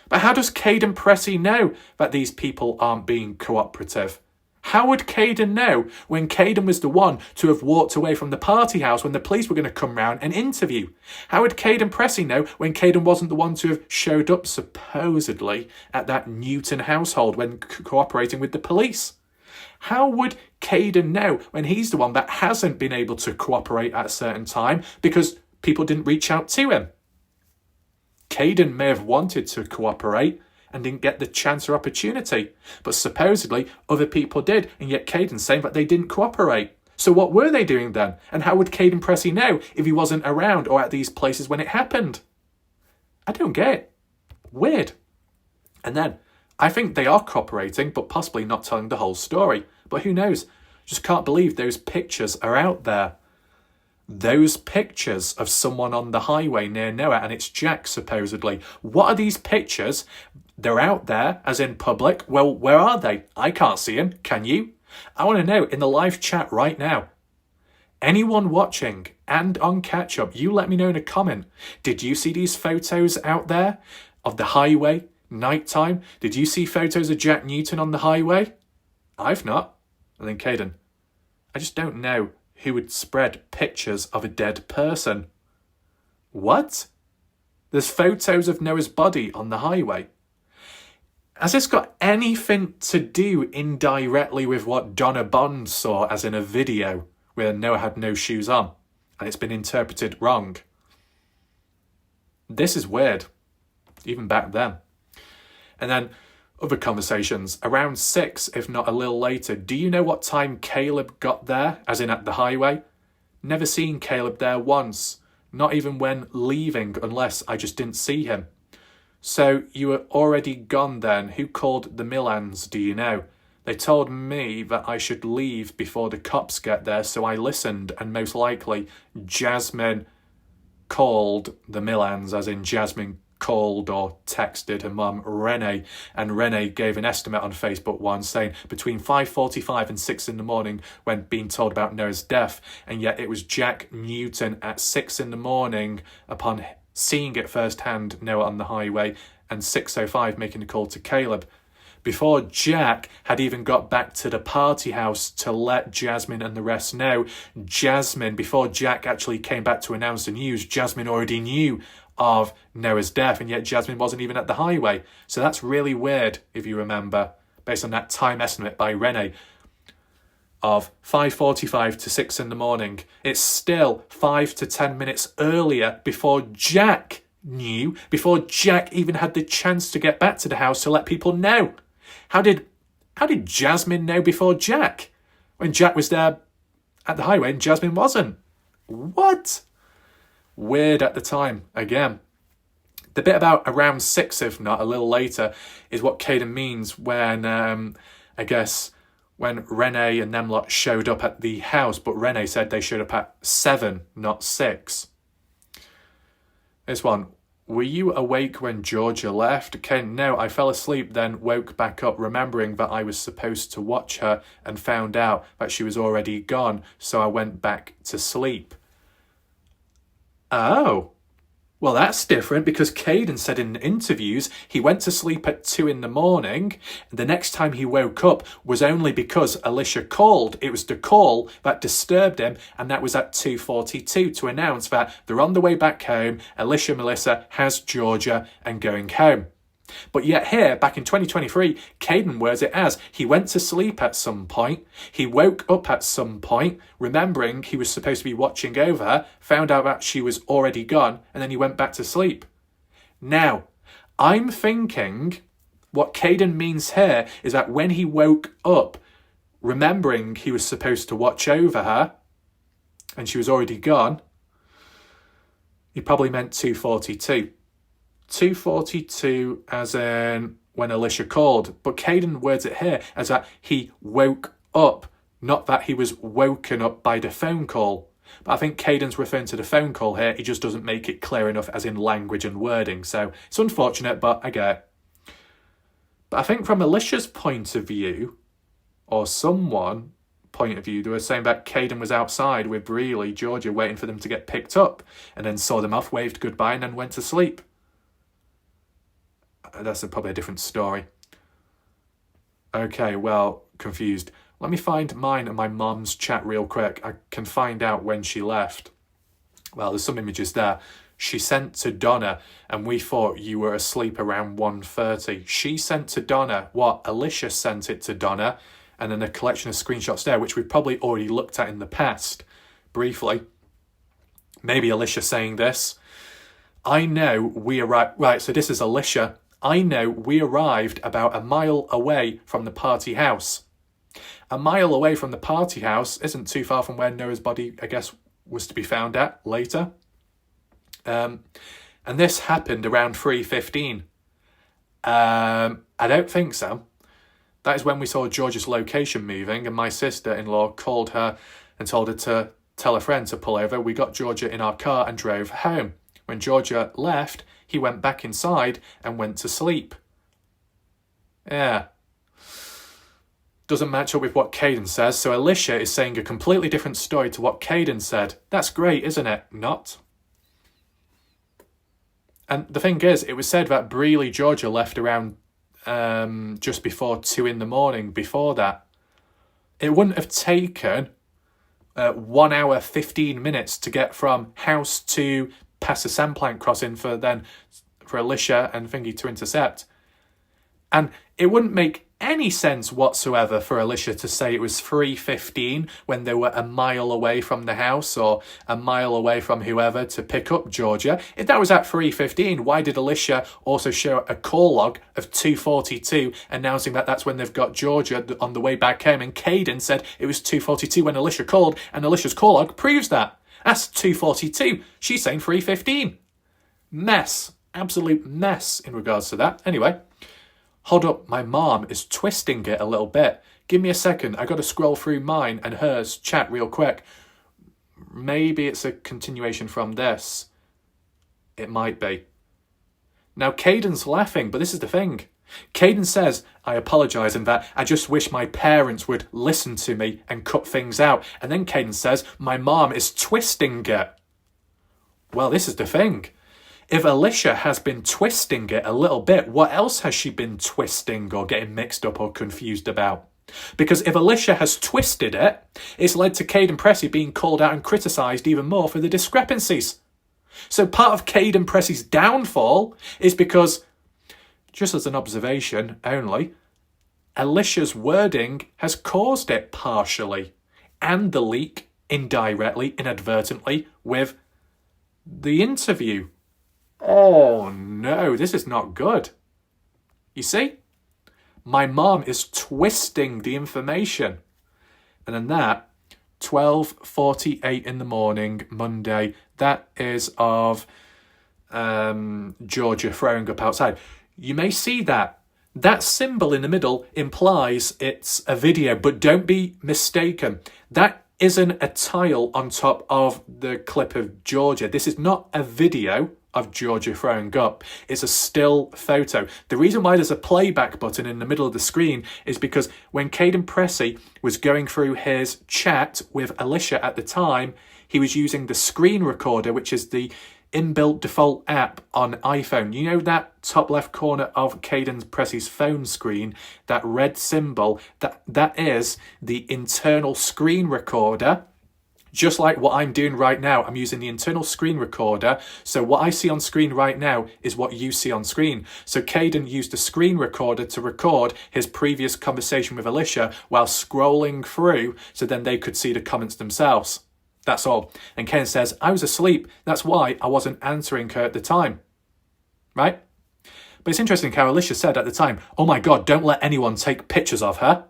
But how does Kaden Pressy know that these people aren't being cooperative? How would Kaden know when Kaden was the one to have walked away from the party house when the police were going to come round and interview? How would Kaden Pressy know when Kaden wasn't the one to have showed up supposedly at that Newton household when cooperating with the police? How would Kaden know when he's the one that hasn't been able to cooperate at a certain time because people didn't reach out to him? Kaden may have wanted to cooperate and didn't get the chance or opportunity, but supposedly other people did, and yet Kaden's saying that they didn't cooperate. So what were they doing then? And how would Kaden Pressy know if he wasn't around or at these places when it happened? I don't get it. Weird. And then, I think they are cooperating, but possibly not telling the whole story. But who knows? Just can't believe those pictures are out there. Those pictures of someone on the highway near Noah, and it's Jack, supposedly. What are these pictures? They're out there, as in public. Well, where are they? I can't see them. Can you? I want to know in the live chat right now. Anyone watching and on catch-up, you let me know in a comment. Did you see these photos out there of the highway Nighttime? Did you see photos of Jack Newton on the highway? I've not. And then Kaden, I just don't know who would spread pictures of a dead person. What? There's photos of Noah's body on the highway. Has this got anything to do indirectly with what Donna Bond saw as in a video where Noah had no shoes on and it's been interpreted wrong? This is weird, even back then. And then other conversations. Around 6, if not a little later, do you know what time Caleb got there, as in at the highway? Never seen Caleb there once, not even when leaving, unless I just didn't see him. So you were already gone then. Who called the Millans, do you know? They told me that I should leave before the cops get there, so I listened, and most likely Jasmine called the Millans, as in Jasmine called or texted her mum Renee, and Renee gave an estimate on Facebook once saying between 5:45 and 6 in the morning when being told about Noah's death, and yet it was Jack Newton at 6 in the morning upon seeing it firsthand, Noah on the highway, and 6:05 making a call to Caleb. Before Jack had even got back to the party house to let Jasmine and the rest know, before Jack actually came back to announce the news, Jasmine already knew of Noah's death, and yet Jasmine wasn't even at the highway. So that's really weird, if you remember, based on that time estimate by Renee of 5:45 to 6 in the morning. It's still 5 to 10 minutes earlier before Jack knew, before Jack even had the chance to get back to the house to let people know. How did Jasmine know before Jack? When Jack was there at the highway and Jasmine wasn't? What? Weird at the time, again. The bit about around 6, if not a little later, is what Kaden means when, I guess, when Renee and them lot showed up at the house, but Renee said they showed up at 7, not 6. This one. Were you awake when Georgia left? Ken, no, I fell asleep, then woke back up remembering that I was supposed to watch her and found out that she was already gone, so I went back to sleep. Oh, well, that's different because Kaden said in interviews he went to sleep at 2 in the morning. The next time he woke up was only because Alicia called. It was the call that disturbed him, and that was at 2:42 to announce that they're on the way back home. Alicia Melissa has Georgia and going home. But yet here, back in 2023, Kaden words it as he went to sleep at some point, he woke up at some point, remembering he was supposed to be watching over her, found out that she was already gone, and then he went back to sleep. Now, I'm thinking what Kaden means here is that when he woke up, remembering he was supposed to watch over her, and she was already gone, he probably meant 2:42. 2:42 as in when Alicia called, but Kaden words it here as that he woke up, not that he was woken up by the phone call. But I think Kaden's referring to the phone call here. He just doesn't make it clear enough as in language and wording. So it's unfortunate, but I get it. But I think from Alicia's point of view, or someone point of view, they were saying that Kaden was outside with Breely, Georgia, waiting for them to get picked up, and then saw them off, waved goodbye, and then went to sleep. That's probably a different story. Okay, well, confused. Let me find mine and my mum's chat real quick. I can find out when she left. Well, there's some images there. She sent to Donna, and we thought you were asleep around 1:30. She sent to Donna what Alicia sent it to Donna, and then a collection of screenshots there, which we've probably already looked at in the past, briefly. Maybe Alicia saying this. I know we arrived... Right, so this is Alicia. I know we arrived about a mile away from the party house. A mile away from the party house isn't too far from where Noah's body, I guess, was to be found at later. And this happened around 3:15. I don't think so. That is when we saw Georgia's location moving, and my sister-in-law called her and told her to tell a friend to pull over. We got Georgia in our car and drove home. When Georgia left, he went back inside and went to sleep. Yeah. Doesn't match up with what Kaden says, so Alicia is saying a completely different story to what Kaden said. That's great, isn't it? Not. And the thing is, it was said that Breely, Georgia left around just before 2 in the morning before that. It wouldn't have taken 1 hour, 15 minutes to get from house to past the sandplank crossing for Alicia and Thingy to intercept. And it wouldn't make any sense whatsoever for Alicia to say it was 3:15 when they were a mile away from the house or a mile away from whoever to pick up Georgia. If that was at 3:15, why did Alicia also show a call log of 2:42 announcing that that's when they've got Georgia on the way back home? And Kaden said it was 2:42 when Alicia called, and Alicia's call log proves that. That's 2:42. She's saying 3:15. Mess. Absolute mess in regards to that. Anyway. Hold up, my mom is twisting it a little bit. Give me a second, I got to scroll through mine and hers chat real quick. Maybe it's a continuation from this. It might be. Now, Kaden's laughing, but this is the thing. Kaden says, I apologise and that I just wish my parents would listen to me and cut things out. And then Kaden says, my mom is twisting it. Well, this is the thing. If Alicia has been twisting it a little bit, what else has she been twisting or getting mixed up or confused about? Because if Alicia has twisted it, it's led to Kaden Pressy being called out and criticised even more for the discrepancies. So part of Kaden Pressy's downfall is because, just as an observation only, Alicia's wording has caused it partially, and the leak indirectly, inadvertently, with the interview. Oh no, this is not good. You see? My mom is twisting the information. And then that, 12:48 in the morning, Monday, that is of Georgia throwing up outside. You may see that. That symbol in the middle implies it's a video, but don't be mistaken. That isn't a tile on top of the clip of Georgia. This is not a video of Georgia throwing up. It's a still photo. The reason why there's a playback button in the middle of the screen is because when Kaden Pressy was going through his chat with Alicia at the time, he was using the screen recorder, which is the inbuilt default app on iPhone. You know that top left corner of Kaden Pressy's phone screen, that red symbol, that is the internal screen recorder. Just like what I'm doing right now, I'm using the internal screen recorder. So what I see on screen right now is what you see on screen. So Kaden used the screen recorder to record his previous conversation with Alicia while scrolling through so then they could see the comments themselves. That's all. And Kaden says, I was asleep. That's why I wasn't answering her at the time. Right? But it's interesting how Alicia said at the time, oh my God, don't let anyone take pictures of her.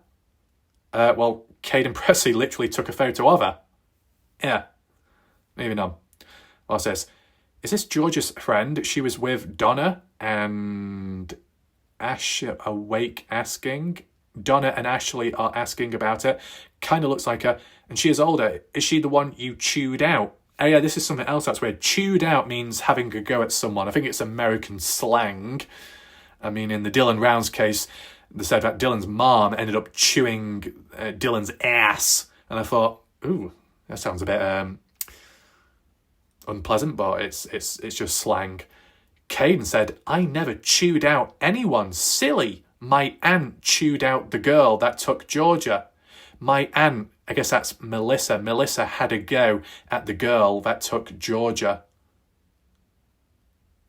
Well, Kaden Pressy literally took a photo of her. Yeah, moving on. Well, it says, is this Georgia's friend? She was with Donna and Ash awake asking. Donna and Ashley are asking about it. Kind of looks like her. And she is older. Is she the one you chewed out? Oh yeah, this is something else that's weird. Chewed out means having a go at someone. I think it's American slang. I mean, in the Dylan Rounds case, they said that Dylan's mom ended up chewing Dylan's ass. And I thought, ooh, that sounds a bit unpleasant, but it's just slang. Kaden said, I never chewed out anyone. Silly. My aunt chewed out the girl that took Georgia. My aunt, I guess that's Melissa. Melissa had a go at the girl that took Georgia,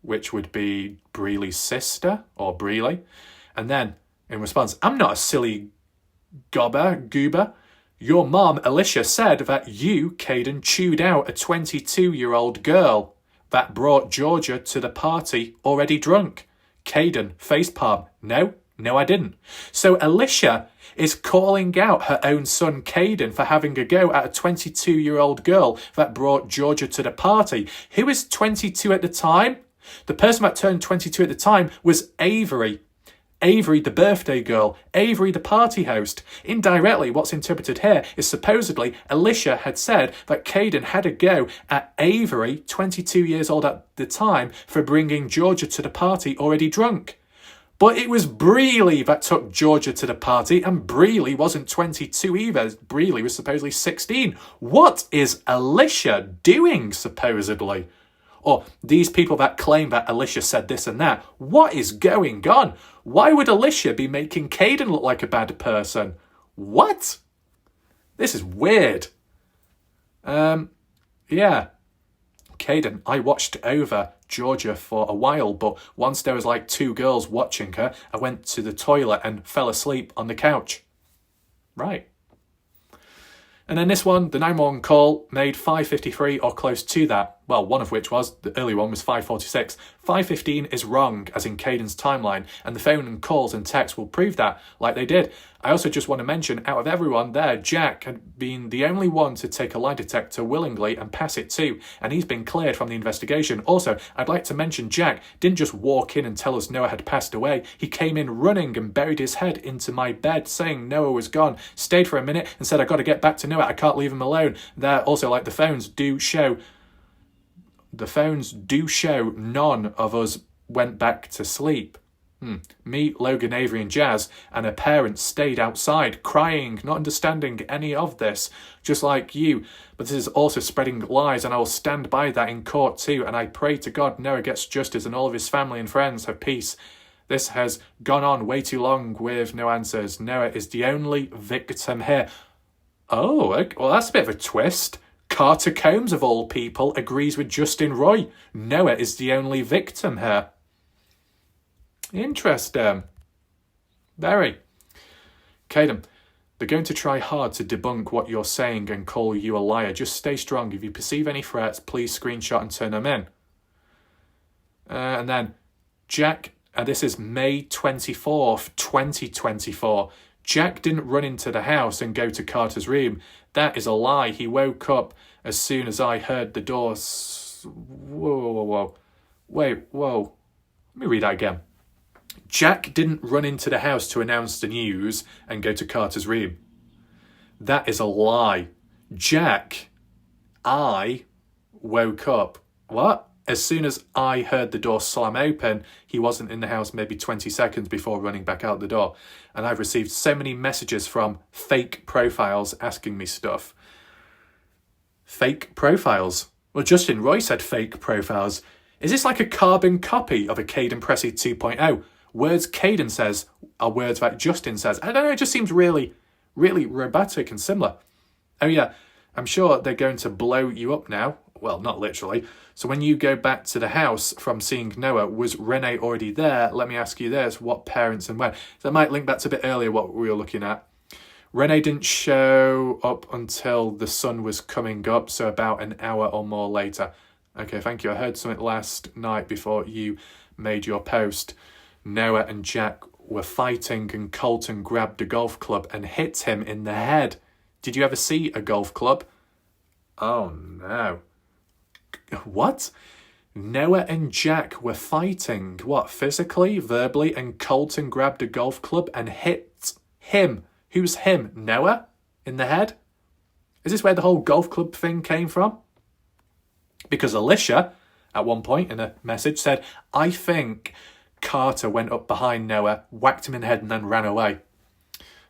which would be Breely's sister, or Breely. And then, in response, I'm not a silly goober. Your mom, Alicia, said that you, Kaden, chewed out a 22-year-old girl that brought Georgia to the party already drunk. Kaden, facepalm. No, I didn't. So Alicia is calling out her own son, Kaden, for having a go at a 22-year-old girl that brought Georgia to the party. Who is 22 at the time? The person that turned 22 at the time was Avery. Avery, the birthday girl. Avery, the party host. Indirectly, what's interpreted here is supposedly Alicia had said that Kaden had a go at Avery, 22 years old at the time, for bringing Georgia to the party already drunk. But it was Breely that took Georgia to the party, and Breely wasn't 22 either. Breely was supposedly 16. What is Alicia doing, supposedly? Or these people that claim that Alicia said this and that. What is going on? Why would Alicia be making Kaden look like a bad person? What? This is weird. Yeah. Kaden, I watched over Georgia for a while, but once there was like 2 girls watching her, I went to the toilet and fell asleep on the couch. Right. And then this one, the 911 call made 5:53 or close to that. Well, one of which was, the early one was 5:46. 5:15 is wrong, as in Kaden's timeline, and the phone and calls and texts will prove that, like they did. I also just want to mention, out of everyone there, Jack had been the only one to take a lie detector willingly and pass it too, and he's been cleared from the investigation. Also, I'd like to mention Jack didn't just walk in and tell us Noah had passed away. He came in running and buried his head into my bed, saying Noah was gone, stayed for a minute and said, I got to get back to Noah, I can't leave him alone. There, also, like, the phones do show none of us went back to sleep. Me, Logan, Avery and Jazz and her parents stayed outside crying, not understanding any of this, just like you. But this is also spreading lies, and I will stand by that in court too, and I pray to God Noah gets justice and all of his family and friends have peace. This has gone on way too long with no answers. Noah is the only victim here. Oh, okay. Well, that's a bit of a twist. Carter Combs, of all people, agrees with Justin Roy. Noah is the only victim here. Interesting. Very. Kaden, they're going to try hard to debunk what you're saying and call you a liar. Just stay strong. If you perceive any threats, please screenshot and turn them in. And then Jack, and this is May 24th, 2024. Jack didn't run into the house and go to Carter's room. That is a lie. He woke up as soon as I heard the door. Whoa. Wait, whoa. Let me read that again. Jack didn't run into the house to announce the news and go to Carter's room. That is a lie. I woke up. What? As soon as I heard the door slam open, he wasn't in the house maybe 20 seconds before running back out the door. And I've received so many messages from fake profiles asking me stuff. Fake profiles? Well, Justin Roy said fake profiles. Is this like a carbon copy of a Kaden Pressy 2.0? Words Kaden says are words that Justin says. I don't know, it just seems really, really robotic and similar. Oh yeah, I'm sure they're going to blow you up now. Well, not literally. So when you go back to the house from seeing Noah, was Renee already there? Let me ask you this, what parents and when? That might link back to a bit earlier what we were looking at. Renee didn't show up until the sun was coming up, so about an hour or more later. Okay, thank you. I heard something last night before you made your post. Noah and Jack were fighting and Colton grabbed a golf club and hit him in the head. Did you ever see a golf club? Oh no. What? Noah and Jack were fighting, what, physically, verbally, and Colton grabbed a golf club and hit him. Who's him? Noah? In the head? Is this where the whole golf club thing came from? Because Alicia, at one point in a message, said, I think Carter went up behind Noah, whacked him in the head and then ran away.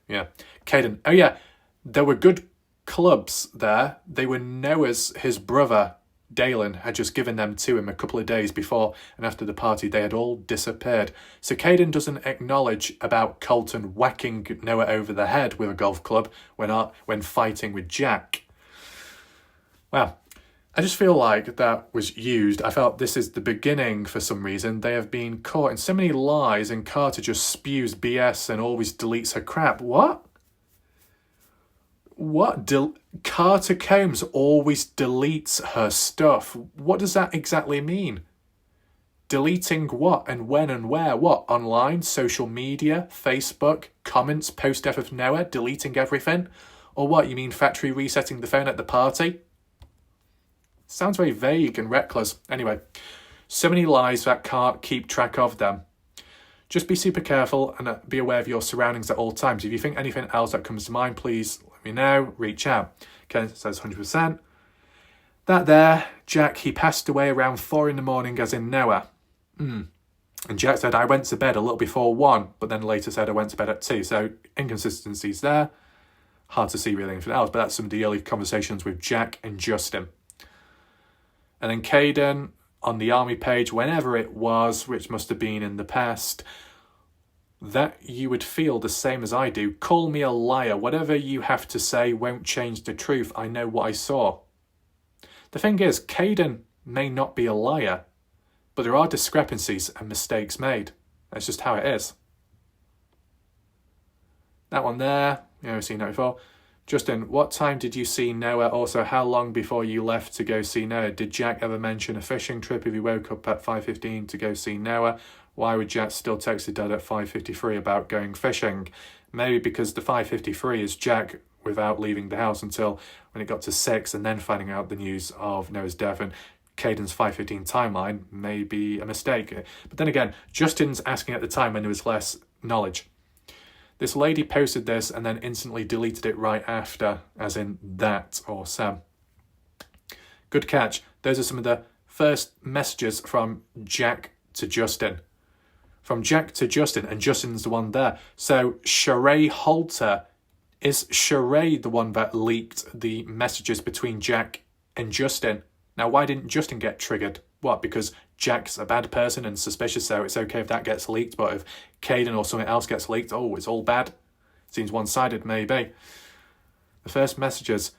Yeah. Kaden, oh yeah, there were good clubs there. They were Noah's, his brother, Dalen, had just given them to him a couple of days before, and after the party they had all disappeared. So Kaden doesn't acknowledge about Colton whacking Noah over the head with a golf club when fighting with Jack. Wow. I just feel like that was used. I felt this is the beginning for some reason. They have been caught in so many lies and Carter just spews BS and always deletes her crap. What? Carter Combs always deletes her stuff. What does that exactly mean? Deleting what and when and where? What? Online, social media, Facebook, comments, post-death of Noah, deleting everything? Or what, you mean factory resetting the phone at the party? Sounds very vague and reckless. Anyway, so many lies that can't keep track of them. Just be super careful and be aware of your surroundings at all times. If you think anything else that comes to mind, please let me know. Reach out. Ken says 100%. That there, Jack, he passed away around 4 a.m, as in Noah. And Jack said, I went to bed a little before 1, but then later said I went to bed at 2. So inconsistencies there. Hard to see really anything else, but that's some of the early conversations with Jack and Justin. And then Kaden, on the army page, whenever it was, which must have been in the past, that you would feel the same as I do. Call me a liar. Whatever you have to say won't change the truth. I know what I saw. The thing is, Kaden may not be a liar, but there are discrepancies and mistakes made. That's just how it is. That one there, we've seen that before. Justin, what time did you see Noah? Also, how long before you left to go see Noah? Did Jack ever mention a fishing trip if he woke up at 5:15 to go see Noah? Why would Jack still text his dad at 5:53 about going fishing? Maybe because the 5:53 is Jack without leaving the house until when it got to 6 and then finding out the news of Noah's death, and Kaden's 5:15 timeline may be a mistake. But then again, Justin's asking at the time when there was less knowledge. This lady posted this and then instantly deleted it right after, as in that or Sam. Good catch. Those are some of the first messages from Jack to Justin. From Jack to Justin, and Justin's the one there. So Sheree Halter, is Sheree the one that leaked the messages between Jack and Justin? Now, why didn't Justin get triggered? What, because Jack's a bad person and suspicious, so it's okay if that gets leaked, but if Kaden or something else gets leaked, oh, it's all bad? Seems one-sided, maybe. The first messages,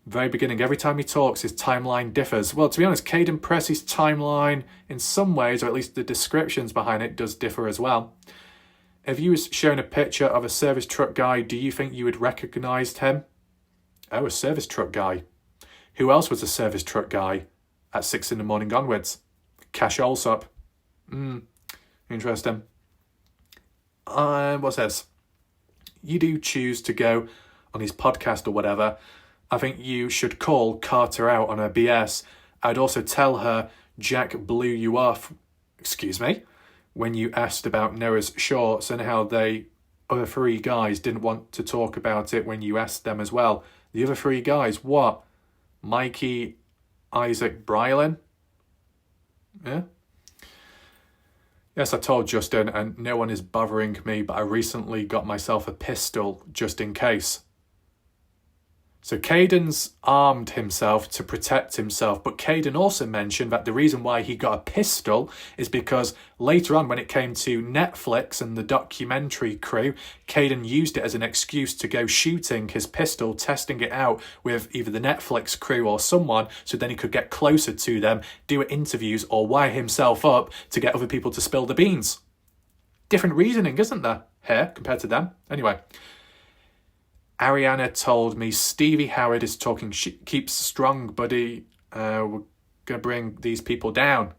very beginning, every time he talks, his timeline differs. Well, to be honest, Kaden Pressy's timeline, in some ways, or at least the descriptions behind it, does differ as well. If you was shown a picture of a service truck guy, do you think you would recognise him? Oh, a service truck guy. Who else was a service truck guy at 6 a.m. onwards? Cash Allsop. Interesting. What's this? You do choose to go on his podcast or whatever. I think you should call Carter out on her BS. I'd also tell her Jack blew you off, when you asked about Noah's shorts and how the other 3 guys didn't want to talk about it when you asked them as well. The other 3 guys, what? Mikey, Isaac, Brylin? Yeah? Yes, I told Justin, and no one is bothering me, but I recently got myself a pistol just in case. So Kaden's armed himself to protect himself, but Kaden also mentioned that the reason why he got a pistol is because later on when it came to Netflix and the documentary crew, Kaden used it as an excuse to go shooting his pistol, testing it out with either the Netflix crew or someone, so then he could get closer to them, do interviews or wire himself up to get other people to spill the beans. Different reasoning, isn't there, here compared to them? Anyway. Ariana told me Stevie Howard is talking keeps strong, buddy. We're going to bring these people down.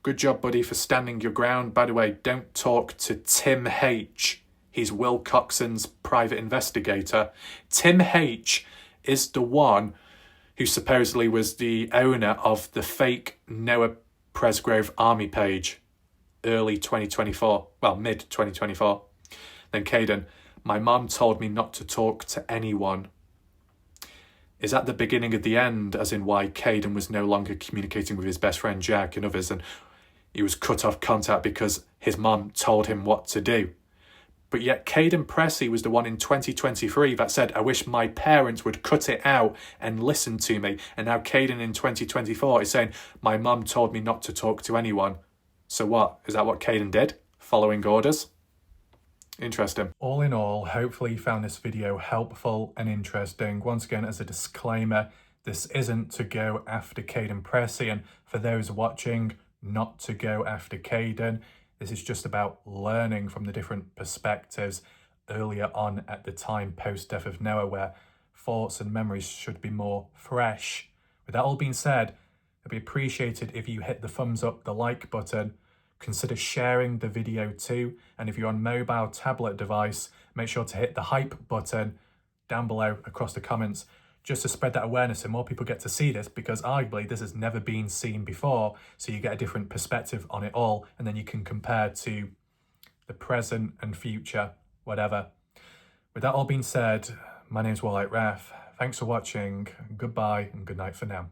Good job, buddy, for standing your ground. By the way, don't talk to Tim H. He's Will Coxon's private investigator. Tim H. is the one who supposedly was the owner of the fake Noah Presgrove army page. Early 2024. Well, mid 2024. Then Kaden. My mum told me not to talk to anyone. Is that the beginning of the end, as in why Kaden was no longer communicating with his best friend Jack and others, and he was cut off contact because his mum told him what to do? But yet Kaden Pressy was the one in 2023 that said, I wish my parents would cut it out and listen to me. And now Kaden in 2024 is saying, my mum told me not to talk to anyone. So what? Is that what Kaden did? Following orders? Interesting. All in all, hopefully you found this video helpful and interesting. Once again, as a disclaimer, this isn't to go after Kaden Pressy, and for those watching, not to go after Kaden. This is just about learning from the different perspectives earlier on at the time post-death of Noah, where thoughts and memories should be more fresh. With that all being said, it'd be appreciated if you hit the thumbs up, the like button. Consider sharing the video too, and if you're on mobile tablet device, make sure to hit the hype button down below across the comments, just to spread that awareness and more people get to see this, because arguably this has never been seen before, so you get a different perspective on it all, and then you can compare to the present and future, whatever. With that all being said, my name's Warlight Ref. Thanks for watching, goodbye and good night for now.